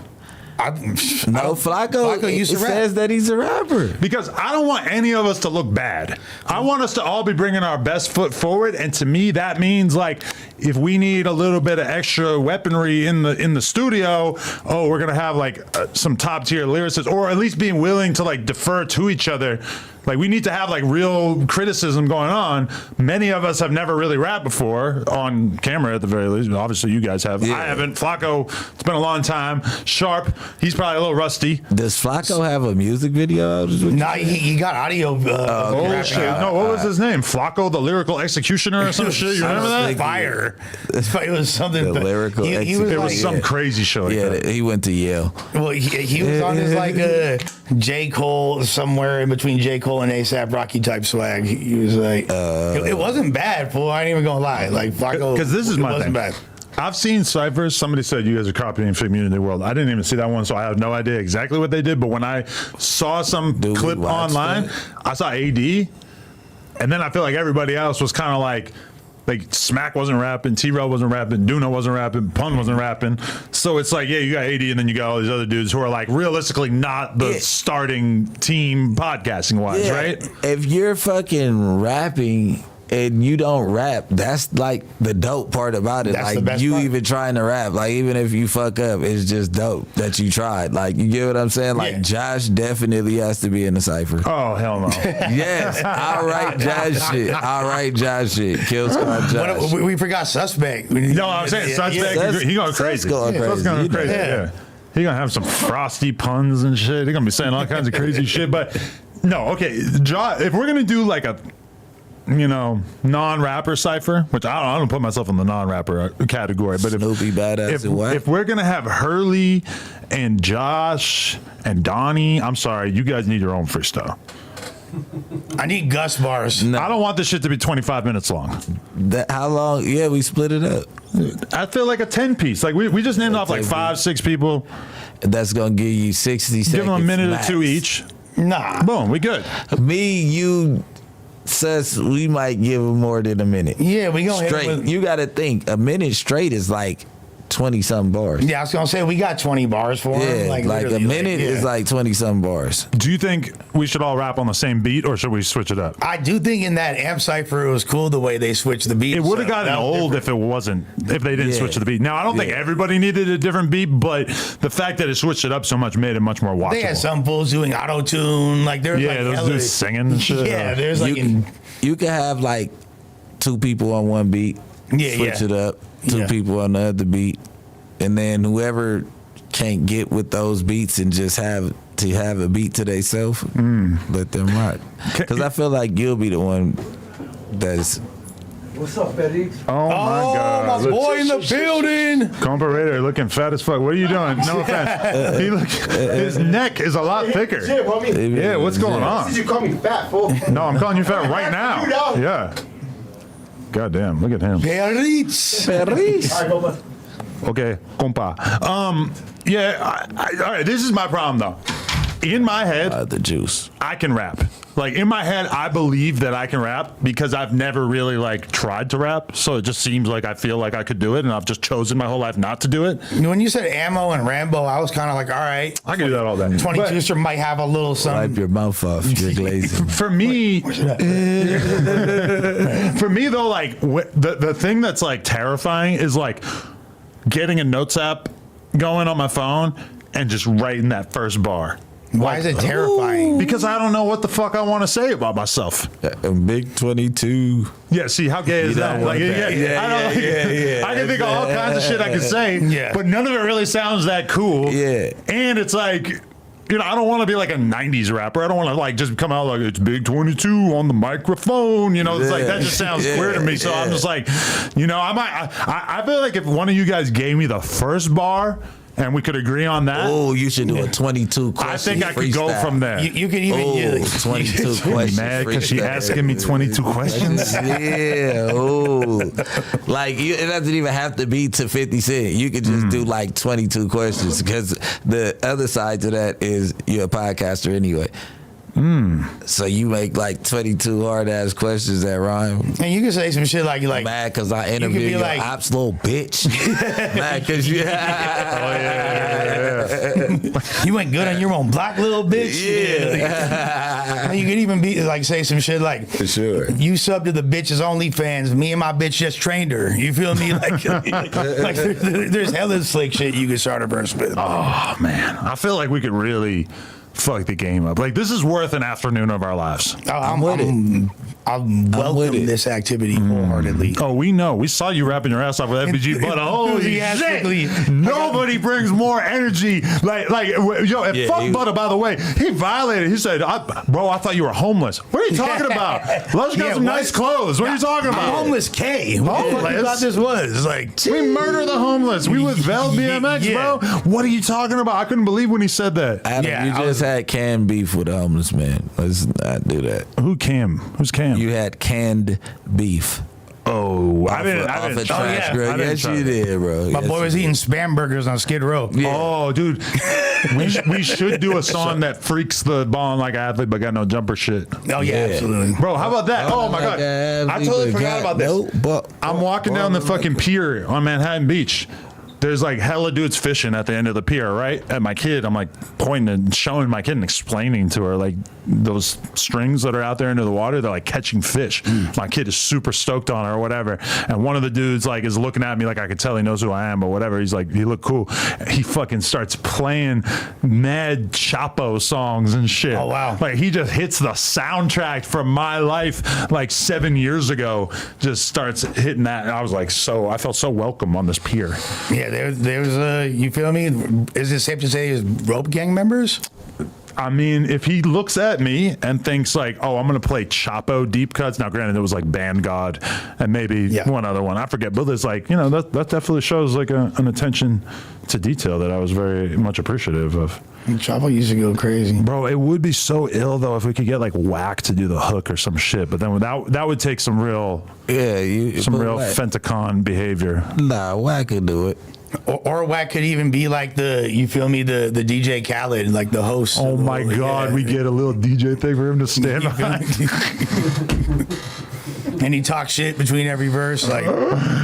Speaker 2: No, Flacco
Speaker 3: used to rap.
Speaker 2: says that he's a rapper.
Speaker 1: Because I don't want any of us to look bad. I want us to all be bringing our best foot forward, and to me, that means like if we need a little bit of extra weaponry in the studio, we're gonna have like some top tier lyricists, or at least being willing to like defer to each other. Like we need to have like real criticism going on. Many of us have never really rapped before on camera, at the very least. Obviously, you guys have.
Speaker 2: Yeah.
Speaker 1: I haven't. Flacco, it's been a long time. Sharp, he's probably a little rusty.
Speaker 2: Does Flacco have a music video?
Speaker 3: No, he got audio.
Speaker 1: Oh shit! No, what was his name? Flacco, the lyrical executioner, or some shit. You remember that?
Speaker 3: Fire. It was something.
Speaker 2: The lyrical
Speaker 3: he was
Speaker 1: It was
Speaker 3: like,
Speaker 1: some crazy show. Like
Speaker 2: Yeah,
Speaker 1: that.
Speaker 2: he went to Yale.
Speaker 3: Well, he was on his like J. Cole, somewhere in between J. Cole and A$AP Rocky type swag. He was like, it wasn't bad, fool. I ain't even gonna lie. Like Flacco,
Speaker 1: Because this is
Speaker 3: it
Speaker 1: my
Speaker 3: wasn't
Speaker 1: thing.
Speaker 3: bad.
Speaker 1: I've seen ciphers. Somebody said you guys are copying Community World. I didn't even see that one, so I have no idea exactly what they did. But when I saw some
Speaker 2: Do we
Speaker 1: clip
Speaker 2: watch
Speaker 1: online,
Speaker 2: that?
Speaker 1: I saw AD, and then I feel like everybody else was kind of like Smack wasn't rapping, T-Rail wasn't rapping, Duno wasn't rapping, Pun wasn't rapping. So it's like, yeah, you got AD, and then you got all these other dudes who are like realistically not the starting team podcasting wise, right?
Speaker 2: If you're fucking rapping and you don't rap, that's like the dope part about it.
Speaker 3: That's the
Speaker 2: like
Speaker 3: best
Speaker 2: you
Speaker 3: part.
Speaker 2: even trying to rap, like even if you fuck up, it's just dope that you tried. Like you get what I'm saying? Like
Speaker 3: Yeah.
Speaker 2: Josh definitely has to be in the cipher.
Speaker 1: Oh hell no!
Speaker 2: Yes, I'll write Josh shit. I'll write Josh shit. Kill Squad Josh.
Speaker 3: What, we forgot Suspect.
Speaker 1: No, I'm saying Suspect. He going crazy.
Speaker 2: going crazy.
Speaker 1: Sus going
Speaker 2: You know.
Speaker 1: crazy. Yeah. He gonna have some frosty puns and shit. He gonna be saying all kinds of crazy shit. But no, okay, if we're gonna do like a non-rapper cipher, which I don't put myself in the non-rapper category, but
Speaker 2: Snoopy badass and what?
Speaker 1: if we're gonna have Hurley and Josh and Donnie, I'm sorry, you guys need your own freestyle.
Speaker 3: I need Gus bars.
Speaker 1: I don't want this shit to be 25 minutes long.
Speaker 2: How long? Yeah, we split it up.
Speaker 1: I feel like a 10 piece. Like we just named off like 5-6 people.
Speaker 2: That's gonna give you 60 seconds.
Speaker 1: Give them a minute
Speaker 2: max.
Speaker 1: or two each.
Speaker 3: Nah.
Speaker 1: Boom, we good.
Speaker 2: Me, you, Sus, we might give him more than a minute.
Speaker 3: Yeah, we gonna hit him
Speaker 2: Straight.
Speaker 3: with-
Speaker 2: You got to think a minute straight is like 20-something bars.
Speaker 3: Yeah, I was gonna say we got 20 bars for him.
Speaker 2: Yeah, like a
Speaker 3: literally,
Speaker 2: minute
Speaker 3: yeah.
Speaker 2: is like 20-something bars.
Speaker 1: Do you think we should all rap on the same beat, or should we switch it up?
Speaker 3: I do think in that amp cipher it was cool the way they switched the beat.
Speaker 1: It would have
Speaker 3: So
Speaker 1: gotten
Speaker 3: that was
Speaker 1: old
Speaker 3: different.
Speaker 1: if they didn't
Speaker 2: Yeah.
Speaker 1: switch to the beat. Now I don't think
Speaker 2: Yeah.
Speaker 1: everybody needed a different beat, but the fact that it switched it up so much made it much more watchable.
Speaker 3: They had some fools doing auto tune. Like there's
Speaker 1: Yeah,
Speaker 3: like
Speaker 1: those
Speaker 3: hella-
Speaker 1: dudes singing and shit.
Speaker 3: Yeah, there's like
Speaker 2: You can have like two people on one beat,
Speaker 3: Yeah,
Speaker 2: switch
Speaker 3: yeah.
Speaker 2: it up, two
Speaker 3: Yeah.
Speaker 2: people on the other beat, and then whoever can't get with those beats and just have a beat to themselves, let them rock. Because I feel like you'll be the one that's
Speaker 7: What's up, Eddie?
Speaker 1: Oh my God!
Speaker 3: my
Speaker 1: Look,
Speaker 3: boy in the building.
Speaker 1: Comparator looking fat as fuck. What are you doing? No offense. His neck is a lot thicker.
Speaker 7: Shit, homie.
Speaker 1: Yeah, what's going
Speaker 7: Did
Speaker 1: on?
Speaker 7: you call me fat, fool?
Speaker 1: No, I'm calling you fat right now.
Speaker 7: You know.
Speaker 1: Yeah. God damn, look at him.
Speaker 3: Perritz.
Speaker 7: All right, Boba.
Speaker 1: Okay, compa. Yeah, all right, this is my problem though. In my head,
Speaker 2: the juice.
Speaker 1: I can rap. Like in my head, I believe that I can rap because I've never really like tried to rap. So it just seems like I feel like I could do it, and I've just chosen my whole life not to do it.
Speaker 3: When you said Ammo and Rambo, I was kind of like, all right,
Speaker 1: I can do that all day.
Speaker 3: 22 might have a little
Speaker 2: Wipe
Speaker 3: something.
Speaker 2: your mouth off. You're glazing.
Speaker 1: But for me, for me though, like the thing that's like terrifying is like getting a notes app going on my phone and just writing that first bar.
Speaker 3: Why is it terrifying?
Speaker 1: Because I don't know what the fuck I want to say about myself.
Speaker 2: A big 22.
Speaker 1: Yeah, see, how gay is
Speaker 2: You
Speaker 1: that?
Speaker 2: don't
Speaker 1: Like,
Speaker 2: want that.
Speaker 1: I can think of all kinds of shit I can say,
Speaker 3: Yeah.
Speaker 1: but none of it really sounds that cool.
Speaker 2: Yeah.
Speaker 1: And it's like, you know, I don't want to be like a 90s rapper. I don't want to like just come out like it's Big 22 on the microphone. You know, it's like that just sounds
Speaker 2: Yeah.
Speaker 1: queer to me. So I'm just like, you know, I feel like if one of you guys gave me the first bar and we could agree on that,
Speaker 2: Oh, you should do a 22 question.
Speaker 1: I think I could go
Speaker 2: freestyle.
Speaker 1: from there.
Speaker 3: You could even
Speaker 2: Oh,
Speaker 3: use
Speaker 2: 22
Speaker 1: You
Speaker 2: questions.
Speaker 1: mad because she
Speaker 2: freestyle.
Speaker 1: asking me 22 questions?
Speaker 2: Yeah, oh. Like, it doesn't even have to be to 50 Cent. You could just do like 22 questions because the other side to that is you're a podcaster anyway. So you make like 22 hard ass questions that rhyme.
Speaker 3: And you can say some shit like
Speaker 2: Mad because I interviewed your
Speaker 3: like,
Speaker 2: ops little bitch. Mad because you.
Speaker 3: You ain't good on your own block, little bitch.
Speaker 2: Yeah.
Speaker 3: You could even be like say some shit like,
Speaker 2: For sure.
Speaker 3: you sub to the bitch's OnlyFans. Me and my bitch just trained her. You feel me? Like there's hella slick shit you could start a verse with.
Speaker 1: Oh man, I feel like we could really fuck the game up. Like this is worth an afternoon of our lives.
Speaker 3: I'm welcome this activity wholeheartedly.
Speaker 1: Oh, we know. We saw you rapping your ass off with FBG, but holy shit, nobody brings more energy. Like, yo, and fuck Butter, by the way, he violated. He said, bro, I thought you were homeless. What are you talking about? Lush got some nice clothes. What are you talking about?
Speaker 3: Homeless K. What you thought this was? Like,
Speaker 1: we murder the homeless. We with Vel BMX, bro. What are you talking about? I couldn't believe when he said that.
Speaker 2: Adam, you just had canned beef with a homeless man. Let's not do that.
Speaker 1: Who Cam? Who's Cam?
Speaker 2: You had canned beef.
Speaker 1: Oh,
Speaker 2: I didn't trash, bro. Yes, you did, bro.
Speaker 3: My boy was eating spam burgers on Skid Row.
Speaker 1: Yeah. Oh, dude, we should do a song that freaks the ball like an athlete, but got no jumper shit.
Speaker 3: Oh yeah, absolutely,
Speaker 1: bro. How about that? Oh my god, I totally forgot about this. I'm walking down the fucking pier on Manhattan Beach. There's like hella dudes fishing at the end of the pier, right? At my kid, I'm like pointing and showing my kid and explaining to her like those strings that are out there into the water, they're like catching fish. My kid is super stoked on it or whatever. And one of the dudes like is looking at me like I could tell he knows who I am or whatever. He's like, he look cool. He fucking starts playing mad Chapo songs and shit.
Speaker 3: Oh wow.
Speaker 1: Like he just hits the soundtrack from my life like 7 years ago, just starts hitting that. And I was like, I felt so welcome on this pier.
Speaker 3: Yeah, there's you feel me? Is it safe to say is rope gang members?
Speaker 1: I mean, if he looks at me and thinks like, oh, I'm going to play Chapo deep cuts. Now, granted, it was like Band God and maybe one other one. I forget. But there's like, that definitely shows like an attention to detail that I was very much appreciative of.
Speaker 3: Chapo used to go crazy.
Speaker 1: Bro, it would be so ill, though, if we could get like Whack to do the hook or some shit. But then that would take some real, Fenticon behavior.
Speaker 2: Nah, Whack could do it.
Speaker 3: Or Wack could even be like the DJ Khaled, like the host.
Speaker 1: Oh my God, we get a little DJ thing for him to stand behind.
Speaker 3: And he talks shit between every verse. Like,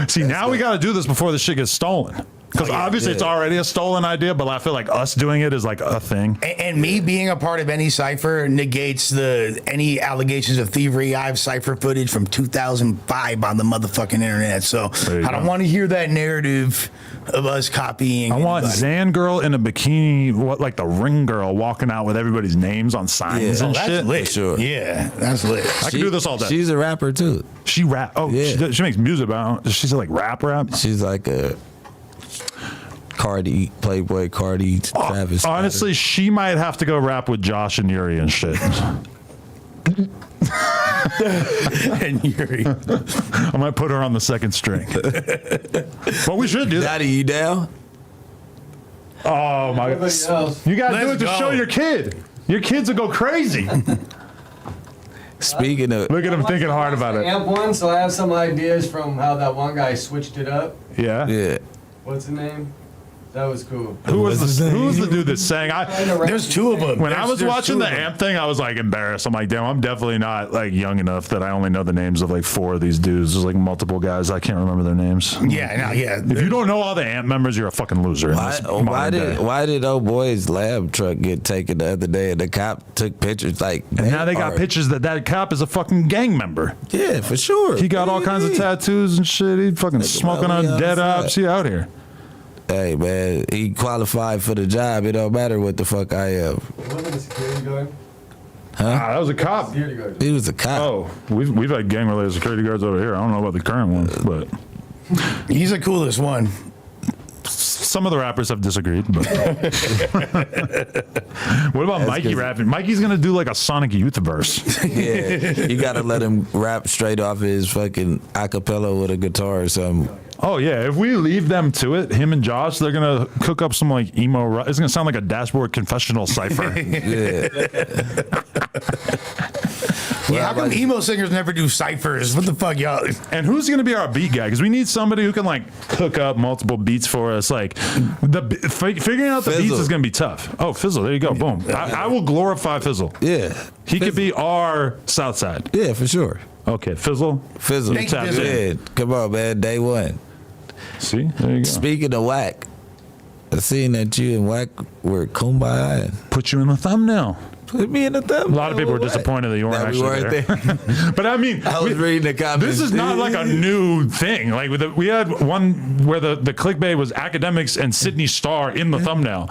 Speaker 1: see, now we got to do this before the shit gets stolen. Because obviously it's already a stolen idea, but I feel like us doing it is like a thing.
Speaker 3: And me being a part of any cipher negates any allegations of thievery. I have cipher footage from 2005 on the motherfucking internet, so I don't want to hear that narrative of us copying.
Speaker 1: I want Zan girl in a bikini, like the Ring girl, walking out with everybody's names on signs and
Speaker 3: that's
Speaker 1: shit.
Speaker 3: Lit.
Speaker 2: Sure.
Speaker 3: Yeah, that's lit.
Speaker 1: I can do this all day.
Speaker 2: She's a rapper too.
Speaker 1: She rap. Oh,
Speaker 2: yeah.
Speaker 1: She makes music about. She's like rap.
Speaker 2: She's like a Cardi, Playboy Cardi, Travis.
Speaker 1: Honestly, she might have to go rap with Josh and Yuri and shit.
Speaker 3: And Yuri.
Speaker 1: I might put her on the second string. But we should do that.
Speaker 2: Daddy, you down?
Speaker 1: Oh my God. You gotta do it to show your kid. Your kids will go crazy.
Speaker 2: Speaking of,
Speaker 1: look at him thinking hard about it.
Speaker 7: Amp one, so I have some ideas from how that one guy switched it up.
Speaker 1: Yeah.
Speaker 7: What's his name? That was cool.
Speaker 1: Who was the dude that sang?
Speaker 3: There's two of them.
Speaker 1: When I was watching the Amp thing, I was like embarrassed. I'm like, damn, I'm definitely not like young enough that I only know the names of like 4 of these dudes. There's like multiple guys. I can't remember their names.
Speaker 3: Yeah.
Speaker 1: If you don't know all the Amp members, you're a fucking loser.
Speaker 2: Why did old boy's lab truck get taken the other day and the cop took pictures like?
Speaker 1: And now they got pictures that cop is a fucking gang member.
Speaker 2: Yeah, for sure.
Speaker 1: He got all kinds of tattoos and shit. He fucking smoking on dead ops. He out here.
Speaker 2: Hey man, he qualified for the job. It don't matter what the fuck I am.
Speaker 7: Wasn't a security guard?
Speaker 2: Huh?
Speaker 1: That was a cop.
Speaker 7: Security guard.
Speaker 2: He was a cop.
Speaker 1: Oh, we've had gang related security guards over here. I don't know about the current one, but
Speaker 3: he's the coolest one.
Speaker 1: Some of the rappers have disagreed. But what about Mikey rapping? Mikey's gonna do like a Sonic Youth verse.
Speaker 2: Yeah, you gotta let him rap straight off his fucking acapella with a guitar or something.
Speaker 1: Oh yeah, if we leave them to it, him and Josh, they're gonna cook up some like emo. It's gonna sound like a dashboard confessional cipher.
Speaker 2: Yeah.
Speaker 3: Yeah, how come emo singers never do ciphers? What the fuck, y'all?
Speaker 1: And who's going to be our beat guy? Because we need somebody who can like cook up multiple beats for us. Like figuring out the
Speaker 2: Fizzle.
Speaker 1: beats is going to be tough. Oh, Fizzle, there you go, boom. I will glorify Fizzle.
Speaker 2: Yeah.
Speaker 1: He could be our Southside.
Speaker 2: Yeah, for sure.
Speaker 1: Okay, Fizzle.
Speaker 2: Fizzle.
Speaker 3: Thank you,
Speaker 1: Tap
Speaker 3: Fizzle.
Speaker 1: in.
Speaker 2: Yeah, come on, man. Day one.
Speaker 1: See, there you go.
Speaker 2: Speaking of whack, I seen that you and Whack were kumbaya.
Speaker 1: Put you in the thumbnail.
Speaker 2: Put me in the thumbnail.
Speaker 1: A lot of people were disappointed that you weren't
Speaker 2: That we
Speaker 1: actually
Speaker 2: weren't
Speaker 1: there. But I mean,
Speaker 2: I was reading the comments.
Speaker 1: this is not like a new thing. Like we had one where the clickbait was academics and Sydney Starr in the thumbnail.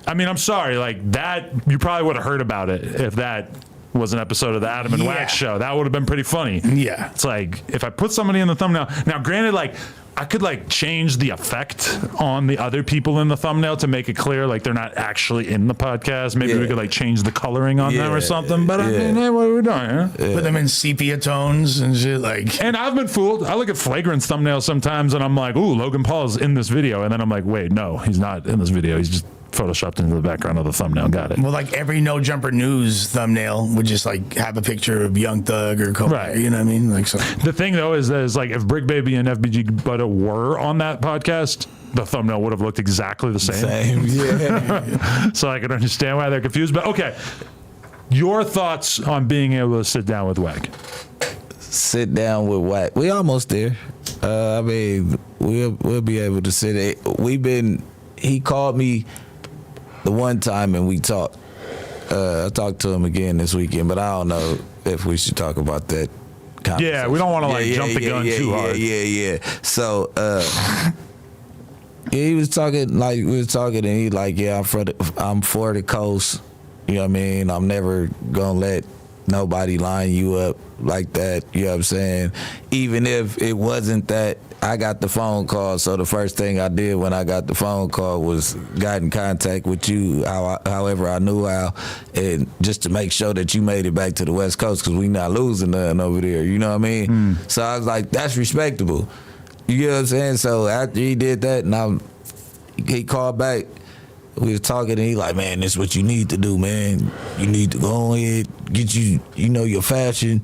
Speaker 1: I mean, I'm sorry, like that. You probably would have heard about it if that was an episode of the Adam and
Speaker 3: Yeah.
Speaker 1: Wax show. That would have been pretty funny.
Speaker 3: Yeah.
Speaker 1: It's like if I put somebody in the thumbnail. Now, granted, like I could like change the effect on the other people in the thumbnail to make it clear like they're not actually in the podcast. Maybe we
Speaker 2: Yeah.
Speaker 1: could like change the coloring on them or
Speaker 2: Yeah.
Speaker 1: something. But I
Speaker 2: Yeah.
Speaker 1: mean, hey, what are we doing? Huh?
Speaker 3: Put them in sepia tones and shit. Like,
Speaker 1: And I've been fooled. I look at Flagrant's thumbnails sometimes and I'm like, ooh, Logan Paul's in this video. And then I'm like, wait, no, he's not in this video. He's just photoshopped into the background of the thumbnail. Got it.
Speaker 3: well, like every No Jumper News thumbnail would just like have a picture of Young Thug or Kobe.
Speaker 1: Right.
Speaker 3: You know what I mean? Like, so.
Speaker 1: The thing though is like if Bricc Baby and FBG Butta were on that podcast, the thumbnail would have looked exactly the same.
Speaker 2: Same. Yeah.
Speaker 1: So I can understand why they're confused. But okay, your thoughts on being able to sit down with Wack?
Speaker 2: Sit down with Whack. We almost there. I mean, we'll be able to sit. He called me the one time and we talked. I talked to him again this weekend, but I don't know if we should talk about that.
Speaker 1: Yeah, we don't want to like jump the gun too hard.
Speaker 2: Yeah. So he was talking like we was talking, and he like, yeah, I'm for the coast. You know what I mean? I'm never gonna let nobody line you up like that. You know what I'm saying? Even if it wasn't that, I got the phone call. So the first thing I did when I got the phone call was got in contact with you, however I knew how, and just to make sure that you made it back to the West Coast because we not losing nothing over there. You know what I mean? So I was like, that's respectable. You know what I'm saying? So after he did that, and he called back. We was talking, and he like, man, this is what you need to do, man. You need to go ahead, get your fashion,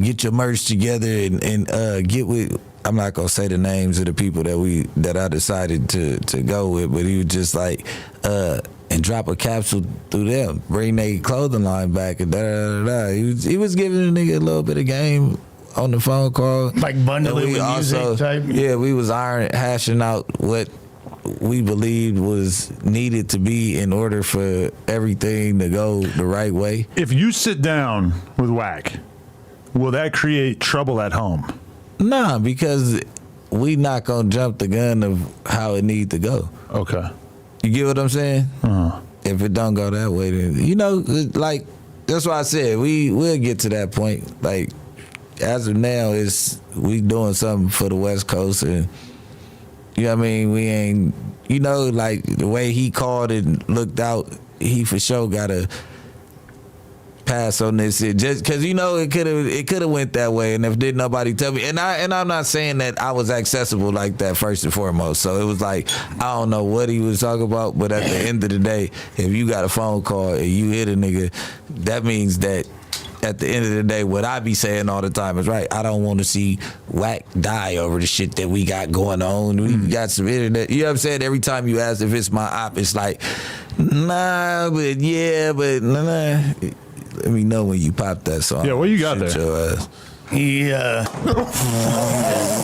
Speaker 2: get your merch together, and get with. I'm not gonna say the names of the people that I decided to go with, but he was just like, and drop a capsule through them, bring their clothing line back, and da da da da. He was giving the nigga a little bit of game on the phone call,
Speaker 3: Like bundle it with music type?
Speaker 2: Yeah, we was hashing out what we believed was needed to be in order for everything to go the right way.
Speaker 1: If you sit down with Wack, will that create trouble at home?
Speaker 2: Nah, because we not gonna jump the gun of how it need to go.
Speaker 1: Okay.
Speaker 2: You get what I'm saying?
Speaker 1: Uh-huh.
Speaker 2: If it don't go that way, then like that's why I said we'll get to that point. Like as of now, we doing something for the West Coast, and you know what I mean. We ain't, like the way he called and looked out. He for sure gotta pass on this shit, just because it could have went that way, and if did nobody tell me, and I'm not saying that I was accessible like that first and foremost. So it was like I don't know what he was talking about, but at the end of the day, if you got a phone call and you hit a nigga, that means that at the end of the day, what I be saying all the time is right. I don't want to see Wack die over the shit that we got going on. We got some internet. You know what I'm saying? Every time you ask if it's my op, it's like, nah, but yeah, but nah. Let me know when you pop that song.
Speaker 1: Yeah, what you got
Speaker 2: Shit
Speaker 1: there?
Speaker 2: Your ass.
Speaker 3: Yeah.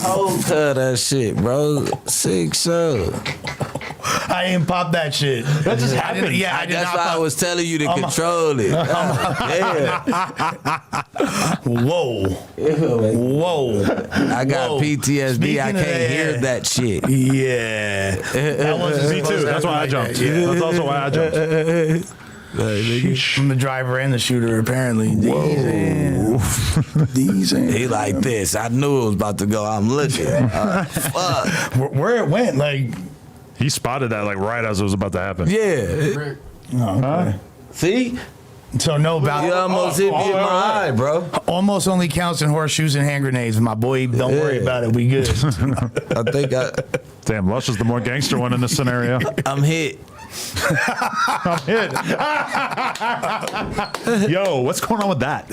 Speaker 2: Oh, cut that shit, bro. 6-0.
Speaker 3: I didn't pop that shit. That just
Speaker 1: happened.
Speaker 3: Yeah, I did
Speaker 2: That's
Speaker 3: not
Speaker 2: why
Speaker 3: pop.
Speaker 2: I was telling you to control it. Yeah.
Speaker 3: Whoa. Whoa.
Speaker 2: I got
Speaker 3: Whoa.
Speaker 2: PTSD.
Speaker 3: Speaking
Speaker 2: I
Speaker 3: of
Speaker 2: can't
Speaker 3: that,
Speaker 2: hear that shit.
Speaker 3: Yeah. That wasn't
Speaker 1: Me
Speaker 3: supposed
Speaker 1: too.
Speaker 3: to
Speaker 1: That's why I
Speaker 3: happen
Speaker 1: jumped.
Speaker 3: like that. Yeah.
Speaker 1: That's also why I jumped.
Speaker 3: I'm the driver and the shooter, apparently. These ain't.
Speaker 2: He like this. I knew it was about to go. I'm looking. Fuck.
Speaker 3: Where it went, like.
Speaker 1: He spotted that like right as it was about to happen.
Speaker 2: Yeah.
Speaker 3: Oh, okay.
Speaker 2: See?
Speaker 3: So no
Speaker 2: You
Speaker 3: about
Speaker 2: almost hit me in my eye, bro.
Speaker 3: almost only counts in horseshoes and hand grenades, my boy. Don't worry about it. We good.
Speaker 2: I think
Speaker 1: Damn, Lush is the more gangster one in this scenario.
Speaker 2: I'm hit.
Speaker 1: Yo, what's going on with that?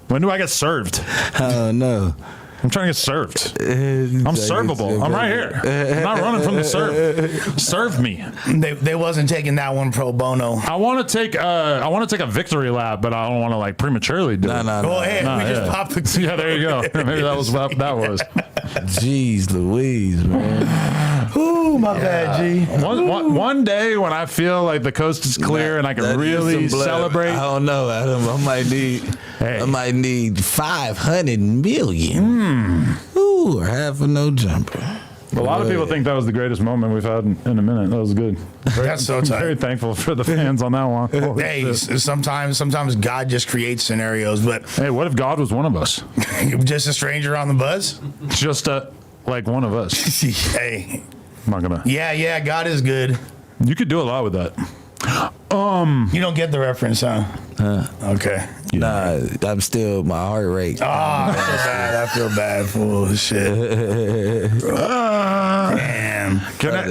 Speaker 1: When do I get served?
Speaker 2: I don't know.
Speaker 1: I'm trying to get served. I'm servable. I'm right here. I'm not running from the serve. Serve me.
Speaker 3: They wasn't taking that one pro bono.
Speaker 1: I want to take a victory lap, but I don't want to like prematurely do it.
Speaker 2: No.
Speaker 3: Go ahead. We just popped the
Speaker 1: Yeah, there you go. Maybe that was what that was.
Speaker 2: Jeez Louise, man.
Speaker 3: Ooh, my bad, G.
Speaker 1: One day when I feel like the coast is clear and I can really celebrate.
Speaker 2: I don't know, Adam. I might need 500 million. Ooh, or half a no jumper.
Speaker 1: A lot of people think that was the greatest moment we've had in a minute. That was good.
Speaker 3: That's so tight.
Speaker 1: Very thankful for the fans on that one.
Speaker 3: Hey, sometimes God just creates scenarios, but
Speaker 1: Hey, what if God was one of us?
Speaker 3: just a stranger on the bus?
Speaker 1: Just like one of us.
Speaker 3: Hey,
Speaker 1: I'm not gonna.
Speaker 3: yeah, God is good.
Speaker 1: You could do a lot with that.
Speaker 3: You don't get the reference, huh? Okay.
Speaker 2: Nah, I'm still my heart rate.
Speaker 3: I feel bad. Fool. Shit. Damn.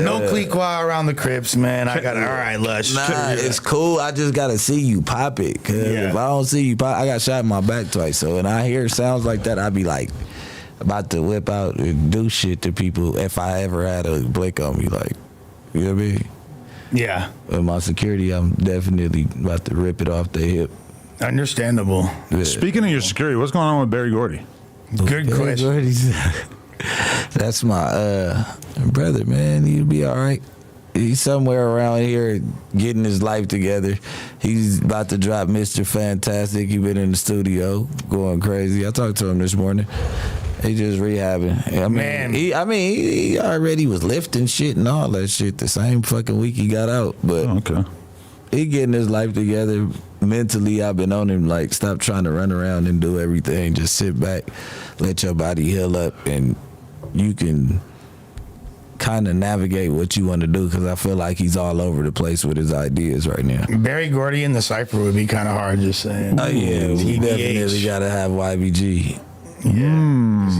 Speaker 3: No cliquot around the Crips, man. I got all right, Lush.
Speaker 2: Nah, it's cool. I just gotta see you pop it. Cause if I don't see you pop, I got shot in my back twice. So when I hear sounds like that, I be like about to whip out and do shit to people. If I ever had a blick on me, like, you know what I mean?
Speaker 3: Yeah.
Speaker 2: With my security, I'm definitely about to rip it off the hip.
Speaker 3: Understandable.
Speaker 2: Yeah.
Speaker 1: Speaking of your security, what's going on with Barry Gordy?
Speaker 3: Good question.
Speaker 2: That's my brother, man. He'll be all right. He's somewhere around here getting his life together. He's about to drop Mr. Fantastic. He been in the studio going crazy. I talked to him this morning. He just rehabbing. He already was lifting shit and all that shit the same fucking week he got out. But
Speaker 1: Okay.
Speaker 2: he getting his life together. Mentally, I've been on him, like, stop trying to run around and do everything. Just sit back, let your body heal up, and you can kind of navigate what you want to do, because I feel like he's all over the place with his ideas right now.
Speaker 3: Barry Gordy in the Cypher would be kind of hard, just saying.
Speaker 2: Oh, yeah. We
Speaker 3: TBH.
Speaker 2: definitely got to have YBG.
Speaker 3: Yeah.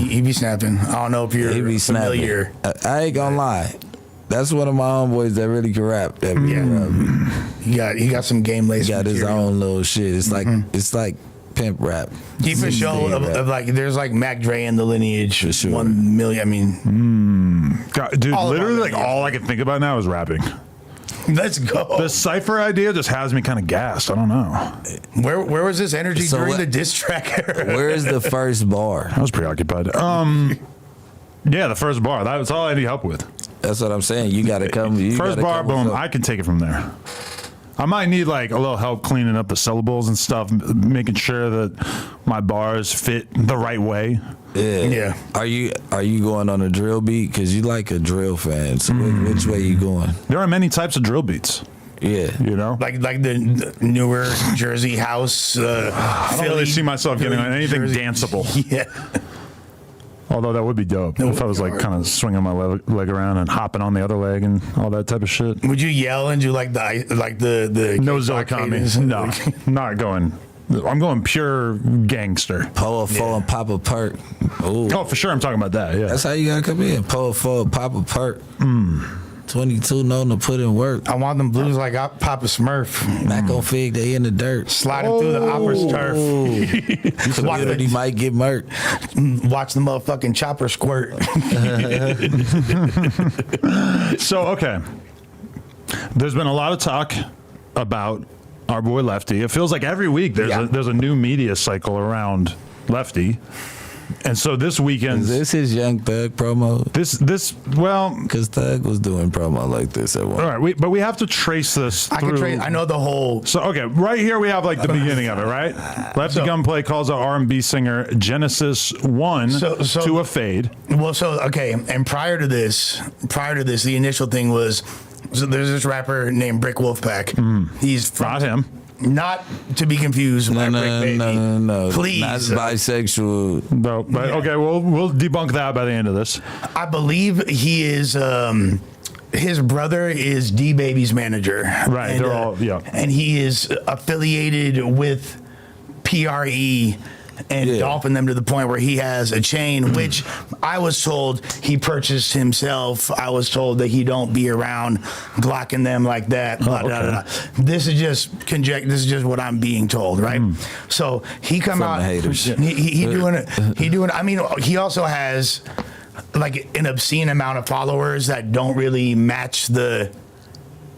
Speaker 3: He be snapping. I don't know if you're
Speaker 2: He be
Speaker 3: familiar.
Speaker 2: snapping. I ain't gonna lie. That's one of my homeboys that really can rap. That
Speaker 3: He got some game lace.
Speaker 2: he got his
Speaker 3: material.
Speaker 2: own little shit. It's like pimp rap.
Speaker 3: Keep it show of like there's like Mac Dre in the lineage.
Speaker 2: For sure.
Speaker 3: 1 million. I mean,
Speaker 1: God, dude,
Speaker 3: All
Speaker 1: literally,
Speaker 3: about
Speaker 1: like,
Speaker 3: that, yeah.
Speaker 1: all I can think about now is rapping.
Speaker 3: let's go.
Speaker 1: The cipher idea just has me kind of gassed. I don't know.
Speaker 3: Where was this energy
Speaker 2: So
Speaker 3: during
Speaker 2: what-
Speaker 3: the diss track era?
Speaker 2: Where's the first bar?
Speaker 1: I was preoccupied. Yeah, the first bar. That's all I need help with.
Speaker 2: That's what I'm saying. You got to come.
Speaker 1: First bar, boom. I can take it from there. I might need like a little help cleaning up the syllables and stuff, making sure that my bars fit the right way.
Speaker 3: Yeah.
Speaker 2: Are you going on a drill beat? Because you like a drill fan. So which way you going?
Speaker 1: There are many types of drill beats.
Speaker 2: Yeah.
Speaker 1: You know,
Speaker 3: Like the newer Jersey house.
Speaker 1: I don't really see myself getting on anything danceable.
Speaker 3: Yeah.
Speaker 1: Although that would be dope if I was like kind of swinging my leg around and hopping on the other leg and all that type of shit.
Speaker 3: Would you yell and do like the
Speaker 1: No
Speaker 3: kickbox
Speaker 1: Zillikami.
Speaker 3: cadence?
Speaker 1: No, not going. I'm going pure gangster.
Speaker 2: Pull four and pop a perk. Ooh.
Speaker 1: Oh, for sure. I'm talking about that. Yeah.
Speaker 2: That's how you gotta come in. Pull four, pop a perk. 22 known to put in work.
Speaker 3: I want them blues like Papa Smurf.
Speaker 2: Mac on Fig, they in the dirt.
Speaker 3: Sliding through the opera's turf.
Speaker 2: Community might get murked.
Speaker 3: Watch the motherfucking chopper squirt.
Speaker 1: So, okay. There's been a lot of talk about our boy Lefty. It feels like every week there's a new media cycle around Lefty. And so this weekend,
Speaker 2: Is this his Young Thug promo?
Speaker 1: well,
Speaker 2: Because Thug was doing promo like this at one.
Speaker 1: all right, but we have to trace this through.
Speaker 3: I know the whole.
Speaker 1: So, okay, right here we have like the beginning of it, right? Lefty Gunplay calls out R&B singer Genesis 1 to a fade.
Speaker 3: Well, so okay, and prior to this, the initial thing was, so there's this rapper named Bricc Wolfpack. He's from,
Speaker 1: Not him.
Speaker 3: not to be confused with Bricc Baby.
Speaker 2: No.
Speaker 3: Please,
Speaker 2: Not bisexual.
Speaker 1: No, but okay, we'll debunk that by the end of this.
Speaker 3: I believe he is. His brother is D Baby's manager.
Speaker 1: Right,
Speaker 3: and,
Speaker 1: they're all- yeah.
Speaker 3: and he is affiliated with PRE. and dolphing them to the point where he has a chain, which I was told he purchased himself. I was told that he don't be around glocking them like that. Blah, blah, blah, blah. This is just This is just what I'm being told, right? So he come
Speaker 2: From
Speaker 3: out.
Speaker 2: the haters.
Speaker 3: He doing it. He doing. I mean, he also has like an obscene amount of followers that don't really match the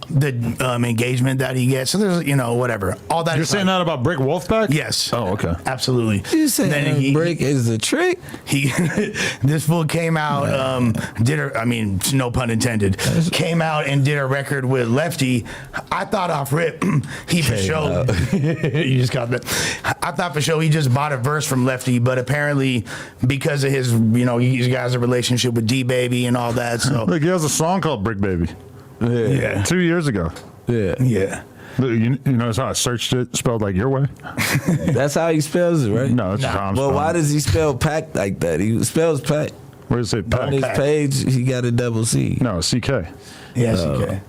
Speaker 3: engagement that he gets. So there's, whatever. All that.
Speaker 1: You're saying that about Bricc Wolfpack?
Speaker 3: Yes.
Speaker 1: Oh, okay.
Speaker 3: Absolutely.
Speaker 2: You saying Bricc is the trick?
Speaker 3: This fool came out, no pun intended, came out and did a record with Lefty. I thought off rip, he for sure, you just got that. I thought for sure he just bought a verse from Lefty, but apparently because of his, he has a relationship with D-Baby and all that. So
Speaker 1: Look, he has a song called Brick Baby.
Speaker 3: Yeah.
Speaker 1: 2 years ago.
Speaker 3: Yeah.
Speaker 1: You notice how I searched it, spelled like your way?
Speaker 2: That's how he spells it, right?
Speaker 1: No, it's just how I'm
Speaker 2: Well, why
Speaker 1: spelling
Speaker 2: does he spell pack like that? He spells pack.
Speaker 1: it. Where does it say
Speaker 2: On his
Speaker 1: pack?
Speaker 2: page, he got a double C.
Speaker 1: No, CK.
Speaker 3: Yes, okay.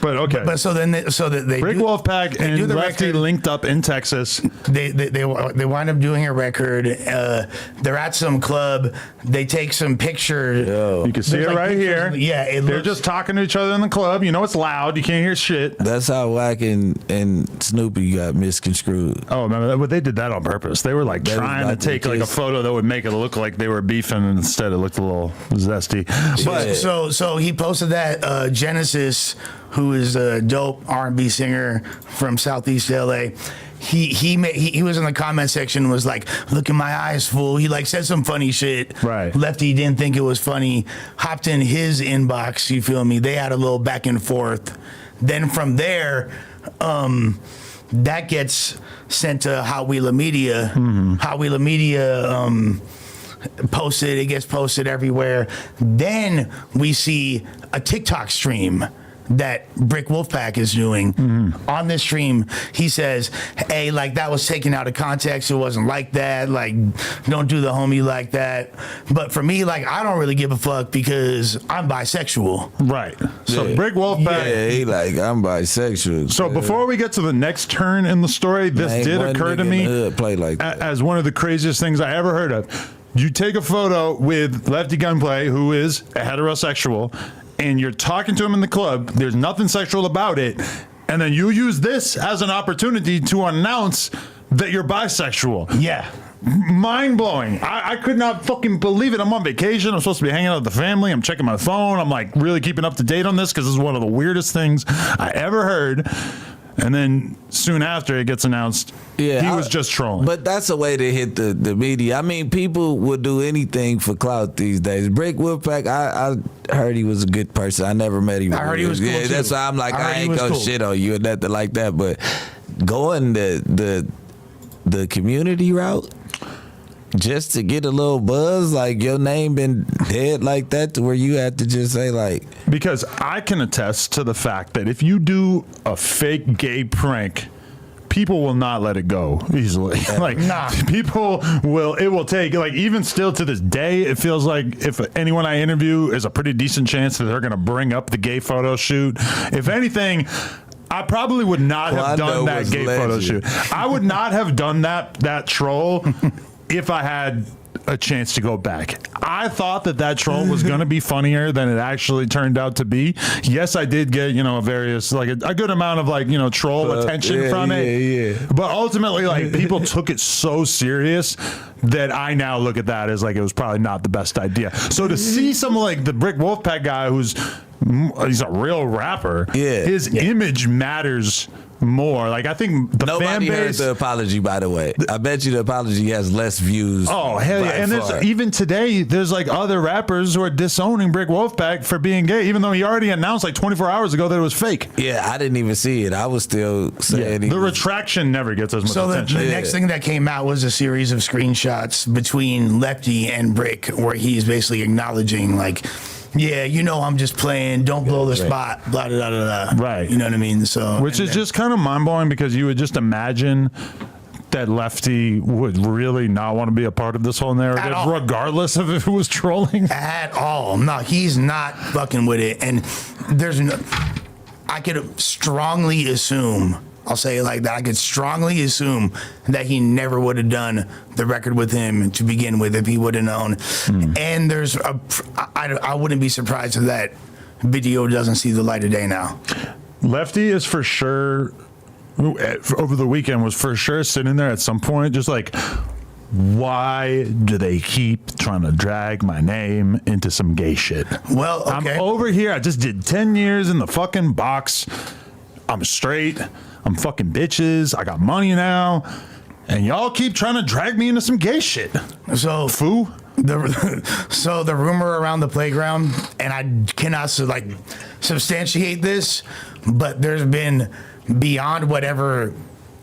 Speaker 1: But okay.
Speaker 3: But so then they
Speaker 1: Bricc
Speaker 3: do,
Speaker 1: Wolfpack
Speaker 3: they do
Speaker 1: and
Speaker 3: the
Speaker 1: Lefty
Speaker 3: record.
Speaker 1: linked up in Texas.
Speaker 3: They wind up doing a record. They're at some club. They take some pictures.
Speaker 1: You can see
Speaker 3: There's
Speaker 1: it
Speaker 3: like
Speaker 1: right
Speaker 3: pictures.
Speaker 1: here.
Speaker 3: Yeah,
Speaker 1: They're
Speaker 3: looks-
Speaker 1: just talking to each other in the club. It's loud. You can't hear shit.
Speaker 2: That's how Wack and Snoopy got misconstrued.
Speaker 1: Oh, remember that? They did that on purpose. They were like
Speaker 2: That was
Speaker 1: trying
Speaker 2: like
Speaker 1: to take
Speaker 2: the
Speaker 1: like a
Speaker 2: kiss.
Speaker 1: photo that would make it look like they were beefing, and instead it looked a little zesty. But
Speaker 2: Yeah.
Speaker 3: So he posted that Genesis, who is a dope R&B singer from Southeast LA. He was in the comment section and was like, "Look in my eyes, fool." He like said some funny shit.
Speaker 1: Right.
Speaker 3: Lefty didn't think it was funny. Hopped in his inbox. You feel me? They had a little back and forth. Then from there, that gets sent to Hot Wheeler Media. Hot Wheeler Media posted. It gets posted everywhere. Then we see a TikTok stream that Bricc Wolfpack is doing. On this stream, he says, "Hey, like that was taken out of context. It wasn't like that. Like, don't do the homie like that." But for me, like, I don't really give a fuck because I'm bisexual.
Speaker 1: right. So
Speaker 2: Yeah.
Speaker 1: Bricc Wolfpack.
Speaker 2: Yeah, he like, I'm bisexual.
Speaker 1: So before we get to the next turn in the story, this
Speaker 2: Ain't
Speaker 1: did
Speaker 2: one
Speaker 1: occur to
Speaker 2: nigga in
Speaker 1: me
Speaker 2: the hood play like that.
Speaker 1: as one of the craziest things I ever heard of. You take a photo with Lefty Gunplay, who is a heterosexual, and you're talking to him in the club. There's nothing sexual about it. And then you use this as an opportunity to announce that you're bisexual.
Speaker 3: Yeah.
Speaker 1: Mind blowing. I could not fucking believe it. I'm on vacation. I'm supposed to be hanging out with the family. I'm checking my phone. I'm like really keeping up to date on this because this is one of the weirdest things I ever heard. And then soon after it gets announced, he was just trolling.
Speaker 2: But that's a way to hit the media. I mean, people would do anything for clout these days. Bricc Wolfpack, I heard he was a good person. I never met him.
Speaker 3: I heard he was cool, too.
Speaker 2: That's why I'm like,
Speaker 3: I heard
Speaker 2: I
Speaker 3: he
Speaker 2: ain't
Speaker 3: was
Speaker 2: gonna
Speaker 3: cool.
Speaker 2: shit on you or nothing like that. But going the community route, just to get a little buzz, like your name been dead like that, to where you had to just say like,
Speaker 1: Because I can attest to the fact that if you do a fake gay prank, people will not let it go easily. Like,
Speaker 3: Nah.
Speaker 1: people will, it will take, like, even still to this day, it feels like if anyone I interview is a pretty decent chance that they're going to bring up the gay photo shoot. If anything, I probably would not have
Speaker 2: Quando
Speaker 1: done that
Speaker 2: was
Speaker 1: gay photo
Speaker 2: legend.
Speaker 1: shoot. I would not have done that troll if I had a chance to go back. I thought that troll was going to be funnier than it actually turned out to be. Yes, I did get, a good amount of troll attention from it.
Speaker 2: Yeah.
Speaker 1: But ultimately, like, people took it so serious that I now look at that as like it was probably not the best idea. So to see someone like the Bricc Wolfpack guy he's a real rapper, his image matters more. Like, I think the
Speaker 2: nobody
Speaker 1: fan
Speaker 2: heard
Speaker 1: base.
Speaker 2: the apology, by the way. I bet you the apology has less views.
Speaker 1: Oh, hell yeah.
Speaker 2: by
Speaker 1: And
Speaker 2: far.
Speaker 1: there's, even today, there's like other rappers who are disowning Bricc Wolfpack for being gay, even though he already announced like 24 hours ago that it was fake.
Speaker 2: Yeah, I didn't even see it. I was still saying he
Speaker 1: The
Speaker 2: was-
Speaker 1: retraction never gets as much
Speaker 3: So the
Speaker 1: attention.
Speaker 3: next thing that came out was a series of screenshots between Lefty and Bricc, where he's basically acknowledging, like, yeah, I'm just playing. Don't blow the spot. Blah, blah, blah, blah.
Speaker 1: Right.
Speaker 3: You know what I mean? So,
Speaker 1: Which is just kind of mind blowing because you would just imagine that Lefty would really not want to be a part of this whole narrative,
Speaker 3: all.
Speaker 1: regardless of if it was trolling.
Speaker 3: at all. No, he's not fucking with it. And I could strongly assume I'll say it like that. I could strongly assume that he never would have done the record with him to begin with if he would have known. And I wouldn't be surprised if that video doesn't see the light of day now.
Speaker 1: Lefty is for sure, over the weekend, was for sure sitting there at some point just like, why do they keep trying to drag my name into some gay shit?
Speaker 3: Well, okay.
Speaker 1: I'm over here. I just did 10 years in the fucking box. I'm straight. I'm fucking bitches. I got money now. And y'all keep trying to drag me into some gay shit.
Speaker 3: So,
Speaker 1: Foo?
Speaker 3: So the rumor around the playground, and I cannot substantiate this, but there's been beyond whatever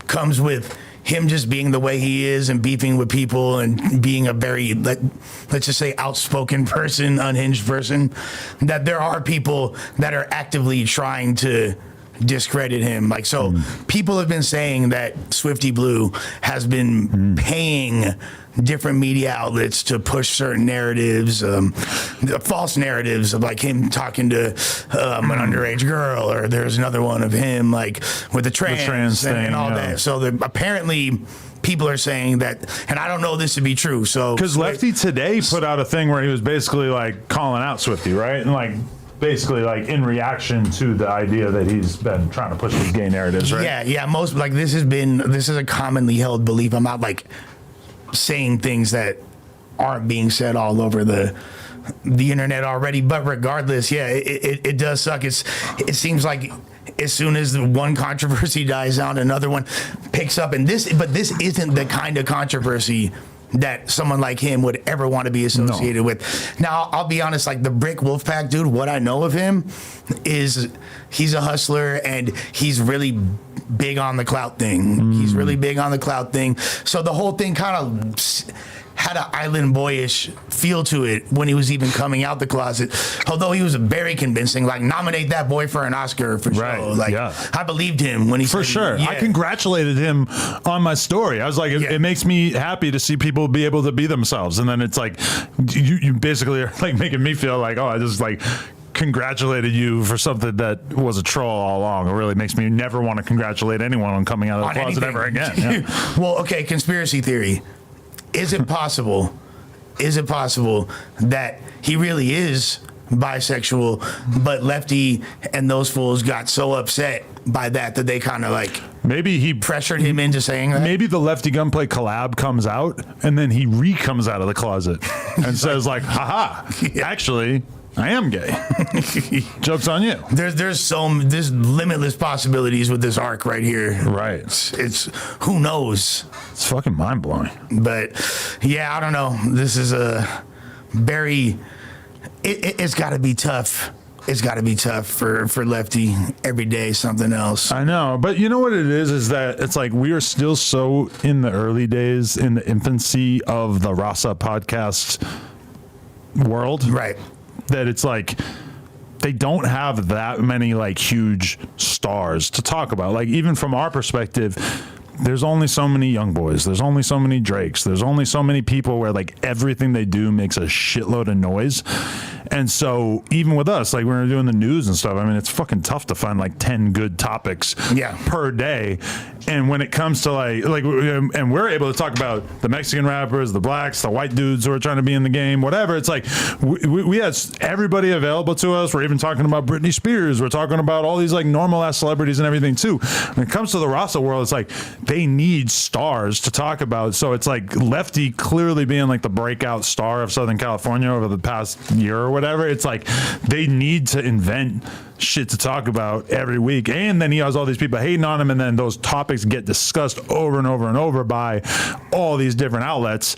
Speaker 3: comes with him just being the way he is and beefing with people and being a very, let's just say, outspoken person, unhinged person, that there are people that are actively trying to discredit him. Like, so people have been saying that Swifty Blue has been paying different media outlets to push certain narratives, false narratives of like him talking to an underage girl, or there's another one of him like with the trans thing, and all that. So apparently people are saying that, and I don't know this to be true. So
Speaker 1: because Lefty today put out a thing where he was basically like calling out Swifty, right? And like basically like in reaction to the idea that he's been trying to push these gay narratives, right?
Speaker 3: Yeah. Most like this is a commonly held belief. I'm not like saying things that aren't being said all over the internet already, but regardless, yeah, it does suck. It seems like as soon as the one controversy dies down, another one picks up, and this isn't the kind of controversy that someone like him would ever want to be associated with. Now, I'll be honest, like the Bricc Wolfpack dude, what I know of him is he's a hustler and he's really big on the clout thing. He's really big on the clout thing. So the whole thing kind of had an island boyish feel to it when he was even coming out the closet. Although he was very convincing, like nominate that boy for an Oscar for sure. Like I believed him when he
Speaker 1: for
Speaker 3: said,
Speaker 1: sure.
Speaker 3: Yeah.
Speaker 1: I congratulated him on my story. I was like, it makes me happy to see people be able to be themselves. And then it's like, you basically are like making me feel like, oh, I just like congratulated you for something that was a troll all along. It really makes me never want to congratulate anyone on coming out of the closet ever again. Yeah.
Speaker 3: Well, okay, conspiracy theory. Is it possible that he really is bisexual, but Lefty and those fools got so upset by that they kind of like
Speaker 1: maybe he
Speaker 3: pressured him into saying that?
Speaker 1: Maybe the Lefty Gunplay collab comes out and then he comes out of the closet and says like, haha, actually I am gay. Joke's on you.
Speaker 3: There's limitless possibilities with this arc right here.
Speaker 1: Right.
Speaker 3: It's who knows.
Speaker 1: It's fucking mind blowing.
Speaker 3: But yeah, I don't know. This is a very. It's got to be tough. It's got to be tough for Lefty every day. Something else.
Speaker 1: I know, but you know what it is that it's like we are still so in the early days, in the infancy of the Rasa podcast world,
Speaker 3: right?
Speaker 1: That it's like they don't have that many like huge stars to talk about. Like even from our perspective, there's only so many young boys. There's only so many Drakes. There's only so many people where like everything they do makes a shitload of noise. And so even with us, like when we're doing the news and stuff, I mean, it's fucking tough to find like 10 good topics per day. And when it comes to like, and we're able to talk about the Mexican rappers, the blacks, the white dudes who are trying to be in the game, whatever. It's like we have everybody available to us. We're even talking about Britney Spears. We're talking about all these like normal ass celebrities and everything too. When it comes to the Rasa world, it's like they need stars to talk about. So it's like Lefty clearly being like the breakout star of Southern California over the past year or whatever. It's like they need to invent shit to talk about every week. And then he has all these people hating on him, and then those topics get discussed over and over and over by all these different outlets.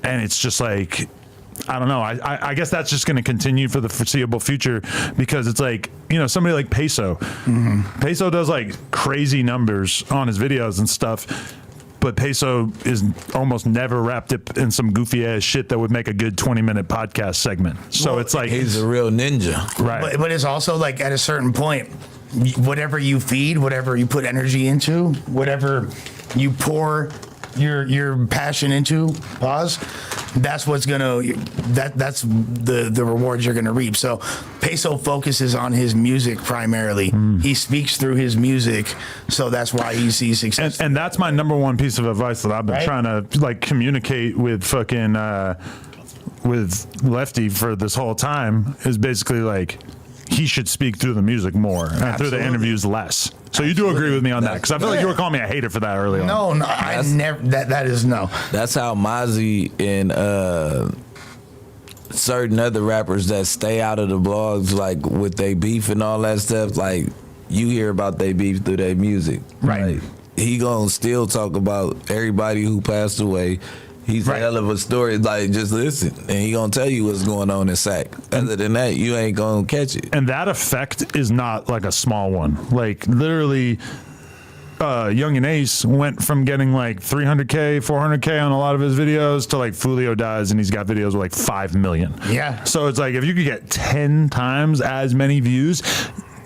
Speaker 1: And it's just like, I don't know. I guess that's just going to continue for the foreseeable future, because it's like, you know, somebody like Peso. Peso does like crazy numbers on his videos and stuff, but Peso is almost never wrapped up in some goofy ass shit that would make a good 20-minute podcast segment. So it's like
Speaker 2: he's a real ninja,
Speaker 1: right?
Speaker 3: But it's also like at a certain point, whatever you feed, whatever you put energy into, whatever you pour your passion into, that's what's gonna that's the rewards you're gonna reap. So Peso focuses on his music primarily. He speaks through his music, so that's why he sees success.
Speaker 1: And that's my number one piece of advice that I've been trying to like communicate with fucking with Lefty for this whole time is basically like he should speak through the music more and through the interviews less. So you do agree with me on that? Because I feel like you were calling me a hater for that early on.
Speaker 3: No, I never. That is no.
Speaker 2: That's how Mozzie and certain other rappers that stay out of the blogs, like with they beef and all that stuff, like you hear about they beef through their music.
Speaker 3: Right.
Speaker 2: Like, he gonna still talk about everybody who passed away. He's a hell of a story. Like, just listen, and he gonna tell you what's going on in Sac. Other than that, you ain't gonna catch it.
Speaker 1: And that effect is not like a small one. Like literally, Young and Ace went from getting like 300K, 400K on a lot of his videos to like Foolio dies and he's got videos with like 5 million.
Speaker 3: Yeah.
Speaker 1: So it's like if you could get 10 times as many views.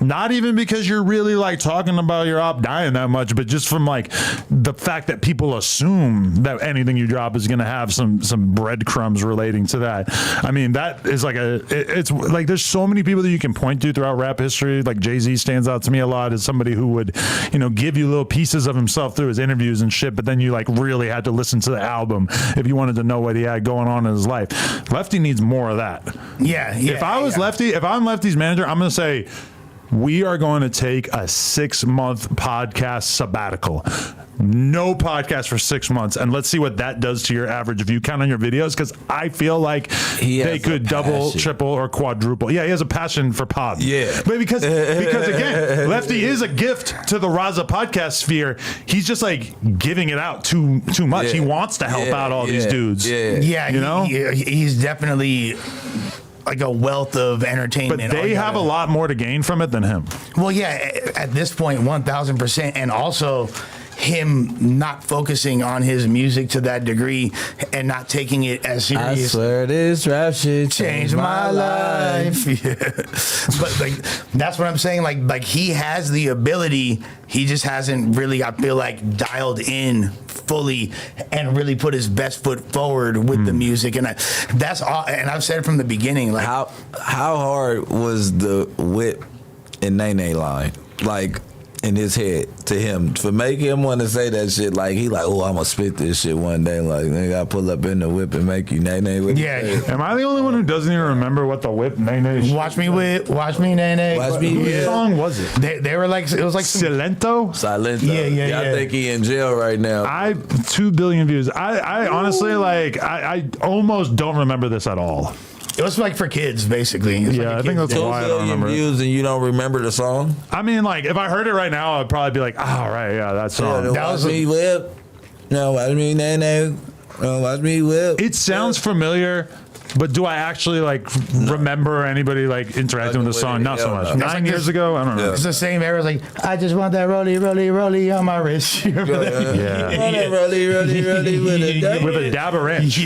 Speaker 1: Not even because you're really like talking about your op dying that much, but just from like the fact that people assume that anything you drop is going to have some breadcrumbs relating to that. I mean, that is like it's like there's so many people that you can point to throughout rap history. Like Jay-Z stands out to me a lot as somebody who would, you know, give you little pieces of himself through his interviews and shit, but then you like really had to listen to the album if you wanted to know what he had going on in his life. Lefty needs more of that.
Speaker 3: Yeah.
Speaker 1: If I was Lefty, if I'm Lefty's manager, I'm going to say, we are going to take a 6-month podcast sabbatical. No podcast for 6 months. And let's see what that does to your average view count on your videos. Because I feel like they could double, triple, or quadruple. Yeah, he has a passion for pod.
Speaker 2: Yeah.
Speaker 1: But because again, Lefty is a gift to the Raza podcast sphere. He's just like giving it out too much.
Speaker 2: Yeah.
Speaker 1: He wants to help out all these dudes.
Speaker 3: Yeah,
Speaker 1: you know?
Speaker 3: he's definitely like a wealth of entertainment.
Speaker 1: But they have a lot more to gain from it than him.
Speaker 3: Well, yeah, at this point, 1,000%. And also him not focusing on his music to that degree and not taking it as serious.
Speaker 2: I swear this rap shit
Speaker 3: Changed my life. Yeah. But like that's what I'm saying. Like he has the ability. He just hasn't really, I feel like, dialed in fully and really put his best foot forward with the music. And that's all. And I've said from the beginning, like
Speaker 2: how hard was the whip and Nene line? Like in his head to him for make him want to say that shit. Like he like, oh, I'm gonna spit this shit one day. Like nigga, I pull up in the whip and make you Nene with
Speaker 3: yeah.
Speaker 1: Am I the only one who doesn't even remember what the whip Nene?
Speaker 3: Watch me whip, watch me Nene.
Speaker 2: Watch me
Speaker 1: Whose
Speaker 2: whip.
Speaker 1: song was it?
Speaker 3: They were like, it was like
Speaker 1: Silento?
Speaker 2: Silento.
Speaker 3: Yeah.
Speaker 2: I think he in jail right now.
Speaker 1: 2 billion views. I honestly like I almost don't remember this at all.
Speaker 3: it was like for kids basically. It's
Speaker 1: Yeah,
Speaker 3: like a
Speaker 1: I think
Speaker 3: kid's
Speaker 1: that's
Speaker 3: thing.
Speaker 1: why I
Speaker 2: 2
Speaker 1: don't
Speaker 2: billion
Speaker 1: remember.
Speaker 2: views and you don't remember the song?
Speaker 1: I mean, like if I heard it right now, I'd probably be like, oh right, yeah, that song.
Speaker 2: Yeah,
Speaker 3: That was
Speaker 2: watch me whip. No, watch me Nene. No, watch me whip.
Speaker 1: It sounds familiar, but do I actually like remember anybody like interacting with the song? Not so
Speaker 2: Hell
Speaker 1: much.
Speaker 2: no.
Speaker 1: 9 years ago, I don't know.
Speaker 3: It's the same era. It's like, I just want that rolly on my wrist. You remember that?
Speaker 1: Yeah.
Speaker 2: Rolly with a dab.
Speaker 1: With a dab of ranch.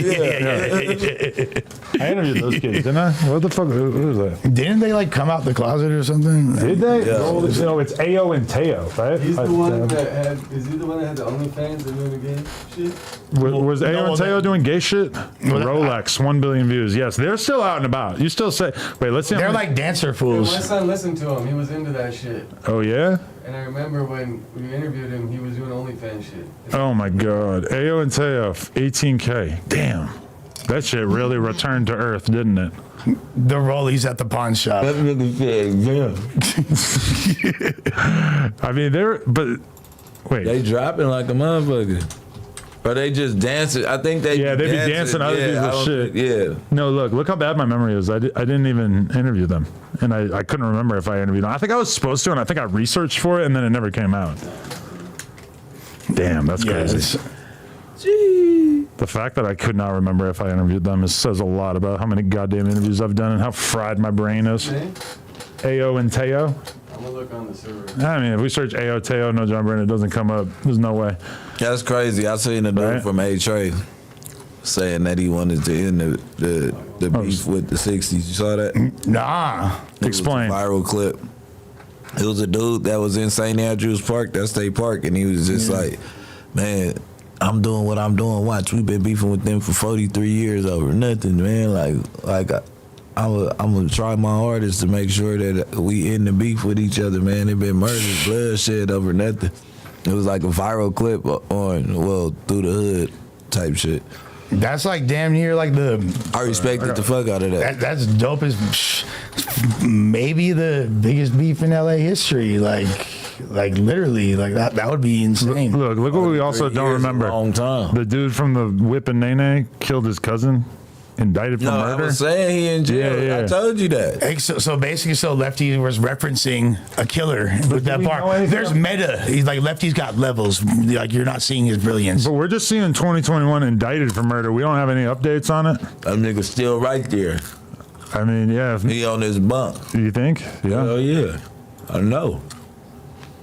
Speaker 1: I interviewed those kids, didn't I? What the fuck? Who was that?
Speaker 3: Didn't they like come out the closet or something?
Speaker 1: Did they?
Speaker 2: Yeah.
Speaker 1: No, it's Ao and Teo, right?
Speaker 7: He's the one that had. Is he the one that had the OnlyFans and doing the gay shit?
Speaker 1: Was Ao
Speaker 3: No,
Speaker 1: and Teo doing gay shit? Rolex, 1 billion views. Yes, they're still out and about. You still say, wait, let's see. how
Speaker 3: They're
Speaker 1: many-
Speaker 3: like dancer
Speaker 7: My
Speaker 3: fools.
Speaker 7: son listened to him. He was into that shit.
Speaker 1: Oh, yeah?
Speaker 7: And I remember when we interviewed him, he was doing OnlyFans shit.
Speaker 1: Oh, my God. Ao and Teo, 18K. Damn. That shit really returned to earth, didn't it?
Speaker 3: The rollies at the pawn shop.
Speaker 1: I mean, but wait.
Speaker 2: They dropping like a motherfucker. Or they just dancing. I think they
Speaker 1: Yeah, they be dancing other people's shit.
Speaker 2: Yeah.
Speaker 1: No, look how bad my memory is. I didn't even interview them. And I couldn't remember if I interviewed them. I think I was supposed to, and I think I researched for it, and then it never came out. Damn, that's crazy. The fact that I could not remember if I interviewed them says a lot about how many goddamn interviews I've done and how fried my brain is.
Speaker 7: Name?
Speaker 1: Ao and Teo.
Speaker 7: I'm gonna look on the server.
Speaker 1: I mean, if we search Ao, Teo, No John Brennan, it doesn't come up. There's no way.
Speaker 2: That's crazy. I seen a dude
Speaker 1: Right.
Speaker 2: from A-Trey saying that he wanted to end the beef with the 60s. You saw that?
Speaker 3: Nah.
Speaker 2: It was a
Speaker 1: Explain.
Speaker 2: viral clip. It was a dude that was in St. Andrews Park, that state park, and he was just like, man, I'm doing what I'm doing. Watch, we've been beefing with them for 43 years over nothing, man. Like I'm gonna try my hardest to make sure that we end the beef with each other, man. They've been murdered, bloodshed over nothing. It was like a viral clip through the hood type shit.
Speaker 3: That's like damn near like
Speaker 2: I respected the fuck out of that.
Speaker 3: That's dope as maybe the biggest beef in LA history. Like literally, like that would be insane.
Speaker 1: Look what we also don't remember.
Speaker 2: A long time.
Speaker 1: The dude from the Whip and Nene killed his cousin, indicted for murder.
Speaker 2: I was saying he in jail.
Speaker 1: Yeah.
Speaker 2: I told you that.
Speaker 3: So basically, Lefty was referencing a killer with that bar. There's meta. He's like Lefty's got levels. Like you're not seeing his brilliance.
Speaker 1: But we're just seeing 2021 indicted for murder. We don't have any updates on it.
Speaker 2: That nigga's still right there.
Speaker 1: I mean, yeah.
Speaker 2: He on his bunk.
Speaker 1: You think? Yeah.
Speaker 2: Oh yeah. I know.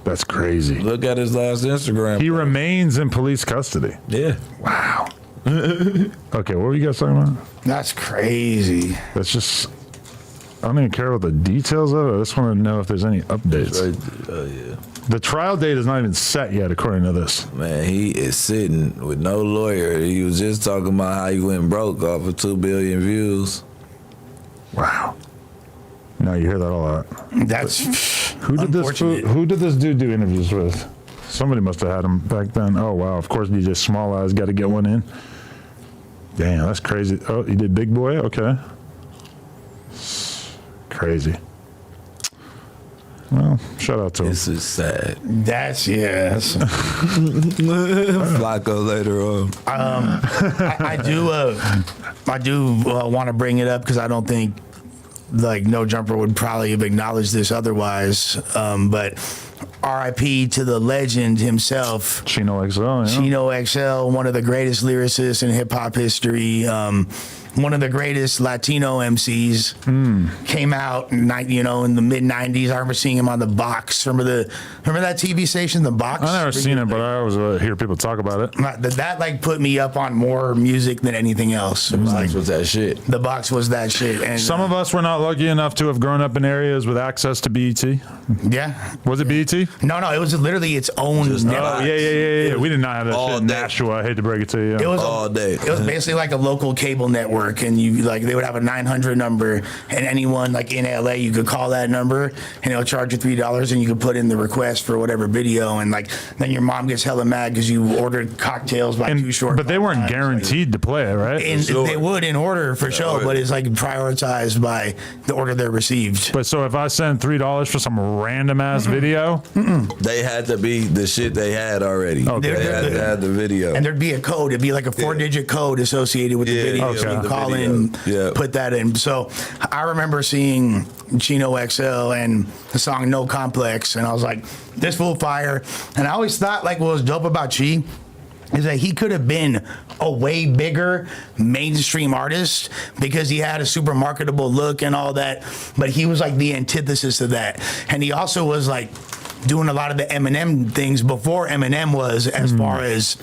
Speaker 1: That's crazy.
Speaker 2: Look at his last Instagram.
Speaker 1: He remains in police custody.
Speaker 2: Yeah.
Speaker 1: Wow. Okay, what were you guys talking about?
Speaker 3: That's crazy.
Speaker 1: That's just, I don't even care about the details of it. I just want to know if there's any updates.
Speaker 2: Yeah.
Speaker 1: The trial date is not even set yet, according to this.
Speaker 2: Man, he is sitting with no lawyer. He was just talking about how he went broke off of 2 billion views.
Speaker 1: Wow. Now you hear that a lot.
Speaker 3: That's
Speaker 1: Who did this dude do interviews with? Somebody must have had him back then. Oh wow, of course DJ Small Eyes got to get one in. Damn, that's crazy. Oh, he did Big Boy? Okay. Crazy. Well, shout out to him.
Speaker 2: This is sad.
Speaker 3: That's
Speaker 2: Flacco later on.
Speaker 3: I do want to bring it up because I don't think like No Jumper would probably have acknowledged this otherwise. But R.I.P. to the legend himself,
Speaker 1: Chino XL. Yeah.
Speaker 3: Chino XL, one of the greatest lyricists in hip hop history. One of the greatest Latino MCs came out, in the mid '90s. I remember seeing him on The Box. Remember that TV station, The Box?
Speaker 1: I never seen it, but I always hear people talk about it.
Speaker 3: That like put me up on more music than anything else.
Speaker 2: The Box was that shit.
Speaker 3: The Box was that shit. And
Speaker 1: Some of us were not lucky enough to have grown up in areas with access to BET.
Speaker 3: yeah.
Speaker 1: Was it BET?
Speaker 3: No, it was literally its own.
Speaker 2: Just
Speaker 3: network.
Speaker 1: Oh, yeah. We did not have that
Speaker 2: All
Speaker 1: shit in
Speaker 2: day.
Speaker 1: Nashua. I hate to break it to you.
Speaker 3: It was
Speaker 2: All day.
Speaker 3: It was basically like a local cable network, and they would have a 900 number, and anyone like in LA, you could call that number, and it'll charge you $3, and you could put in the request for whatever video, and like then your mom gets hella mad because you ordered cocktails by too short.
Speaker 1: But they weren't guaranteed to play it, right?
Speaker 3: And they would in order for sure, but it's like prioritized by the order they're received.
Speaker 1: But so if I send $3 for some random ass video,
Speaker 2: They had to be the shit they had already.
Speaker 1: Okay.
Speaker 2: They had to have the video.
Speaker 3: And there'd be a code. It'd be like a 4-digit code associated with the video.
Speaker 1: Okay.
Speaker 3: So you
Speaker 2: The
Speaker 3: call
Speaker 2: video.
Speaker 3: in,
Speaker 2: Yeah.
Speaker 3: put that in. So I remember seeing Chino XL and the song No Complex, and I was like, this fool fire. And I always thought like what was dope about Chi is that he could have been a way bigger mainstream artist because he had a super marketable look and all that, but he was like the antithesis of that. And he also was like doing a lot of the Eminem things before Eminem was, as far as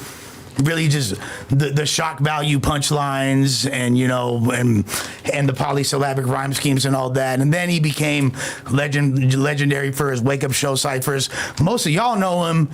Speaker 3: really just the shock value punchlines and and the polysyllabic rhyme schemes and all that. And then he became legendary for his Wake Up Show ciphers. Most of y'all know him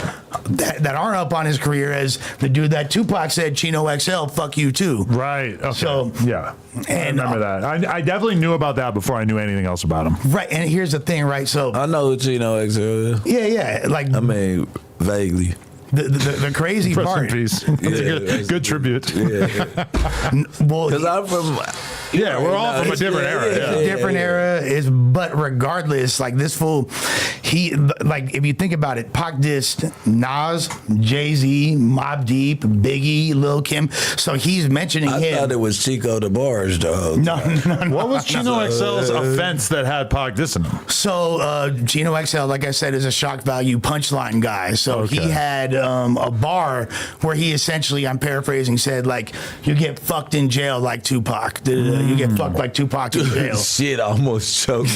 Speaker 3: that aren't up on his career as the dude that Tupac said, Chino XL, fuck you too.
Speaker 1: right? Okay.
Speaker 3: So-
Speaker 1: yeah, I
Speaker 3: and,
Speaker 1: remember that. I definitely knew about that before I knew anything else about him.
Speaker 3: Right, and here's the thing, right? So
Speaker 2: I know what Chino XL is.
Speaker 3: yeah, like
Speaker 2: I mean, vaguely.
Speaker 3: the crazy
Speaker 1: Rest in
Speaker 3: part.
Speaker 1: peace. That's a good tribute.
Speaker 3: Well,
Speaker 2: Because I'm from.
Speaker 1: Yeah, we're all from a different era. Yeah.
Speaker 3: different era is, but regardless, like this fool, he like if you think about it, Pac dissed Nas, Jay-Z, Mobb Deep, Biggie, Lil Kim. So he's mentioning
Speaker 2: I
Speaker 3: him.
Speaker 2: thought it was Chico DeBarge, though.
Speaker 3: No.
Speaker 1: What was Chino XL's offense that had Pac dissing him?
Speaker 3: So Chino XL, like I said, is a shock value punchline guy. So he
Speaker 1: Okay.
Speaker 3: had a bar where he essentially, I'm paraphrasing, said like, "You get fucked in jail like Tupac. You get fucked like Tupac in jail."
Speaker 2: Shit, I almost choked.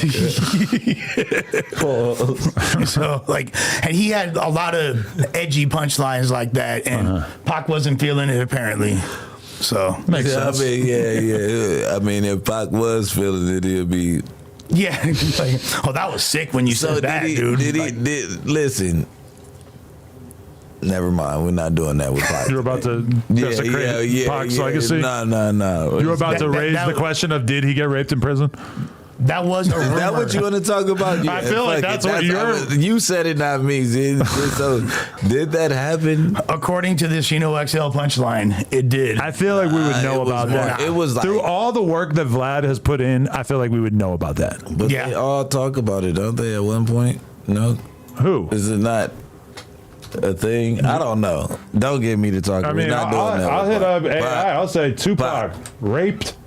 Speaker 3: So like, and he had a lot of edgy punchlines like that, and Pac wasn't feeling it apparently. So
Speaker 1: Makes
Speaker 2: I
Speaker 1: sense.
Speaker 2: mean, yeah. I mean, if Pac was feeling it, it'd be.
Speaker 3: yeah, like, oh, that was sick when you
Speaker 2: So
Speaker 3: said that, dude.
Speaker 2: Did he?
Speaker 3: Like,
Speaker 2: Listen. Never mind, we're not doing that with Pac.
Speaker 1: You're about to desecrate Pac's legacy?
Speaker 2: No.
Speaker 1: You're about to raise the question of did he get raped in prison?
Speaker 3: That was a rumor.
Speaker 2: Is that what you want to talk about? Yeah,
Speaker 1: I feel like that's what
Speaker 2: you said it, not me. So did that happen?
Speaker 3: According to this XL punchline, it did.
Speaker 1: I feel like we would know about that.
Speaker 2: It was like,
Speaker 1: through all the work that Vlad has put in, I feel like we would know about that.
Speaker 2: But they all talk about it, don't they, at one point? No?
Speaker 1: Who?
Speaker 2: Is it not a thing? I don't know. Don't get me to talk.
Speaker 1: I mean, I'll hit up AI. I'll say Tupac raped.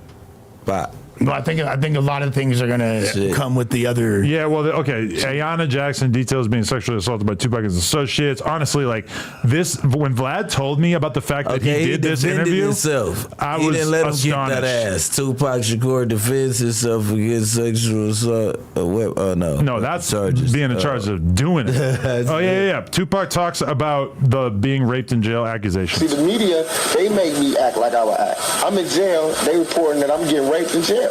Speaker 2: But
Speaker 3: Well, I think a lot of things are gonna come with the other.
Speaker 1: Yeah, well, okay. Ayanna Jackson details being sexually assaulted by Tupac and his associates. Honestly, like this, when Vlad told me about the fact that he did this interview,
Speaker 2: himself.
Speaker 1: He
Speaker 2: didn't let him
Speaker 1: astonished.
Speaker 2: get that ass. Tupac Shakur defends himself against sexual assault.
Speaker 1: No, that's
Speaker 2: charges.
Speaker 1: being in charge of doing it. Yeah. Tupac talks about the being raped in jail accusation.
Speaker 8: See, the media, they make me act like I would act. I'm in jail. They reporting that I'm getting raped in jail.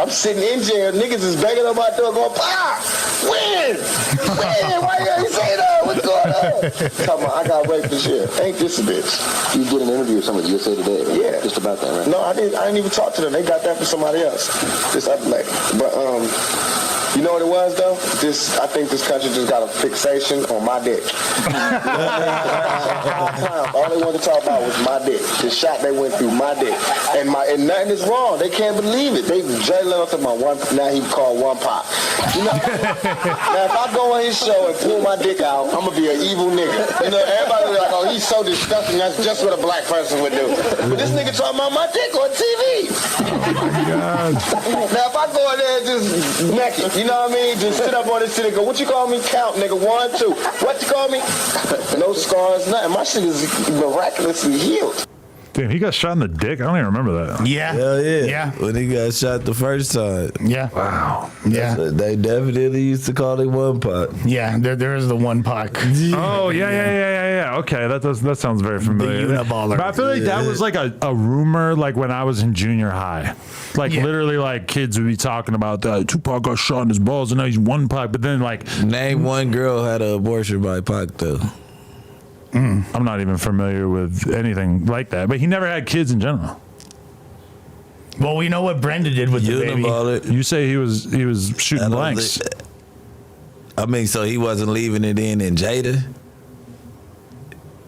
Speaker 8: I'm sitting in jail. Niggas is begging on my door going, "Pa, win! Why you ain't say that? What's going on?" Talking about, I got raped in jail. Ain't this a bitch?
Speaker 9: You did an interview with somebody USA Today, right?
Speaker 8: Yeah.
Speaker 9: Just about that, right?
Speaker 8: No, I didn't even talk to them. They got that for somebody else. This other lady. But, you know what it was, though? I think this country just got a fixation on my dick. All they wanted to talk about was my dick. The shot they went through, my dick. And nothing is wrong. They can't believe it. Jay Leno talking about now he called one pop. You know, now if I go on his show and pull my dick out, I'm going to be an evil nigga. You know, everybody be like, oh, he's so disgusting. That's just what a black person would do. But this nigga talking about my dick on TV.
Speaker 1: Oh, my God.
Speaker 8: Now, if I go in there and just naked, you know what I mean? Just sit up on this shit and go, what you call me? Count, nigga. 1, 2. What you call me? No scars, nothing. My shit is miraculously healed.
Speaker 1: Damn, he got shot in the dick? I don't even remember that.
Speaker 3: Yeah.
Speaker 2: Hell yeah.
Speaker 3: Yeah.
Speaker 2: When he got shot the first time.
Speaker 3: Yeah.
Speaker 1: Wow.
Speaker 3: Yeah.
Speaker 2: They definitely used to call it one pot.
Speaker 3: Yeah. There is the one Pac.
Speaker 1: Oh, yeah. Okay, that sounds very familiar.
Speaker 3: The Uniballer.
Speaker 1: But I feel like that was like a rumor like when I was in junior high. Like literally like kids would be talking about Tupac got shot in his balls and now he's one Pac. But then like...
Speaker 2: Name one girl had an abortion by Pac though.
Speaker 1: I'm not even familiar with anything like that. But he never had kids in general.
Speaker 3: Well, we know what Brenda did with the baby.
Speaker 1: You say he was shooting blanks.
Speaker 2: I mean, so he wasn't leaving it in Jada?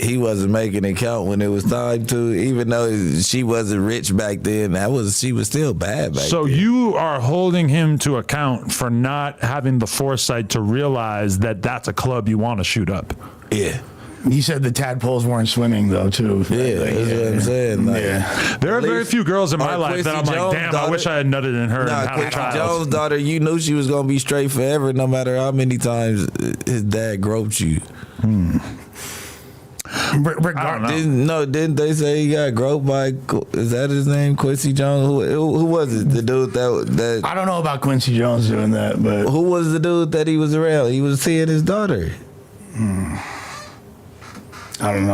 Speaker 2: He wasn't making it count when it was time to, even though she wasn't rich back then. She was still bad back then.
Speaker 1: So you are holding him to account for not having the foresight to realize that that's a club you want to shoot up.
Speaker 2: Yeah.
Speaker 3: He said the tadpoles weren't swimming though, too.
Speaker 2: Yeah, that's what I'm saying. Like,
Speaker 1: there are very few girls in my life that I'm like, damn, I wish I had nutted in her and had a child.
Speaker 2: Jones' daughter, you knew she was gonna be straight forever, no matter how many times his dad groped you. Didn't they say he got groped by? Is that his name, Quincy Jones? Who was it? The dude that
Speaker 3: I don't know about Quincy Jones doing that, but
Speaker 2: who was the dude that he was around? He was seeing his daughter.
Speaker 3: I don't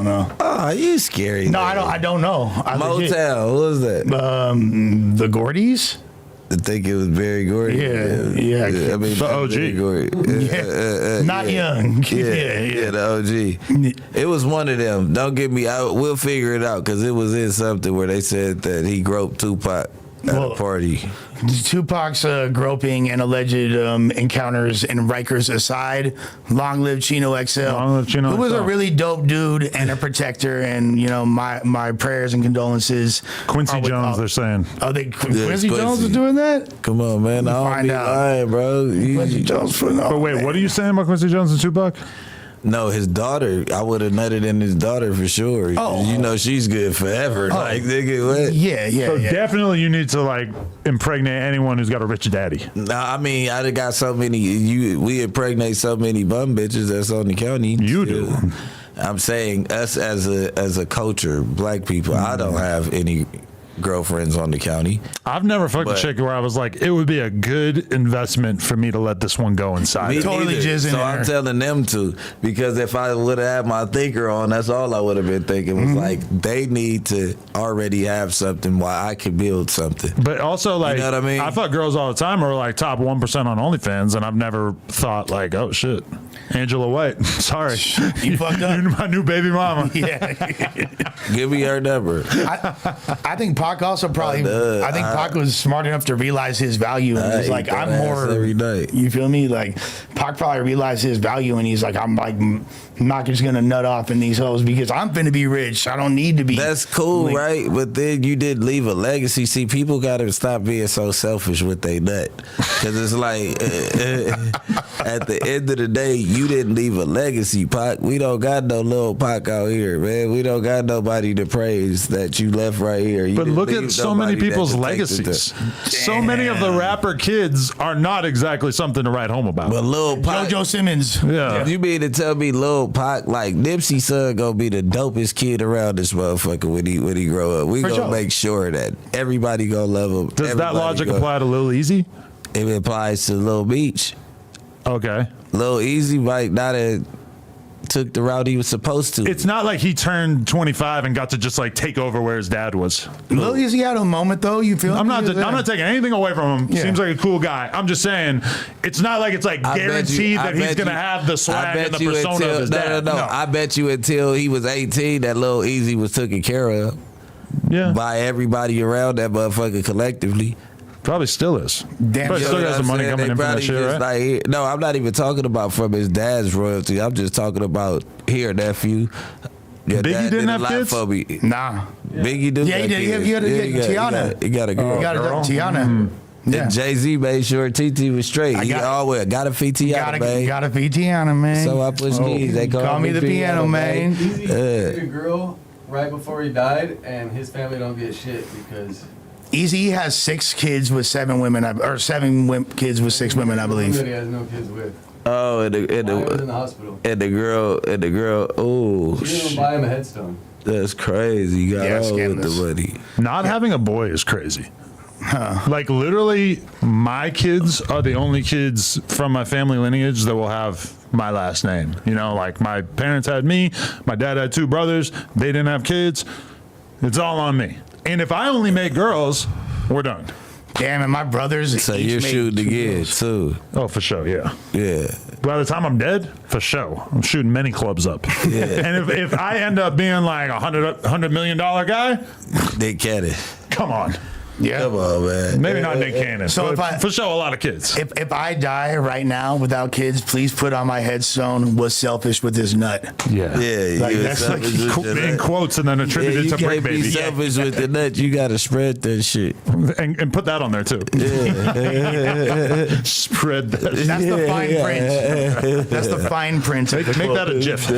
Speaker 3: know.
Speaker 2: Oh, you scary.
Speaker 3: No, I don't know.
Speaker 2: Motown. What was that?
Speaker 3: The Gordies.
Speaker 2: I think it was Barry Gordy.
Speaker 3: Yeah.
Speaker 2: I mean,
Speaker 1: the OG.
Speaker 3: Not young.
Speaker 2: Yeah, the OG. It was one of them. Don't get me. We'll figure it out because it was in something where they said that he groped Tupac at a party.
Speaker 3: Tupac's groping and alleged encounters in Rikers aside, long live Chino XL.
Speaker 1: Long live Chino
Speaker 3: who was
Speaker 1: XL.
Speaker 3: a really dope dude and a protector, and my prayers and condolences.
Speaker 1: Quincy Jones, they're saying.
Speaker 3: Oh, Quincy Jones is doing that?
Speaker 2: Come on, man. I don't be lying, bro.
Speaker 3: Quincy Jones for
Speaker 1: But wait, what are you saying about Quincy Jones and Tupac?
Speaker 2: No, his daughter. I would have nutted in his daughter for sure.
Speaker 3: Oh.
Speaker 2: You know she's good forever. Like, nigga, what?
Speaker 3: Yeah.
Speaker 1: So definitely you need to like impregnate anyone who's got a rich daddy.
Speaker 2: Nah, I mean, I done got so many. We impregnate so many bum bitches that's on the county.
Speaker 1: You do.
Speaker 2: I'm saying us as a culture, black people. I don't have any girlfriends on the county.
Speaker 1: I've never fucked a chick where I was like, it would be a good investment for me to let this one go inside.
Speaker 2: Me
Speaker 3: totally
Speaker 2: neither.
Speaker 3: jizzing
Speaker 2: So
Speaker 3: in
Speaker 2: I'm
Speaker 3: her.
Speaker 2: telling them to, because if I would have had my thinker on, that's all I would have been thinking was like, they need to already have something while I can build something.
Speaker 1: But also, like,
Speaker 2: You know what I mean?
Speaker 1: I thought girls all the time are like top 1% on OnlyFans, and I've never thought like, oh shit. Angela White. Sorry.
Speaker 3: You fucked up.
Speaker 1: You're my new baby mama.
Speaker 3: Yeah.
Speaker 2: Give me her number.
Speaker 3: I think Pac also probably. I think Pac was smart enough to realize his value, and he's like, I'm more.
Speaker 2: Every night.
Speaker 3: You feel me? Like Pac probably realized his value, and he's like, I'm like not just gonna nut off in these hoes because I'm finna be rich. I don't need to be.
Speaker 2: That's cool,
Speaker 3: like,
Speaker 2: right? But then you did leave a legacy. See, people gotta stop being so selfish with they nut, because it's like at the end of the day, you didn't leave a legacy, Pac. We don't got no little Pac out here, man. We don't got nobody to praise that you left right here.
Speaker 1: But look at so many people's legacies. So many of the rapper kids are not exactly something to write home about.
Speaker 2: But Lil Pac,
Speaker 3: JoJo Simmons.
Speaker 1: Yeah.
Speaker 2: you mean to tell me Lil Pac, like Nipsey's son, gonna be the dopest kid around this motherfucker when he grow up? We
Speaker 3: For
Speaker 2: gonna
Speaker 3: sure.
Speaker 2: make sure that everybody gonna love him.
Speaker 1: Does that
Speaker 2: Everybody
Speaker 1: logic
Speaker 2: gonna-
Speaker 1: apply to Lil Easy?
Speaker 2: It applies to Lil Beach.
Speaker 1: Okay.
Speaker 2: Lil Easy might not have took the route he was supposed to.
Speaker 1: It's not like he turned 25 and got to just like take over where his dad was.
Speaker 3: Lil Uzi had a moment though. You feel?
Speaker 1: I'm
Speaker 3: me?
Speaker 1: not taking anything away from him.
Speaker 3: Yeah.
Speaker 1: Seems like a cool guy. I'm just saying, it's not like it's like guaranteed that he's gonna have the swag and the persona of his dad.
Speaker 2: No. I bet you until he was 18 that Lil Easy was taken care of
Speaker 1: Yeah,
Speaker 2: by everybody around that motherfucker collectively.
Speaker 1: probably still is.
Speaker 3: Damn,
Speaker 1: But
Speaker 3: you
Speaker 1: still
Speaker 2: You know
Speaker 1: got
Speaker 2: what
Speaker 1: some
Speaker 2: I'm
Speaker 1: money
Speaker 2: saying?
Speaker 1: coming
Speaker 2: They
Speaker 1: in from that
Speaker 2: probably
Speaker 1: shit,
Speaker 2: just
Speaker 1: right?
Speaker 2: like, no, I'm not even talking about from his dad's royalty. I'm just talking about here, nephew. Your
Speaker 1: Biggie
Speaker 2: dad
Speaker 1: didn't
Speaker 2: did a
Speaker 1: have
Speaker 2: lot
Speaker 1: kids?
Speaker 2: for me.
Speaker 3: Nah.
Speaker 2: Biggie did.
Speaker 3: Yeah, he did. He had Tiana.
Speaker 2: He got a girl.
Speaker 3: You got
Speaker 1: girl?
Speaker 3: Tiana. Yeah.
Speaker 2: And Jay-Z made sure TT was straight. He always got a feet Tiana, man.
Speaker 3: Got a Tiana, man.
Speaker 2: So I push keys. They
Speaker 3: Call me the piano man.
Speaker 7: Easy married a girl right before he died, and his family don't get shit because
Speaker 3: Easy has 6 kids with 7 women, or 7 kids with 6 women, I believe.
Speaker 7: he has no kids with.
Speaker 2: Oh, and
Speaker 7: I was in
Speaker 2: the
Speaker 7: the hospital.
Speaker 2: girl. Oh,
Speaker 7: She didn't even buy him a headstone.
Speaker 2: that's crazy. You got
Speaker 3: Yeah,
Speaker 2: all with
Speaker 3: scandalous.
Speaker 2: the money.
Speaker 1: Not having a boy is crazy. Like literally, my kids are the only kids from my family lineage that will have my last name. You know, like my parents had me, my dad had 2 brothers, they didn't have kids. It's all on me. And if I only make girls, we're done.
Speaker 3: Damn, and my brothers.
Speaker 2: So
Speaker 3: each
Speaker 2: you're
Speaker 3: made
Speaker 2: shooting
Speaker 3: 2
Speaker 2: again
Speaker 3: girls.
Speaker 2: too.
Speaker 1: Oh, for sure, yeah.
Speaker 2: Yeah.
Speaker 1: By the time I'm dead, for sure, I'm shooting many clubs up. And if I end up being like $100 million guy,
Speaker 2: Nick Cannon.
Speaker 1: come on.
Speaker 3: Yeah.
Speaker 2: Come on, man.
Speaker 1: Maybe not Nick Cannon,
Speaker 3: So
Speaker 1: but
Speaker 3: if
Speaker 1: for sure, a lot of kids.
Speaker 3: If I die right now without kids, please put on my headstone, was selfish with his nut.
Speaker 1: Yeah.
Speaker 2: Yeah,
Speaker 3: Like,
Speaker 2: you
Speaker 3: that's
Speaker 2: selfish
Speaker 3: like-
Speaker 2: with
Speaker 1: Qu-
Speaker 2: your
Speaker 1: in
Speaker 2: nut.
Speaker 1: quotes and then
Speaker 2: Yeah,
Speaker 1: attributed
Speaker 2: you
Speaker 1: to Brick
Speaker 2: can't be
Speaker 1: Baby.
Speaker 2: selfish with the nut. You gotta spread that shit.
Speaker 1: And put that on there too. Spread that.
Speaker 3: That's the fine print. That's the fine print. Of the
Speaker 1: Make
Speaker 3: quote.
Speaker 1: that a GIF.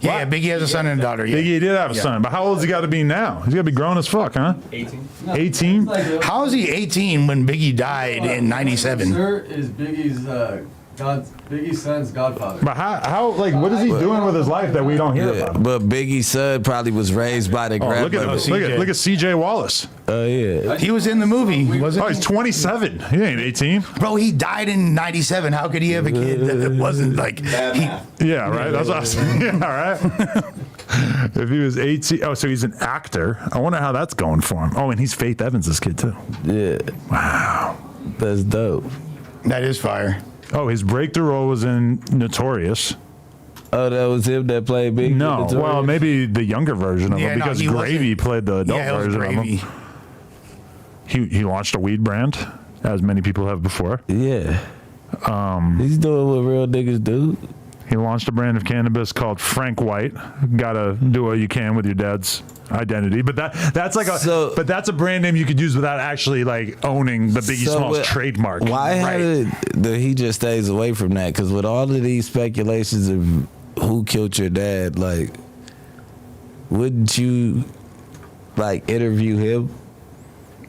Speaker 3: Yeah, Biggie has a son and a daughter. Yeah.
Speaker 1: Biggie did have a son, but how old's he got to be now? He's got to be grown as fuck, huh?
Speaker 7: 18.
Speaker 1: 18?
Speaker 3: How is he 18 when Biggie died in '97?
Speaker 7: Sir is Biggie's son's godfather.
Speaker 1: But how like, what is he doing with his life that we don't hear
Speaker 2: Yeah,
Speaker 1: about?
Speaker 2: but Biggie's son probably was raised by the
Speaker 1: Oh, look
Speaker 2: grandmother.
Speaker 1: at CJ Wallace.
Speaker 2: Oh yeah.
Speaker 3: He was in the movie, wasn't
Speaker 1: Oh,
Speaker 3: he?
Speaker 1: he's 27. He ain't 18.
Speaker 3: Bro, he died in '97. How could he have a kid that wasn't like?
Speaker 1: Yeah, right. That's awesome. Yeah, right. If he was 18, oh, so he's an actor. I wonder how that's going for him. Oh, and he's Faith Evans' kid too.
Speaker 2: Yeah.
Speaker 1: Wow.
Speaker 2: That's dope.
Speaker 3: That is fire.
Speaker 1: Oh, his breakthrough role was in Notorious.
Speaker 2: Oh, that was him that played Big.
Speaker 1: No, well, maybe the younger version of
Speaker 3: Yeah,
Speaker 1: him
Speaker 3: no,
Speaker 1: because
Speaker 3: he
Speaker 1: Gravy
Speaker 3: wasn't.
Speaker 1: played the adult
Speaker 3: Yeah, it was
Speaker 1: version of
Speaker 3: Gravy.
Speaker 1: him. He launched a weed brand, as many people have before.
Speaker 2: Yeah. He's doing what real niggas do.
Speaker 1: He launched a brand of cannabis called Frank White. Gotta do what you can with your dad's identity, but that's like but that's a brand name you could use without actually like owning the Biggie Smalls trademark.
Speaker 2: Why he just stays away from that? Because with all of these speculations of who killed your dad, like, wouldn't you like interview him?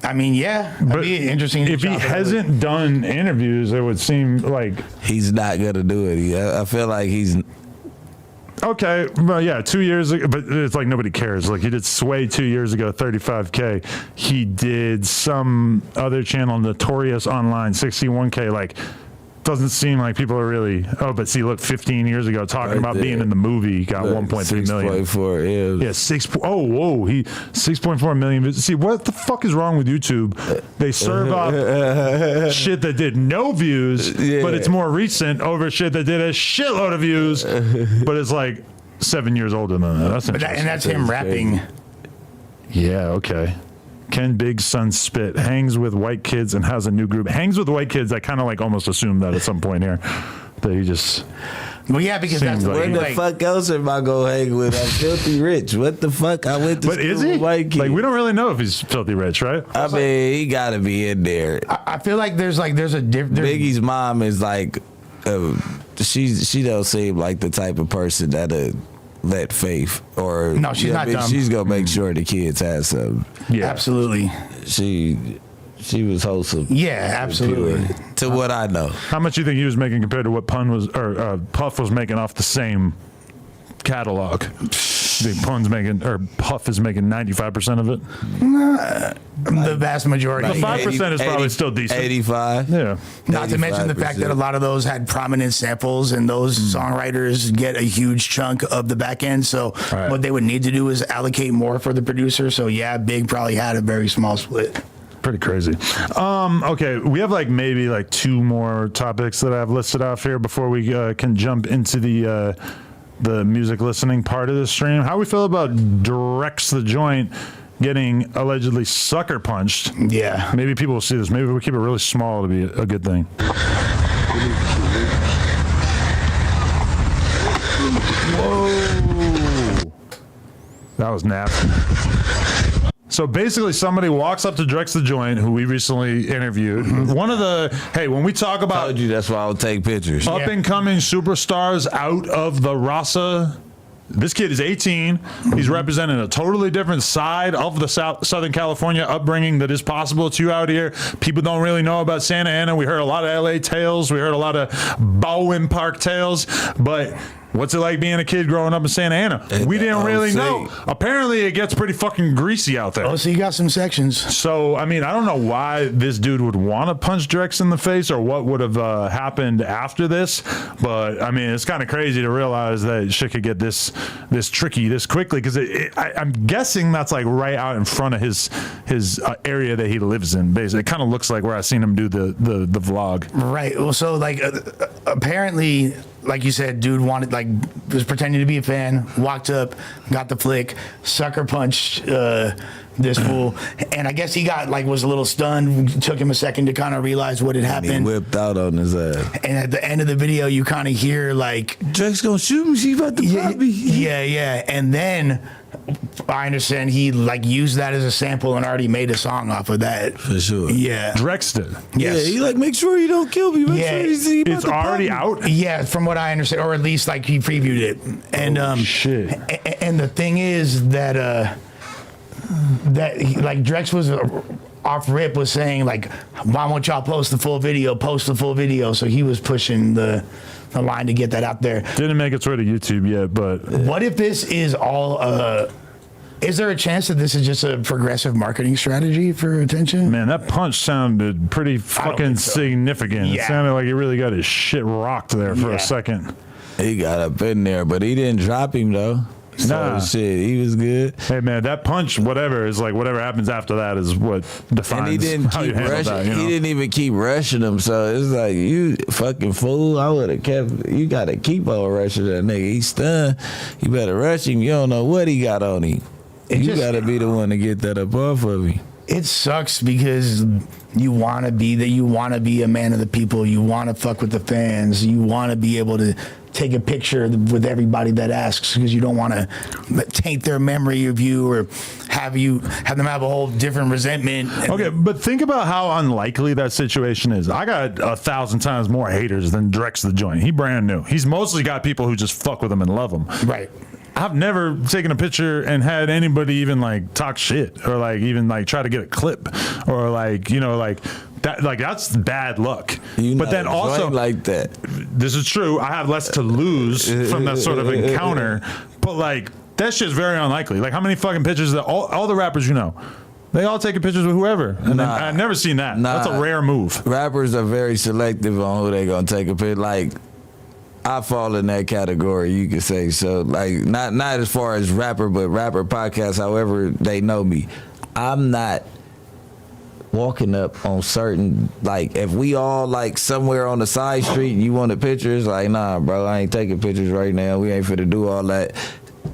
Speaker 3: I mean, yeah, it'd be interesting.
Speaker 1: If he hasn't done interviews, it would seem like
Speaker 2: he's not gonna do it. I feel like he's
Speaker 1: okay. Well, yeah, 2 years ago, but it's like nobody cares. Like he did Sway 2 years ago, 35K. He did some other channel, Notorious Online, 61K. Like doesn't seem like people are really. Oh, but see, look, 15 years ago, talking about being in the movie, got 1.3 million.
Speaker 2: 6.4,
Speaker 1: yeah, 6. Oh, whoa, he 6.4 million. See, what the fuck is wrong with YouTube? They serve up shit that did no views, but it's more recent over shit that did a shitload of views, but it's like 7 years older than that. That's interesting.
Speaker 3: And that's him rapping.
Speaker 1: Yeah, okay. Ken Big Son Spit hangs with white kids and has a new group. Hangs with white kids. I kind of like almost assumed that at some point here that he just.
Speaker 3: Well, yeah, because that's
Speaker 1: Seems
Speaker 3: the
Speaker 1: like-
Speaker 2: What the fuck else am I gonna hang with? I'm filthy rich. What the fuck? I went to
Speaker 1: But
Speaker 2: school
Speaker 1: is he?
Speaker 2: with white kids.
Speaker 1: Like we don't really know if he's filthy rich, right?
Speaker 2: I mean, he gotta be in there.
Speaker 3: I feel like there's a different.
Speaker 2: Biggie's mom is like, she don't seem like the type of person that'll let Faith or
Speaker 3: No, she's not dumb.
Speaker 2: She's gonna make sure the kids have some.
Speaker 1: Yeah,
Speaker 3: Absolutely.
Speaker 2: She was wholesome.
Speaker 3: Yeah, absolutely.
Speaker 2: Pure, to what I know.
Speaker 1: How much do you think he was making compared to what Puff was making off the same catalog? The Puff is making 95% of it.
Speaker 3: The vast majority.
Speaker 1: The 5% is probably still decent.
Speaker 2: 85.
Speaker 1: Yeah.
Speaker 3: Not to mention the fact that a lot of those had prominent samples, and those songwriters get a huge chunk of the back end. So
Speaker 1: Right.
Speaker 3: what they would need to do is allocate more for the producer. So yeah, Big probably had a very small split.
Speaker 1: Pretty crazy. Okay, we have maybe 2 more topics that I have listed off here before we can jump into the music listening part of the stream. How we feel about Bricc the Joint getting allegedly sucker punched?
Speaker 3: Yeah.
Speaker 1: Maybe people will see this. Maybe we keep it really small to be a good thing. Whoa. That was nasty. So basically, somebody walks up to Bricc the Joint, who we recently interviewed. One of when we talk about
Speaker 2: Told you that's why I'll take pictures.
Speaker 1: up and coming superstars out of the Rasa, this kid is 18. He's representing a totally different side of the Southern California upbringing that is possible to you out here. People don't really know about Santa Ana. We heard a lot of LA tales. We heard a lot of Bowen Park tales, but what's it like being a kid growing up in Santa Ana? We didn't really know. Apparently, it gets pretty fucking greasy out there.
Speaker 3: Oh, so you got some sections.
Speaker 1: So, I mean, I don't know why this dude would want to punch Bricc in the face or what would have happened after this, but I mean, it's kind of crazy to realize that shit could get this tricky this quickly, because I'm guessing that's right out in front of his area that he lives in. Basically, it kind of looks like where I seen him do the vlog.
Speaker 3: Right. Well, so apparently, like you said, dude was pretending to be a fan, walked up, got the flick, sucker punched this fool, and I guess he was a little stunned. Took him a second to kind of realize what had happened.
Speaker 2: He whipped out on his ass.
Speaker 3: And at the end of the video, you kind of hear
Speaker 2: Drake's gonna shoot me. She about to pop me.
Speaker 3: yeah, and then I understand he used that as a sample and already made a song off of that.
Speaker 2: For sure.
Speaker 3: Yeah.
Speaker 1: Bricc did.
Speaker 3: Yes.
Speaker 2: Yeah, he make sure you don't kill me. Make sure you see
Speaker 1: It's already out.
Speaker 3: Yeah, from what I understand, or at least he previewed it. And
Speaker 1: Shit.
Speaker 3: And the thing is that Bricc was off rip was saying why won't y'all post the full video? So he was pushing the line to get that out there.
Speaker 1: Didn't make its way to YouTube yet, but
Speaker 3: What if this is all is there a chance that this is just a progressive marketing strategy for attention?
Speaker 1: man, that punch sounded pretty fucking
Speaker 3: think so.
Speaker 1: significant. It
Speaker 3: Yeah.
Speaker 1: sounded like he really got his shit rocked there for
Speaker 3: Yeah.
Speaker 1: a second.
Speaker 2: He got up in there, but he didn't drop him though. So
Speaker 1: Nah.
Speaker 2: shit, he was good.
Speaker 1: Hey man, that punch, whatever, is whatever happens after that is what defines
Speaker 2: And he didn't
Speaker 1: how you
Speaker 2: keep
Speaker 1: handle
Speaker 2: rushing.
Speaker 1: that. You know?
Speaker 2: He didn't even keep rushing him. So it's you fucking fool. I would have kept. You got to keep on rushing that nigga. He's stunned. You better rush him. You don't know what he got on him. You got to be the one to get that up off of him.
Speaker 3: It sucks because you want to be a man of the people. You want to fuck with the fans. You want to be able to take a picture with everybody that asks, because you don't want to taint their memory of you or have them have a whole different resentment.
Speaker 1: Okay, but think about how unlikely that situation is. I got 1,000 times more haters than Bricc the Joint. He brand new. He's mostly got people who just fuck with him and love him.
Speaker 3: Right.
Speaker 1: I've never taken a picture and had anybody even talk shit or even try to get a clip or that. That's bad luck. But then also
Speaker 2: like that.
Speaker 1: This is true. I have less to lose from that sort of encounter. But that shit's very unlikely. How many fucking pictures that all the rappers They all taking pictures with whoever. And then, I've never seen that. That's a rare move.
Speaker 2: Rappers are very selective on who they gonna take a picture. Like, I fall in that category, you could say. So, like, not as far as rapper, but rapper podcast, however they know me. I'm not walking up on certain, like, if we all, like, somewhere on the side street and you wanted pictures, like, nah, bro, I ain't taking pictures right now. We ain't finna do all that.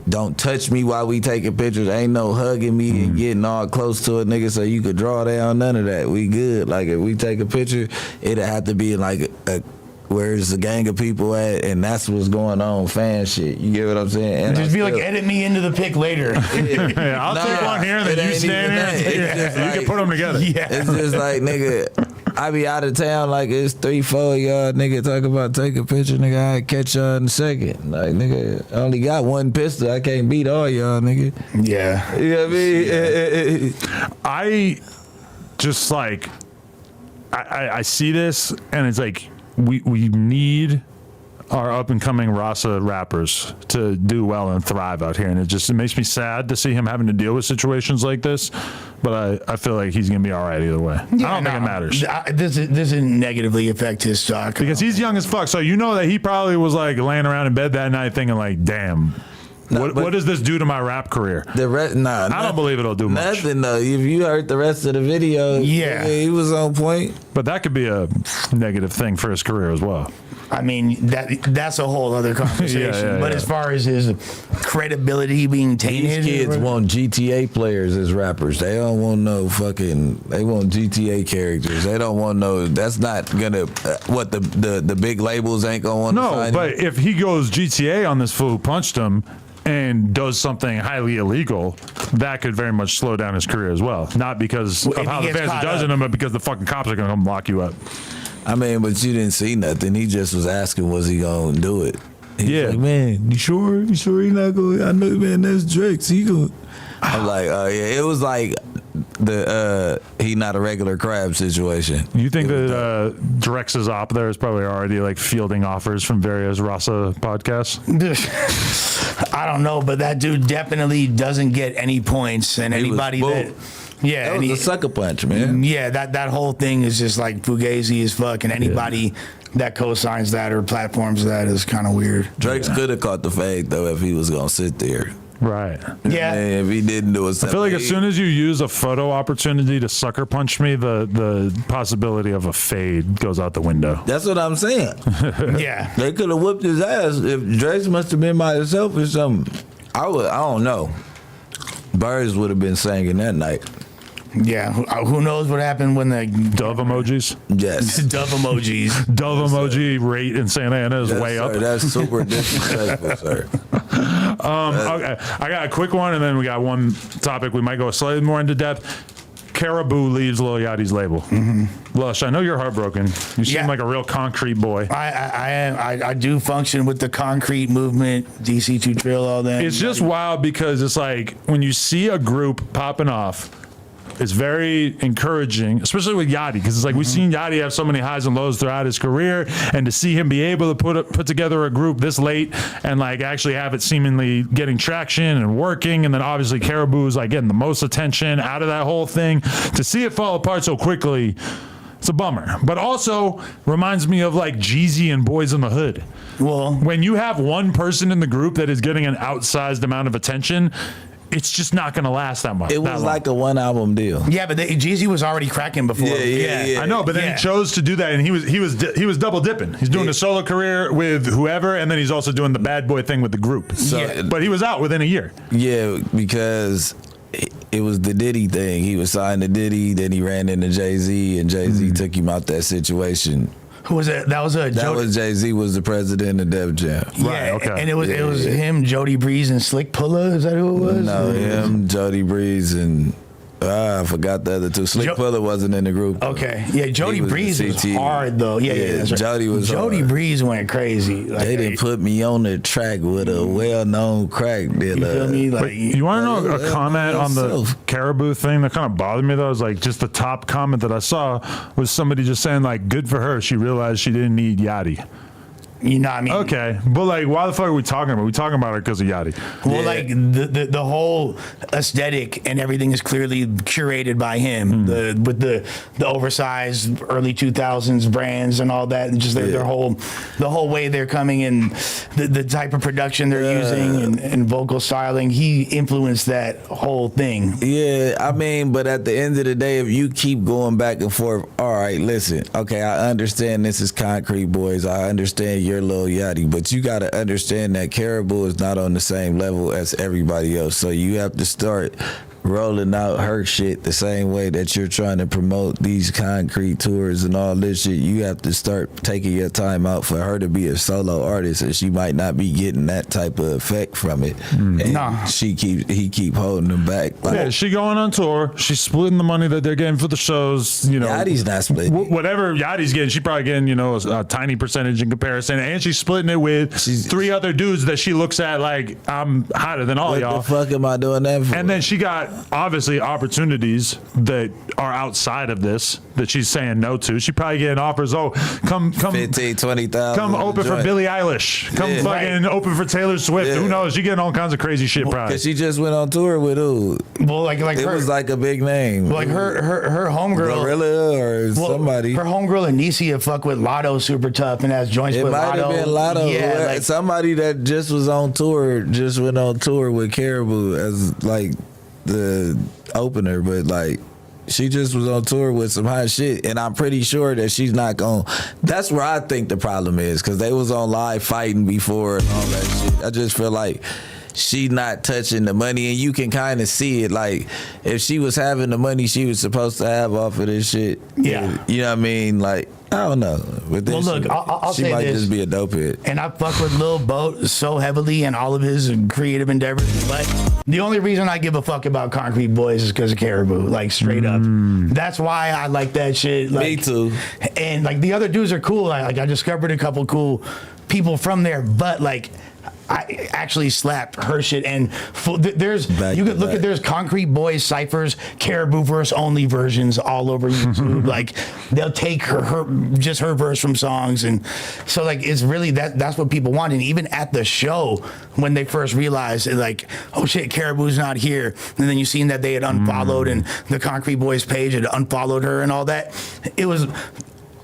Speaker 2: Don't touch me while we taking pictures. Ain't no hugging me and getting all close to a nigga so you could draw down. None of that. We good. Like, if we take a picture, it'll have to be like where's the gang of people at, and that's what's going on, fan shit. You get what I'm saying? And
Speaker 3: just be like, edit me into the pic later.
Speaker 1: Yeah, I'll take one here and then you stand here. You can put them together.
Speaker 2: Yeah. It's just like, nigga, I be out of town, like, it's 3-4 y'all, nigga, talk about take a picture, nigga, I catch y'all in a second. Like, nigga, I only got one pistol, I can't beat all y'all, nigga.
Speaker 3: Yeah.
Speaker 2: You know what I mean?
Speaker 1: I just, like, I see this, and it's like, we need our up-and-coming Rasa rappers to do well and thrive out here, and it makes me sad to see him having to deal with situations like this, but I feel like he's going to be all right either way.
Speaker 3: Yeah,
Speaker 1: I don't think it matters.
Speaker 3: This didn't negatively affect his stock.
Speaker 1: Because he's young as fuck, so you know that he probably was, like, laying around in bed that night thinking, like, damn, what does this do to my rap career? I don't believe it'll do much.
Speaker 2: Nothing, though. If you heard the rest of the video, he was on point.
Speaker 1: But that could be a negative thing for his career as well.
Speaker 3: I mean, that's a whole other conversation. But as far as his credibility being tainted,
Speaker 2: these kids want GTA players as rappers. They don't want no fucking. They want GTA characters. They don't want no. That's not gonna. What the big labels ain't gonna want.
Speaker 1: No, but if he goes GTA on this fool who punched him and does something highly illegal, that could very much slow down his career as well. Not because of how the fans are judging him, but because the fucking cops are gonna come lock you up.
Speaker 2: I mean, but you didn't see nothing. He just was asking, was he gonna do it? He's like, man, you sure? You sure he not going? I know, man, that's Drake. So he going. I'm like, oh yeah. It was like the he not a regular crab situation.
Speaker 1: You think that Drex's op there is probably already like fielding offers from various Rasa podcasts?
Speaker 3: I don't know, but that dude definitely doesn't get any points, and anybody that. Yeah,
Speaker 2: that was a sucker punch, man.
Speaker 3: Yeah, that whole thing is just like fugazi as fuck, and anybody that co-signs that or platforms that is kind of weird.
Speaker 2: Drake's could have caught the fade though if he was gonna sit there.
Speaker 1: Right.
Speaker 3: Yeah.
Speaker 2: If he didn't do it,
Speaker 1: I feel like as soon as you use a photo opportunity to sucker punch me, the possibility of a fade goes out the window.
Speaker 2: That's what I'm saying.
Speaker 3: Yeah.
Speaker 2: They could have whooped his ass if Drake must have been by himself or something. I don't know. Birds would have been singing that night.
Speaker 3: Yeah, who knows what happened when the
Speaker 1: dove emojis?
Speaker 2: Yes,
Speaker 3: dove emojis.
Speaker 1: Dove emoji rate in Santa Ana is way up.
Speaker 2: That's super disrespectful, sir.
Speaker 1: Okay, I got a quick one, and then we got one topic we might go slightly more into depth. Caribou leaves Lil Yachty's label. Mm-hmm. Lush, I know you're heartbroken. You seem like a real concrete boy.
Speaker 3: I do function with the concrete movement, DC2 Trill, all that.
Speaker 1: It's just wild because it's like when you see a group popping off, it's very encouraging, especially with Yachty, because it's like we've seen Yachty have so many highs and lows throughout his career, and to see him be able to put together a group this late and like actually have it seemingly getting traction and working, and then obviously Caribou's like getting the most attention out of that whole thing, to see it fall apart so quickly, it's a bummer. But also reminds me of like Jeezy and Boys in the Hood.
Speaker 3: Well,
Speaker 1: when you have one person in the group that is getting an outsized amount of attention, it's just not going to last that much.
Speaker 2: It was like a one album deal.
Speaker 3: Yeah, but Jeezy was already cracking before.
Speaker 1: Yeah. I know, but then he chose to do that, and he was double dipping. He's doing a solo career with whoever, and then he's also doing the bad boy thing with the group. So, but he was out within a year.
Speaker 2: Yeah, because it was the Diddy thing. He was signed to Diddy, then he ran into Jay-Z, and Jay-Z took him out that situation.
Speaker 3: Who was it? That was
Speaker 2: Jay-Z was the president of Def Jam.
Speaker 3: Yeah, right, okay. And it was him, Jody Breeze, and Slick Pulla. Is that who it was?
Speaker 2: No, him, Jody Breeze, and I forgot the other two. Slick Pulla wasn't in the group.
Speaker 3: Okay, yeah, Jody Breeze was hard though. Yeah, that's right. Jody Breeze went crazy. Like,
Speaker 2: they didn't put me on the track with a well-known crack dealer.
Speaker 3: You feel me?
Speaker 1: Like, you want to know a comment on the Caribou thing that kind of bothered me though? Is like just the top comment that I saw was somebody just saying like, "Good for her. She realized she didn't need Yachty."
Speaker 3: You know what I mean?
Speaker 1: Okay, but like, why the fuck are we talking about? We talking about it because of Yachty.
Speaker 3: Well, like the whole aesthetic and everything is clearly curated by him. With the oversized early 2000s brands and all that, and just the whole way they're coming and the type of production they're using and vocal styling. He influenced that whole thing.
Speaker 2: Yeah, I mean, but at the end of the day, if you keep going back and forth, all right, listen, okay, I understand this is Concrete Boys. I understand you're Lil Yachty, but you got to understand that Caribou is not on the same level as everybody else. So you have to start rolling out her shit the same way that you're trying to promote these Concrete tours and all this shit. You have to start taking your time out for her to be a solo artist, and she might not be getting that type of effect from it. And he keep holding them back. Like,
Speaker 1: yeah, she going on tour. She's splitting the money that they're getting for the shows. You know,
Speaker 2: Yachty's not splitting.
Speaker 1: Whatever Yachty's getting, she probably getting a tiny percentage in comparison, and she's splitting it with 3 other dudes that she looks at like, I'm hotter than all y'all.
Speaker 2: What the fuck am I doing that for?
Speaker 1: And then she got obviously opportunities that are outside of this that she's saying no to. She probably getting offers. Oh, come
Speaker 2: 15, 20,000.
Speaker 1: Come open for Billie Eilish. Come fucking open for Taylor Swift. Who knows? She getting all kinds of crazy shit. Probably
Speaker 2: because she just went on tour with who?
Speaker 3: Well, like
Speaker 2: it was like a big name.
Speaker 3: Like her homegirl,
Speaker 2: Gorilla or somebody.
Speaker 3: Her homegirl Anicia fuck with Lotto super tough and has joints with Lotto.
Speaker 2: It might have been Lotto.
Speaker 3: Yeah, like
Speaker 2: somebody that just was on tour, just went on tour with Caribou as like the opener, but like she just was on tour with some hot shit, and I'm pretty sure that she's not going. That's where I think the problem is, because they was on live fighting before and all that shit. I just feel like she not touching the money, and you can kind of see it. Like if she was having the money she was supposed to have off of this shit, you know what I mean? Like I don't know. With this,
Speaker 3: well, look, I'll
Speaker 2: she
Speaker 3: say
Speaker 2: might
Speaker 3: this,
Speaker 2: just be a dope hit.
Speaker 3: And I fuck with Lil Boat so heavily in all of his creative endeavors, but the only reason I give a fuck about Concrete Boys is because of Caribou, like straight up. That's why I like that shit. Like,
Speaker 2: me too.
Speaker 3: And like the other dudes are cool. I discovered a couple cool people from there, but like I actually slapped her shit, and there's there's Concrete Boys ciphers, Caribou verse only versions all over YouTube. Like they'll take her verse from songs, and so like it's really that's what people want. And even at the show when they first realized like, oh shit, Caribou's not here, and then you seen that they had unfollowed and the Concrete Boys page had unfollowed her and all that. It was.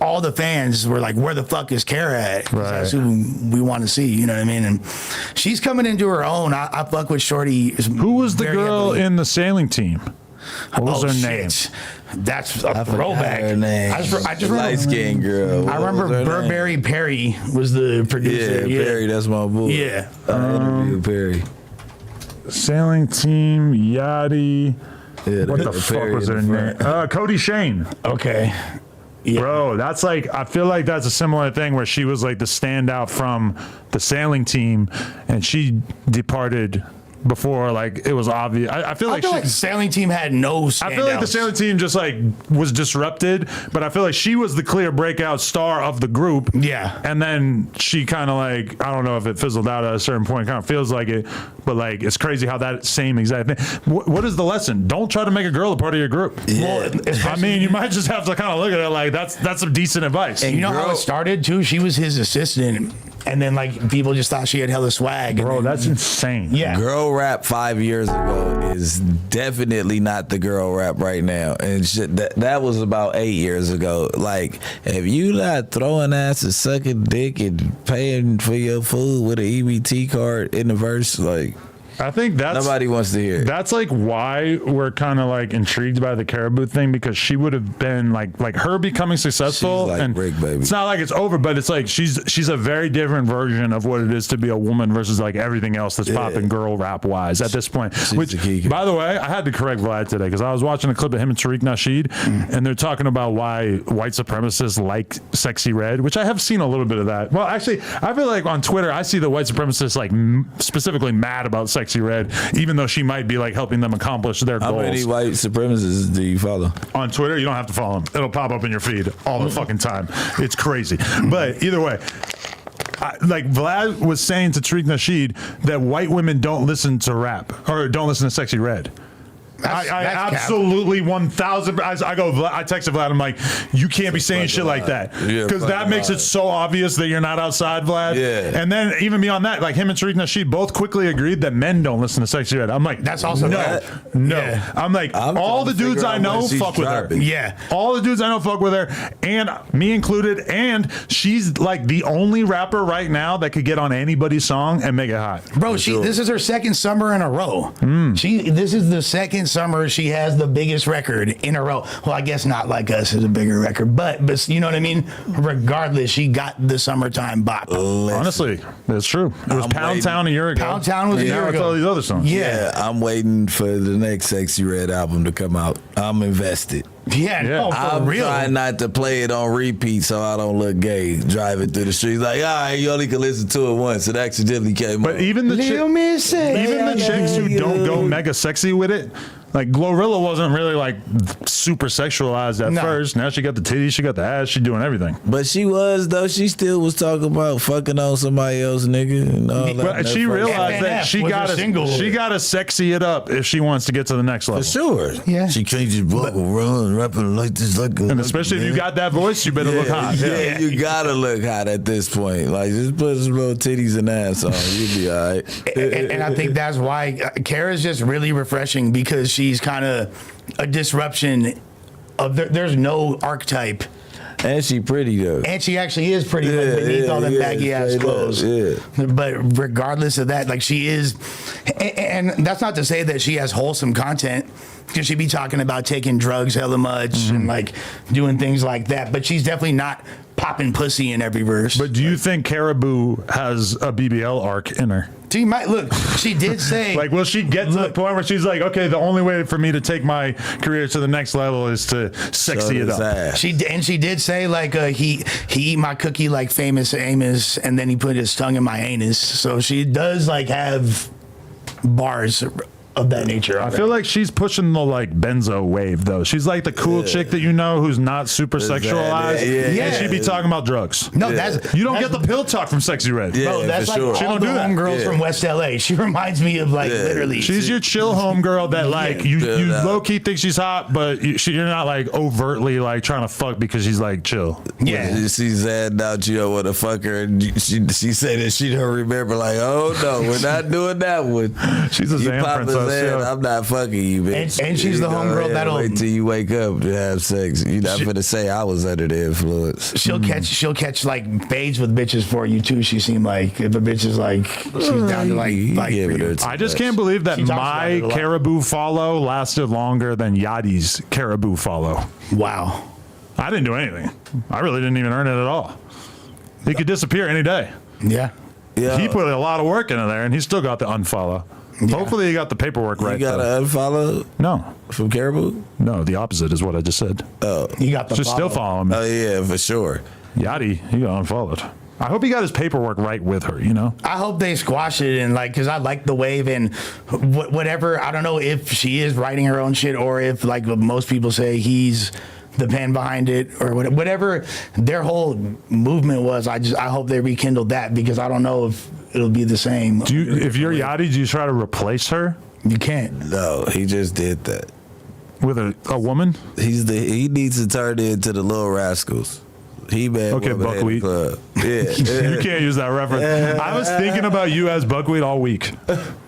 Speaker 3: All the fans were like, where the fuck is Kara at? 'Cause that's who we want to see, you know what I mean? And she's coming into her own. I fuck with Shorty.
Speaker 1: Who was the girl in the sailing team? What was her name?
Speaker 3: That's a throwback.
Speaker 2: Her name.
Speaker 3: I just
Speaker 2: light skinned girl.
Speaker 3: I remember Burberry Perry was the producer.
Speaker 2: Yeah, Perry, that's my boy.
Speaker 3: Yeah.
Speaker 2: I interviewed Perry.
Speaker 1: Sailing team, Yachty.
Speaker 2: Yeah,
Speaker 1: what the fuck was her name? Cody Shane.
Speaker 3: Okay. Yeah.
Speaker 1: Bro, that's like, I feel like that's a similar thing where she was like the standout from the sailing team, and she departed before like it was obvious. I feel like
Speaker 3: the sailing team had no standouts.
Speaker 1: I feel like the sailing team just like was disrupted, but I feel like she was the clear breakout star of the group.
Speaker 3: Yeah.
Speaker 1: And then she kind of like, I don't know if it fizzled out at a certain point, kind of feels like it, but like it's crazy how that same exact thing. What is the lesson? Don't try to make a girl a part of your group.
Speaker 3: Yeah.
Speaker 1: Well, I mean, you might just have to kind of look at it like that's some decent advice.
Speaker 3: And you know how it started too? She was his assistant. And then, like, people just thought she had hella swag.
Speaker 1: Bro, that's insane.
Speaker 3: Yeah.
Speaker 2: Girl rap 5 years ago is definitely not the girl rap right now. And that was about 8 years ago. Like, if you not throwing ass and sucking dick and paying for your food with an EBT card in the verse, like...
Speaker 1: I think that's
Speaker 2: nobody wants to hear.
Speaker 1: That's like why we're kind of like intrigued by the Caribou thing, because she would have been like her becoming successful.
Speaker 2: She's like
Speaker 1: and
Speaker 2: Bricc, baby.
Speaker 1: It's not like it's over, but it's like she's a very different version of what it is to be a woman versus like everything else that's popping girl rap wise at this point. Which, by the way, I had to correct Vlad today because I was watching a clip of him and Tariq Nasheed, and they're talking about why white supremacists like Sexy Red, which I have seen a little bit of that. Well, actually, I feel like on Twitter I see the white supremacists like specifically mad about Sexy Red, even though she might be like helping them accomplish their goals.
Speaker 2: How many white supremacists do you follow?
Speaker 1: On Twitter, you don't have to follow them. It'll pop up in your feed all the fucking time. It's crazy. But either way, like Vlad was saying to Tariq Nasheed that white women don't listen to rap or don't listen to Sexy Red. I
Speaker 3: That's
Speaker 1: absolutely 1,000. I texted Vlad. I'm like, you can't be saying shit like that because that makes it so obvious that you're not outside, Vlad.
Speaker 2: Yeah.
Speaker 1: And then even beyond that, like him and Tariq Nasheed both quickly agreed that men don't listen to Sexy Red. I'm like,
Speaker 3: That's also
Speaker 1: no.
Speaker 3: Yeah.
Speaker 1: I'm like, all the dudes I know fuck with her.
Speaker 3: Yeah.
Speaker 1: All the dudes I know fuck with her, and me included. And she's like the only rapper right now that could get on anybody's song and make it hot.
Speaker 3: Bro, this is her second summer in a row. This is the second summer she has the biggest record in a row. Well, I guess Not Like Us is a bigger record, but you know what I mean? Regardless, she got the summertime bop.
Speaker 1: Honestly, that's true. It was Pound Town a year ago.
Speaker 3: Pound Town was a year ago.
Speaker 1: All these other songs.
Speaker 3: Yeah.
Speaker 2: I'm waiting for the next Sexy Red album to come out. I'm invested.
Speaker 3: Yeah, no, for
Speaker 2: I'm
Speaker 3: real.
Speaker 2: trying not to play it on repeat so I don't look gay driving through the streets. Like, all right, you only can listen to it once. It accidentally came
Speaker 1: But
Speaker 2: on.
Speaker 1: even the chicks who don't go mega sexy with it, like Glorilla wasn't really like super sexualized at first. Now she got the titties, she got the ass, she doing everything.
Speaker 2: But she was though. She still was talking about fucking on somebody else, nigga. And all that.
Speaker 1: But she realized that she gotta sexy it up if she wants to get to the next level.
Speaker 2: For sure.
Speaker 3: Yeah.
Speaker 2: She can't just walk around rapping like this, like
Speaker 1: And especially if you got that voice, you better look hot.
Speaker 2: Yeah, you gotta look hot at this point. Like, just put some little titties and ass on. You'll be all right.
Speaker 3: And I think that's why Kara's just really refreshing because she's kind of a disruption of there's no archetype.
Speaker 2: And she pretty though.
Speaker 3: And she actually is pretty beneath all them baggy ass clothes. But regardless of that, like she is, and that's not to say that she has wholesome content. Because she be talking about taking drugs hella much and like doing things like that. But she's definitely not popping pussy in every verse.
Speaker 1: But do you think Caribou has a BBL arc in her?
Speaker 3: She might look. She did say,
Speaker 1: like, will she get to the point where she's like, okay, the only way for me to take my career to the next level is to sexy it up.
Speaker 3: She did say like he eat my cookie like Famous Amos, and then he put his tongue in my anus. So she does like have bars of that nature.
Speaker 1: I feel like she's pushing the like benzo wave though. She's like the cool chick that you know who's not super sexualized. And she be talking about drugs.
Speaker 3: No,
Speaker 1: you don't get the pill talk from Sexy Red.
Speaker 3: Bro, that's like all
Speaker 1: she don't
Speaker 3: the
Speaker 1: do that.
Speaker 3: homegirls from West LA. She reminds me of like literally.
Speaker 1: She's your chill homegirl that like you low key think she's hot, but you're not like overtly like trying to fuck because she's like chill.
Speaker 2: Yeah, she said out you don't want to fuck her, and she said that she don't remember. Like, oh no, we're not doing that one.
Speaker 1: She's a Zan princess.
Speaker 2: I'm not fucking you, bitch.
Speaker 3: And she's the homegirl that'll
Speaker 2: wait till you wake up to have sex. You're not gonna say I was under the influence.
Speaker 3: She'll catch like fades with bitches for you too. She seemed like if a bitch is like she's down to like
Speaker 1: I just can't believe that my Caribou follow lasted longer than Yachty's Caribou follow.
Speaker 3: Wow.
Speaker 1: I didn't do anything. I really didn't even earn it at all. He could disappear any day.
Speaker 3: Yeah.
Speaker 1: He put a lot of work into there and he still got the unfollow. Yeah. Hopefully he got the paperwork right.
Speaker 2: You got an unfollow?
Speaker 1: No.
Speaker 2: From Caribou?
Speaker 1: No, the opposite is what I just said.
Speaker 2: Oh.
Speaker 3: You got the
Speaker 1: She's still following me.
Speaker 2: Oh, yeah, for sure.
Speaker 1: Yachty, he got unfollowed. I hope he got his paperwork right with her, you know?
Speaker 3: I hope they squash it and like, cause I like the wave and whatever. I don't know if she is writing her own shit or if like most people say he's the pen behind it or whatever their whole movement was. I hope they rekindled that because I don't know if it'll be the same.
Speaker 1: If you're Yachty, do you try to replace her?
Speaker 3: You can't.
Speaker 2: No, he just did that.
Speaker 1: With a woman?
Speaker 2: He needs to turn into the Little Rascals. He bad.
Speaker 1: Okay, Buckwheat.
Speaker 2: Yeah.
Speaker 1: You can't use that reference. I was thinking about you as Buckwheat all week.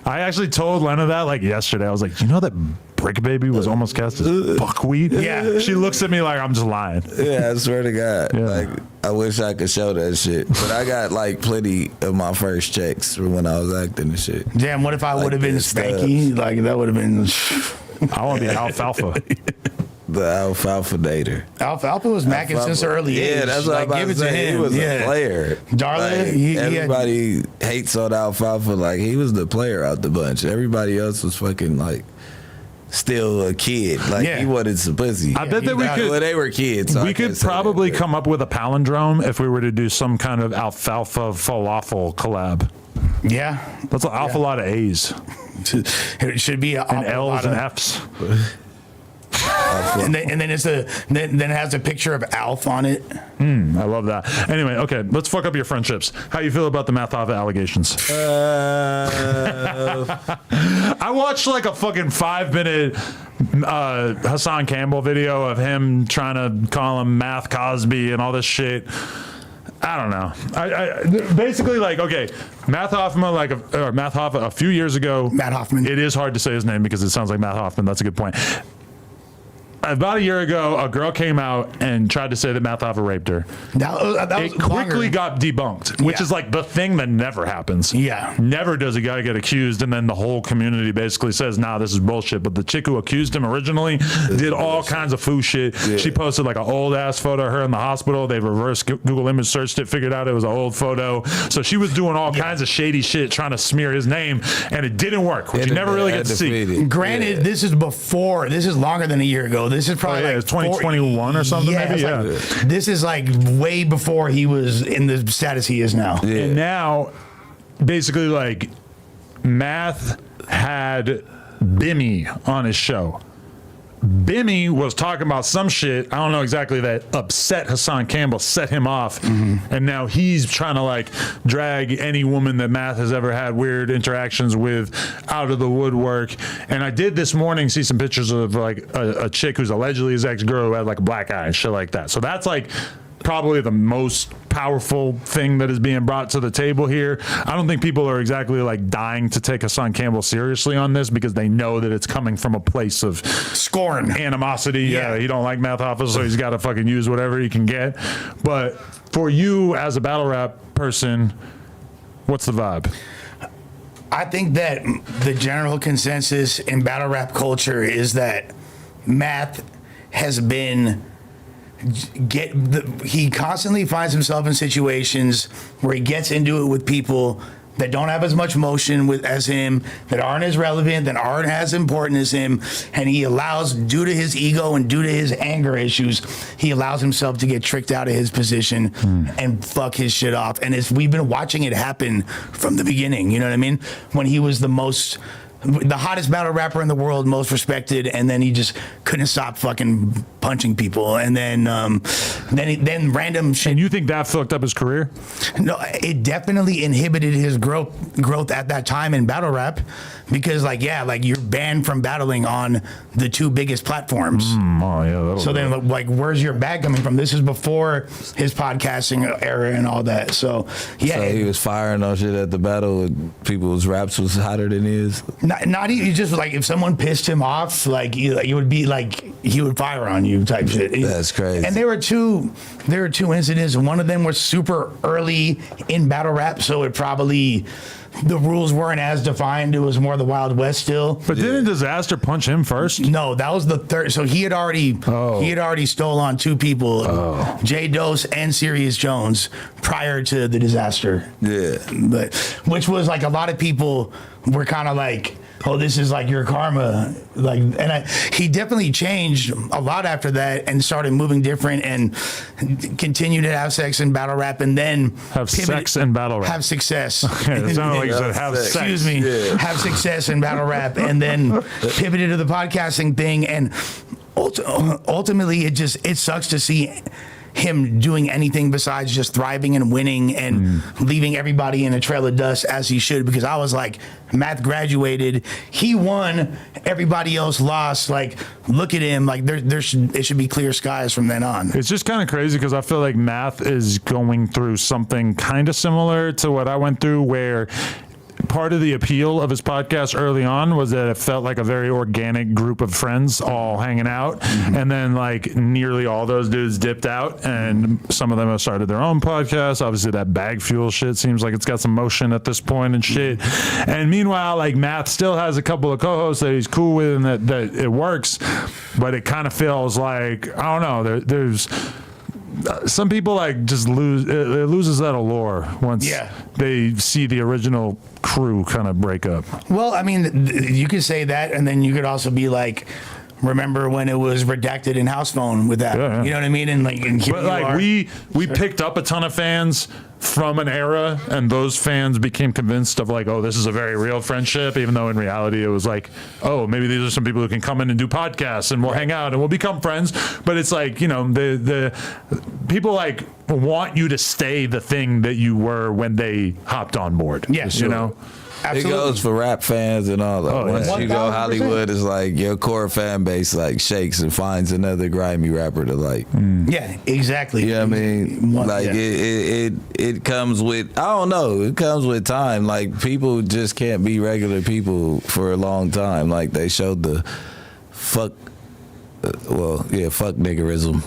Speaker 1: I actually told Lena that like yesterday. I was like, you know that Bricc Baby was almost cast as Buckwheat?
Speaker 3: Yeah.
Speaker 1: She looks at me like I'm just lying.
Speaker 2: Yeah, I swear to God.
Speaker 1: Yeah.
Speaker 2: Like, I wish I could show that shit. But I got like plenty of my first checks from when I was acting and shit.
Speaker 3: Damn, what if I would have been Spanky? Like that would have been.
Speaker 1: I want to be Alfalfa.
Speaker 2: The Alfalfa Dater.
Speaker 3: Alfalfa was macking since the early age.
Speaker 2: Yeah, that's what I'm about to say. He was a player.
Speaker 3: Darla,
Speaker 2: everybody hates on Alfalfa. Like, he was the player out the bunch. Everybody else was fucking, like, still a kid. Like, he wanted some pussy.
Speaker 1: I bet that we could.
Speaker 2: Well, they were kids. So
Speaker 1: we could probably come up with a palindrome if we were to do some kind of Alfalfa falafel collab.
Speaker 3: Yeah.
Speaker 1: That's an awful lot of A's.
Speaker 3: It should be
Speaker 1: and L's and F's.
Speaker 3: And then then it has a picture of Alf on it.
Speaker 1: I love that. Anyway, okay, let's fuck up your friendships. How you feel about the Math Hoffa allegations? I I watched like a fucking 5-minute Hassan Campbell video of him trying to call him Math Cosby and all this shit. I don't know. I basically like, okay, Matt Hoffman, a few years ago.
Speaker 3: Matt Hoffman.
Speaker 1: It is hard to say his name because it sounds like Matt Hoffman. That's a good point. About a year ago, a girl came out and tried to say that Matt Hoffman raped her.
Speaker 3: That was
Speaker 1: it quickly got debunked, which is like the thing that never happens.
Speaker 3: Yeah.
Speaker 1: Never does a guy get accused and then the whole community basically says, nah, this is bullshit. But the chick who accused him originally did all kinds of foo shit. Yeah. She posted like an old ass photo of her in the hospital. They reversed Google image searched it, figured out it was an old photo. So she was doing all kinds of shady shit trying to smear his name, and it didn't work, which you never really get to see.
Speaker 3: Granted, this is longer than a year ago. This is probably
Speaker 1: it's 2021 or something, maybe. Yeah.
Speaker 3: This is like way before he was in the status he is now.
Speaker 1: Yeah. And now, basically, like, Math had Bimmy on his show. Bimmy was talking about some shit, I don't know exactly, that upset Hassan Campbell, set him off, and now he's trying to like drag any woman that Math has ever had weird interactions with out of the woodwork. And I did this morning see some pictures of like a chick who's allegedly his ex-girl who had like a black eye and shit like that. So that's like probably the most powerful thing that is being brought to the table here. I don't think people are exactly like dying to take Hassan Campbell seriously on this because they know that it's coming from a place of
Speaker 3: scorn,
Speaker 1: animosity. Yeah, he don't like Math Hoffa, so he's got to fucking use whatever he can get. But for you as a battle rap person, what's the vibe?
Speaker 3: I think that the general consensus in battle rap culture is that Math has been he constantly finds himself in situations where he gets into it with people that don't have as much motion as him, that aren't as relevant, that aren't as important as him, and he allows, due to his ego and due to his anger issues, he allows himself to get tricked out of his position and fuck his shit off. And we've been watching it happen from the beginning, you know what I mean? When he was the hottest battle rapper in the world, most respected, and then he just couldn't stop fucking punching people, and then random shit.
Speaker 1: And you think that fucked up his career?
Speaker 3: No, it definitely inhibited his growth at that time in battle rap, because you're banned from battling on the two biggest platforms. So then, like, where's your bag coming from? This is before his podcasting era and all that. So yeah,
Speaker 2: so he was firing on shit at the battle, and people's raps was hotter than his.
Speaker 3: Not even just like if someone pissed him off, like it would be like he would fire on you type shit.
Speaker 2: That's crazy.
Speaker 3: And there were two incidents. One of them was super early in battle rap, so it probably the rules weren't as defined. It was more the Wild West still.
Speaker 1: But didn't Disaster punch him first?
Speaker 3: No, that was the third. So he had already stole on two people, Jay Dose and Sirius Jones, prior to the Disaster.
Speaker 2: Yeah,
Speaker 3: but which was like a lot of people were kind of like, oh, this is like your karma. Like, and he definitely changed a lot after that and started moving different and continued to have sex in battle rap and then
Speaker 1: have sex in battle rap.
Speaker 3: Have success.
Speaker 1: Okay, that sounded like you said have sex.
Speaker 3: Excuse me. Yeah. Have success in battle rap and then pivoted to the podcasting thing. And ultimately, it sucks to see him doing anything besides just thriving and winning and leaving everybody in a trail of dust, as he should, because I was like, Math graduated, he won, everybody else lost. Like, look at him. Like, it should be clear skies from then on.
Speaker 1: It's just kind of crazy because I feel like Math is going through something kind of similar to what I went through, where part of the appeal of his podcast early on was that it felt like a very organic group of friends all hanging out. And then like nearly all those dudes dipped out and some of them have started their own podcasts. Obviously that Bag Fuel shit seems like it's got some motion at this point and shit. And meanwhile, like Math still has a couple of co-hosts that he's cool with and that it works, but it kind of feels like, I don't know, there's some people like just it loses that allure once they see the original crew kind of break up.
Speaker 3: Well, I mean, you could say that, and then you could also be like, remember when it was redacted in House Phone with that? You know what I mean? And like,
Speaker 1: we picked up a ton of fans from an era, and those fans became convinced of like, oh, this is a very real friendship, even though in reality it was like, oh, maybe these are some people who can come in and do podcasts and we'll hang out and we'll become friends. But it's like, you know, the people like want you to stay the thing that you were when they hopped on board.
Speaker 3: Yes,
Speaker 1: you know.
Speaker 3: Absolutely.
Speaker 2: It goes for rap fans and all that.
Speaker 1: Oh,
Speaker 2: Once
Speaker 1: yeah.
Speaker 2: you go
Speaker 3: 1000%.
Speaker 2: Hollywood, it's like your core fan base like shakes and finds another grimy rapper to like.
Speaker 3: Yeah, exactly.
Speaker 2: You know what I mean? Like it comes with, I don't know, it comes with time. Like people just can't be regular people for a long time. Like they showed the fuck niggerism.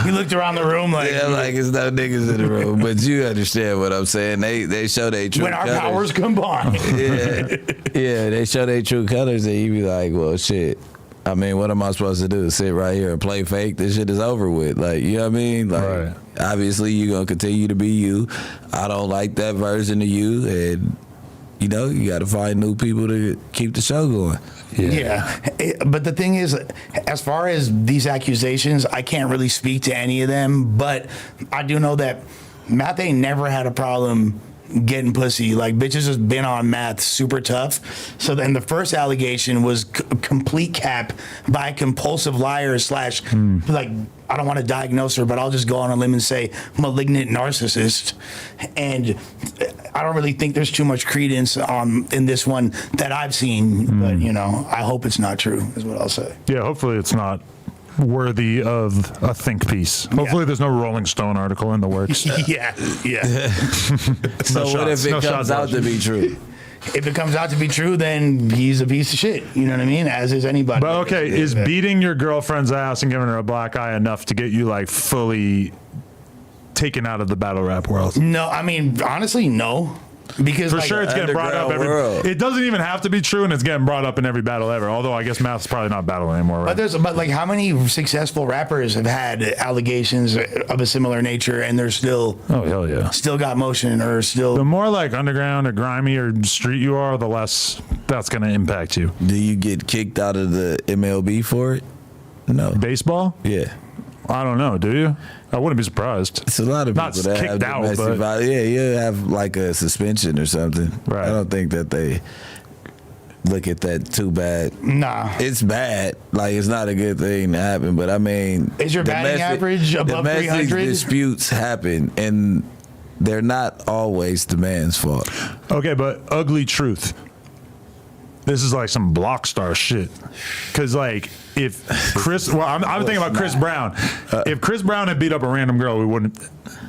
Speaker 3: He looked around the room like,
Speaker 2: Yeah, like it's no niggas in the room, but you understand what I'm saying. They show their true
Speaker 3: when our
Speaker 2: colors.
Speaker 3: powers combine.
Speaker 2: Yeah, they show their true colors, and you be like, well, shit. I mean, what am I supposed to do? Sit right here and play fake? This shit is over with. Like, you know what I mean? Like,
Speaker 1: Right.
Speaker 2: obviously, you're going to continue to be you. I don't like that version of you. And, you know, you got to find new people to keep the show going.
Speaker 3: Yeah. But the thing is, as far as these accusations, I can't really speak to any of them, but I do know that Math ain't never had a problem getting pussy. Like, bitches has been on Math super tough. So then the first allegation was complete cap by a compulsive liar / like, I don't want to diagnose her, but I'll just go on a limb and say malignant narcissist. And I don't really think there's too much credence in this one that I've seen, but you know, I hope it's not true, is what I'll say.
Speaker 1: Yeah, hopefully it's not worthy of a think piece. Hopefully there's no Rolling Stone article in the works.
Speaker 3: Yeah.
Speaker 2: So what if it comes out to be true?
Speaker 3: If it comes out to be true, then he's a piece of shit. You know what I mean? As is anybody.
Speaker 1: But okay, is beating your girlfriend's ass and giving her a black eye enough to get you like fully taken out of the battle rap world?
Speaker 3: No, I mean, honestly, no. Because
Speaker 1: For
Speaker 3: like,
Speaker 1: sure, it's getting brought up
Speaker 2: world.
Speaker 1: it doesn't even have to be true, and it's getting brought up in every battle ever. Although I guess Math's probably not battling anymore, right?
Speaker 3: But like, how many successful rappers have had allegations of a similar nature, and they're still
Speaker 1: Oh hell yeah!
Speaker 3: still got motion or still?
Speaker 1: The more like underground or grimy or street you are, the less that's going to impact you.
Speaker 2: Do you get kicked out of the MLB for it? No.
Speaker 1: Baseball?
Speaker 2: Yeah.
Speaker 1: I don't know. Do you? I wouldn't be surprised.
Speaker 2: It's a lot of
Speaker 1: Not
Speaker 2: people that have
Speaker 1: kicked out,
Speaker 2: domestic
Speaker 1: but
Speaker 2: violence. Yeah, you have like a suspension or something.
Speaker 1: Right.
Speaker 2: I don't think that they look at that too bad.
Speaker 3: Nah.
Speaker 2: It's bad. Like, it's not a good thing to happen. But I mean,
Speaker 3: Is your batting average above
Speaker 2: domestic
Speaker 3: 300?
Speaker 2: disputes happen, and they're not always the man's fault.
Speaker 1: Okay, but ugly truth. This is like some block star shit. Because, like, if Chris, well, I'm thinking about Chris Brown. If Chris Brown had beat up a random girl, we wouldn't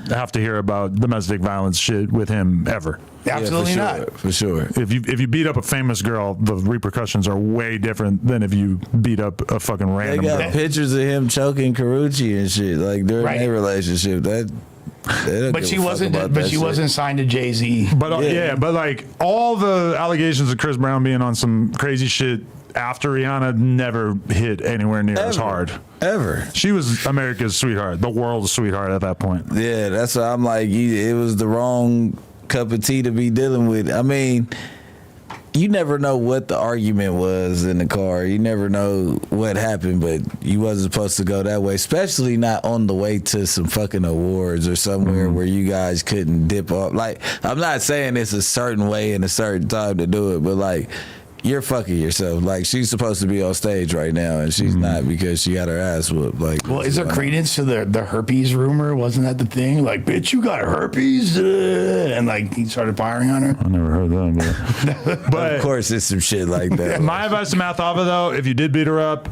Speaker 1: have to hear about domestic violence shit with him ever.
Speaker 3: Absolutely
Speaker 2: Yeah,
Speaker 3: not.
Speaker 2: for sure.
Speaker 1: If you beat up a famous girl, the repercussions are way different than if you beat up a fucking
Speaker 2: They
Speaker 1: random
Speaker 2: got
Speaker 1: girl.
Speaker 2: pictures of him choking Karuchi and shit, like during
Speaker 3: Right.
Speaker 2: their relationship.
Speaker 3: But she wasn't signed to Jay-Z.
Speaker 1: But but like all the allegations of Chris Brown being on some crazy shit after Rihanna never hit anywhere near as hard.
Speaker 2: Ever.
Speaker 1: She was America's sweetheart, the world's sweetheart at that point.
Speaker 2: Yeah, that's why I'm like, it was the wrong cup of tea to be dealing with. I mean, you never know what the argument was in the car. You never know what happened, but you wasn't supposed to go that way, especially not on the way to some fucking awards or somewhere where you guys couldn't dip off. Like, I'm not saying it's a certain way and a certain time to do it, but like, you're fucking yourself. Like, she's supposed to be on stage right now, and she's not because she got her ass whooped. Like,
Speaker 3: Well, is there credence to the herpes rumor? Wasn't that the thing? Like, bitch, you got herpes? And like, he started firing on her.
Speaker 1: I never heard that. But
Speaker 2: of course, it's some shit like that.
Speaker 1: my advice to Math Hava, though, if you did beat her up,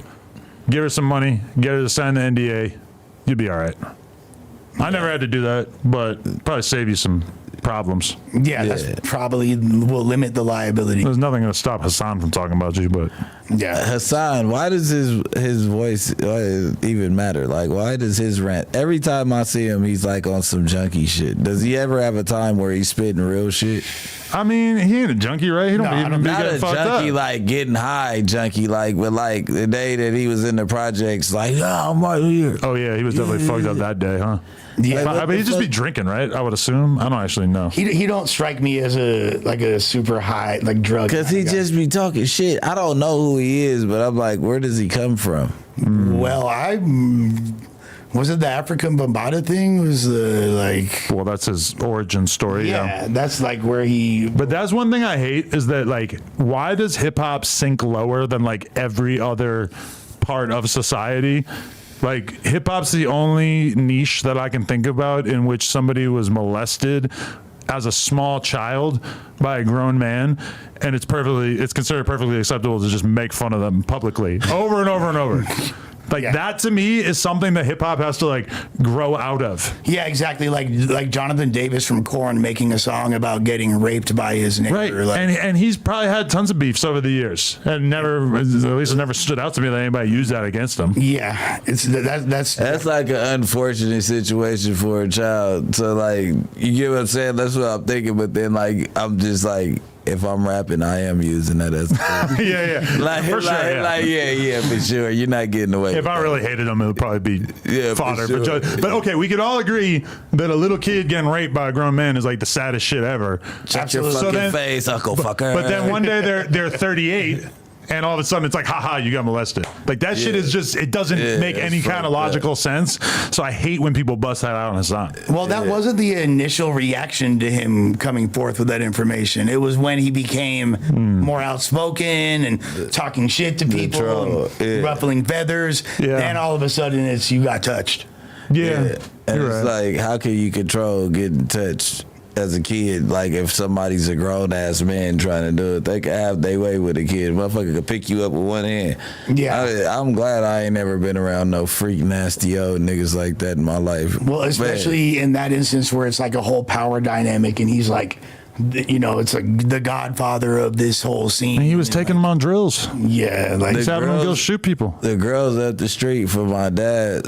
Speaker 1: give her some money, get her to sign the NDA, you'll be all right. I never had to do that, but probably save you some problems.
Speaker 3: Yeah, that's probably will limit the liability.
Speaker 1: There's nothing to stop Hassan from talking about you, but
Speaker 3: Yeah.
Speaker 2: Hassan, why does his voice even matter? Like, why does his rant? Every time I see him, he's like on some junkie shit. Does he ever have a time where he's spitting real shit?
Speaker 1: I mean, he ain't a junkie, right? He don't
Speaker 3: No,
Speaker 1: even be
Speaker 2: Not
Speaker 1: getting
Speaker 2: a
Speaker 1: fucked
Speaker 2: junkie,
Speaker 1: up.
Speaker 2: like getting high junkie, like, but like the day that he was in the projects, like, yeah, I'm right here.
Speaker 1: Oh yeah, he was definitely fucked up that day, huh?
Speaker 3: Yeah.
Speaker 1: I mean, he'd just be drinking, right? I would assume. I don't actually know.
Speaker 3: He don't strike me as a super high like drug.
Speaker 2: Cause he
Speaker 3: guy.
Speaker 2: just be talking shit. I don't know who he is, but I'm like, where does he come from?
Speaker 3: Well, was it the African Bambaataa thing? Was the like?
Speaker 1: Well, that's his origin story.
Speaker 3: Yeah, that's like where he.
Speaker 1: But that's one thing I hate is that, like, why does hip hop sink lower than like every other part of society? Like, hip hop's the only niche that I can think about in which somebody was molested as a small child by a grown man, and it's considered perfectly acceptable to just make fun of them publicly over and over and over. Like that to me is something that hip hop has to like grow out of.
Speaker 3: Yeah, exactly. Like Jonathan Davis from Korn making a song about getting raped by his neighbor.
Speaker 1: Right,
Speaker 3: Like,
Speaker 1: and he's probably had tons of beefs over the years, and never, at least it never stood out to me that anybody used that against him.
Speaker 3: yeah, that's
Speaker 2: like an unfortunate situation for a child. So like, you get what I'm saying? That's what I'm thinking. But then like, I'm just like, if I'm rapping, I am using that as
Speaker 1: yeah.
Speaker 2: Like,
Speaker 1: for sure,
Speaker 2: yeah, for sure. You're not getting away.
Speaker 1: If I really hated him, it would probably be fodder.
Speaker 2: For sure.
Speaker 1: But okay, we could all agree that a little kid getting raped by a grown man is like the saddest shit ever.
Speaker 2: Shut your fucking face, Uncle Fucker.
Speaker 1: But then one day they're 38. And all of a sudden it's like, haha, you got molested. Like that shit is just, it doesn't make any kind of logical sense. So I hate when people bust that out on a song.
Speaker 3: Well, that wasn't the initial reaction to him coming forth with that information. It was when he became more outspoken and talking shit to people, and ruffling feathers.
Speaker 1: Yeah.
Speaker 3: Then all of a sudden it's, you got touched.
Speaker 1: Yeah.
Speaker 2: And it's like, how can you control getting touched? As a kid, like if somebody's a grown ass man trying to do it, they can have their way with a kid. Motherfucker can pick you up with one hand.
Speaker 3: Yeah,
Speaker 2: I'm glad I ain't never been around no freak nasty old niggas like that in my life.
Speaker 3: Well, especially in that instance where it's like a whole power dynamic, and he's like, you know, it's like the godfather of this whole scene.
Speaker 1: And he was taking them on drills.
Speaker 3: Yeah, like
Speaker 1: he's having them go shoot people.
Speaker 2: The girls up the street for my dad,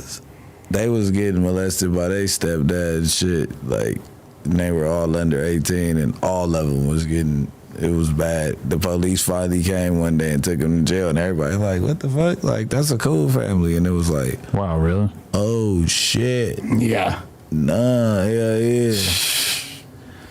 Speaker 2: they was getting molested by their stepdad and shit. Like, and they were all under 18, and all of them was getting, it was bad. The police finally came one day and took them to jail, and everybody like, what the fuck? Like, that's a cool family. And it was like,
Speaker 1: wow, really?
Speaker 2: Oh, shit.
Speaker 3: Yeah.
Speaker 2: Nah, yeah.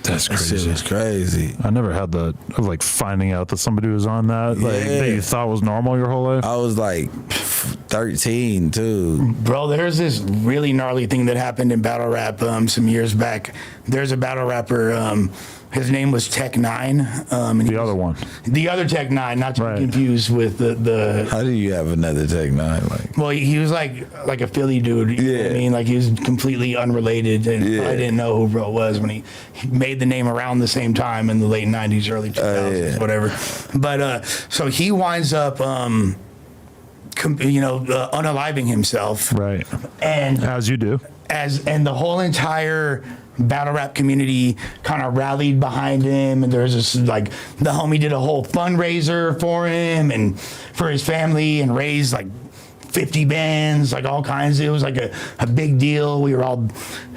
Speaker 1: That's crazy.
Speaker 2: That shit was crazy.
Speaker 1: I never had that of like finding out that somebody was on that, like that you thought was normal your whole life.
Speaker 2: I was like 13 too.
Speaker 3: Bro, there's this really gnarly thing that happened in battle rap some years back. There's a battle rapper, his name was Tech 9. And
Speaker 1: the other one.
Speaker 3: The other Tech 9, not to be confused with the
Speaker 2: How do you have another Tech 9? Like,
Speaker 3: well, he was like a Philly dude. You know what I mean? Like he was completely unrelated, and I didn't know who bro was when he made the name around the same time in the late 90s, early 2000s, whatever. But so he winds up unaliving himself.
Speaker 1: Right.
Speaker 3: And
Speaker 1: as you do.
Speaker 3: And the whole entire battle rap community kind of rallied behind him, and there's this like the homie did a whole fundraiser for him and for his family and raised like 50 bands, like all kinds. It was like a big deal. We were all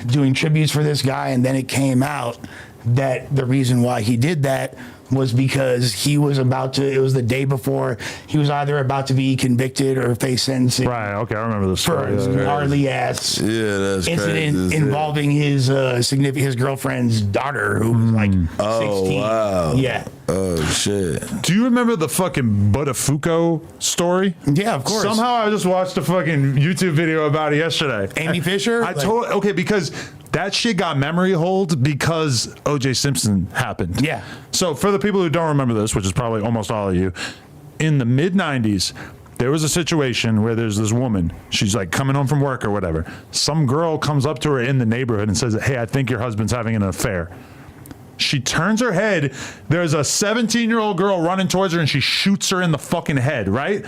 Speaker 3: doing tributes for this guy, and then it came out that the reason why he did that was because he was about to, it was the day before, he was either about to be convicted or face sentencing.
Speaker 1: Right, okay, I remember this story.
Speaker 3: For a gnarly ass incident
Speaker 2: crazy.
Speaker 3: Involving his his girlfriend's daughter, who was like 16.
Speaker 2: Wow.
Speaker 3: Yeah.
Speaker 2: Oh, shit.
Speaker 1: Do you remember the fucking Buttafuoco story?
Speaker 3: Yeah, of course.
Speaker 1: Somehow I just watched a fucking YouTube video about it yesterday.
Speaker 3: Amy Fisher?
Speaker 1: Okay, because that shit got memory hold because O.J. Simpson happened.
Speaker 3: Yeah.
Speaker 1: So for the people who don't remember this, which is probably almost all of you, in the mid-90s, there was a situation where there's this woman, she's like coming home from work or whatever. Some girl comes up to her in the neighborhood and says, hey, I think your husband's having an affair. She turns her head. There's a 17-year-old girl running towards her, and she shoots her in the fucking head, right?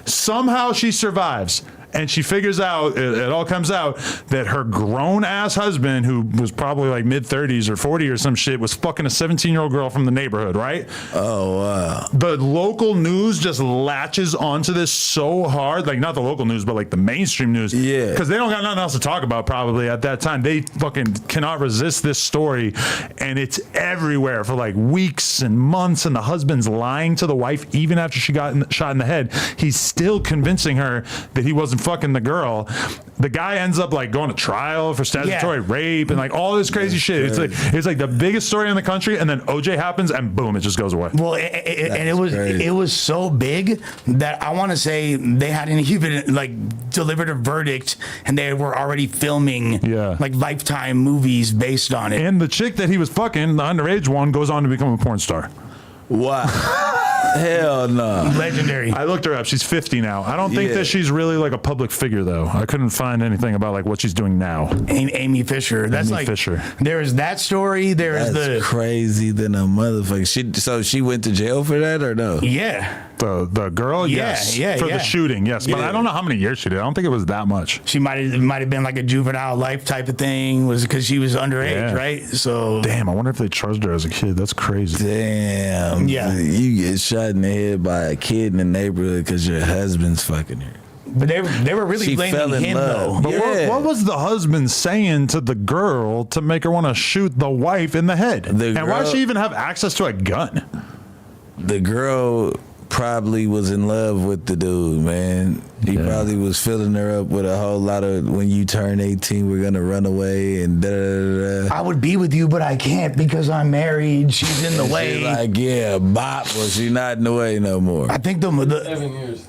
Speaker 1: Somehow she survives. And she figures out, it all comes out, that her grown-ass husband, who was probably like mid-30s or 40 or some shit, was fucking a 17-year-old girl from the neighborhood, right?
Speaker 2: Oh, wow.
Speaker 1: The local news just latches onto this so hard. Like, not the local news, but like the mainstream news.
Speaker 2: Yeah.
Speaker 1: Because they don't got nothing else to talk about probably at that time. They fucking cannot resist this story. And it's everywhere for like weeks and months. And the husband's lying to the wife even after she got shot in the head. He's still convincing her that he wasn't fucking the girl. The guy ends up like going to trial for statutory rape and like all this crazy shit. It's like the biggest story in the country, and then OJ happens and boom, it just goes away.
Speaker 3: Well, it was so big that I want to say they hadn't even like delivered a verdict, and they were already filming like Lifetime movies based on it.
Speaker 1: And the chick that he was fucking, the underage one, goes on to become a porn star.
Speaker 2: Wow. Hell no.
Speaker 3: Legendary.
Speaker 1: I looked her up. She's 50 now. I don't think that she's really like a public figure though. I couldn't find anything about like what she's doing now.
Speaker 3: Amy Fisher. That's
Speaker 1: Amy
Speaker 3: like
Speaker 1: Fisher.
Speaker 3: There is that story. There is
Speaker 2: That's crazy than a motherfucker. So she went to jail for that or no?
Speaker 3: Yeah.
Speaker 1: The girl, yes, for the shooting, yes, but I don't know how many years she did. I don't think it was that much.
Speaker 3: She might have been like a juvenile life type of thing, was because she was underage, right? So
Speaker 1: damn, I wonder if they charged her as a kid. That's crazy.
Speaker 2: Damn, you get shot in the head by a kid in the neighborhood because your husband's fucking her.
Speaker 3: But they were really blaming him though.
Speaker 1: But what was the husband saying to the girl to make her want to shoot the wife in the head? And why does she even have access to a gun?
Speaker 2: The girl probably was in love with the dude, man. He probably was filling her up with a whole lot of, when you turn 18, we're gonna run away and da da da.
Speaker 3: I would be with you, but I can't because I'm married. She's in the way.
Speaker 2: She's like, yeah, bop, well, she not in the way no more.
Speaker 3: I think
Speaker 7: 7 years.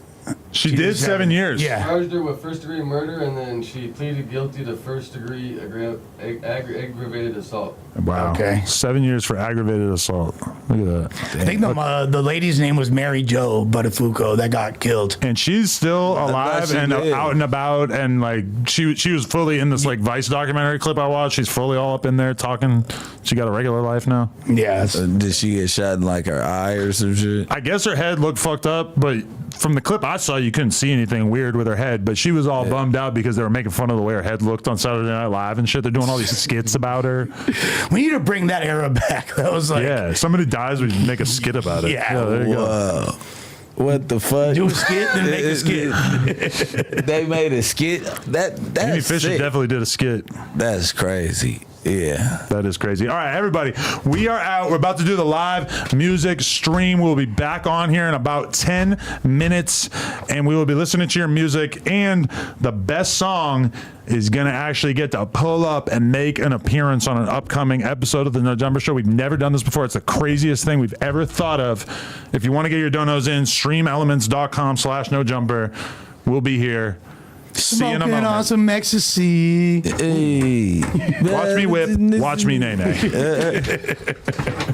Speaker 1: She did 7 years.
Speaker 7: Yeah. Charged her with first-degree murder, and then she pleaded guilty to first-degree aggravated assault.
Speaker 1: Wow.
Speaker 3: Okay.
Speaker 1: 7 years for aggravated assault. Look at that.
Speaker 3: I think the lady's name was Mary Jo Buttafuoco that got killed.
Speaker 1: And she's still alive and out and about, and like she was fully in this like Vice documentary clip I watched. She's fully all up in there talking. She got a regular life now.
Speaker 3: Yeah.
Speaker 2: Did she get shot in like her eye or some shit?
Speaker 1: I guess her head looked fucked up, but from the clip I saw, you couldn't see anything weird with her head. But she was all bummed out because they were making fun of the way her head looked on Saturday Night Live and shit. They're doing all these skits about her.
Speaker 3: We need to bring that era back. That was like,
Speaker 1: somebody dies, we make a skit about it.
Speaker 3: Yeah,
Speaker 1: there you go.
Speaker 2: What the fuck?
Speaker 3: Do a skit, then make a skit.
Speaker 2: They made a skit. That's
Speaker 1: Amy Fisher
Speaker 2: sick.
Speaker 1: definitely did a skit.
Speaker 2: That's crazy. Yeah.
Speaker 1: That is crazy. All right, everybody, we are out. We're about to do the live music stream. We'll be back on here in about 10 minutes, and we will be listening to your music, and the best song is going to actually get to pull up and make an appearance on an upcoming episode of the No Jumper Show. We've never done this before. It's the craziest thing we've ever thought of. If you want to get your donos in, streamelements.com/nojumper. We'll be here. See you in a
Speaker 3: Smoking
Speaker 1: moment.
Speaker 3: on some ecstasy.
Speaker 2: Hey.
Speaker 1: Watch me whip. Watch me nay nay.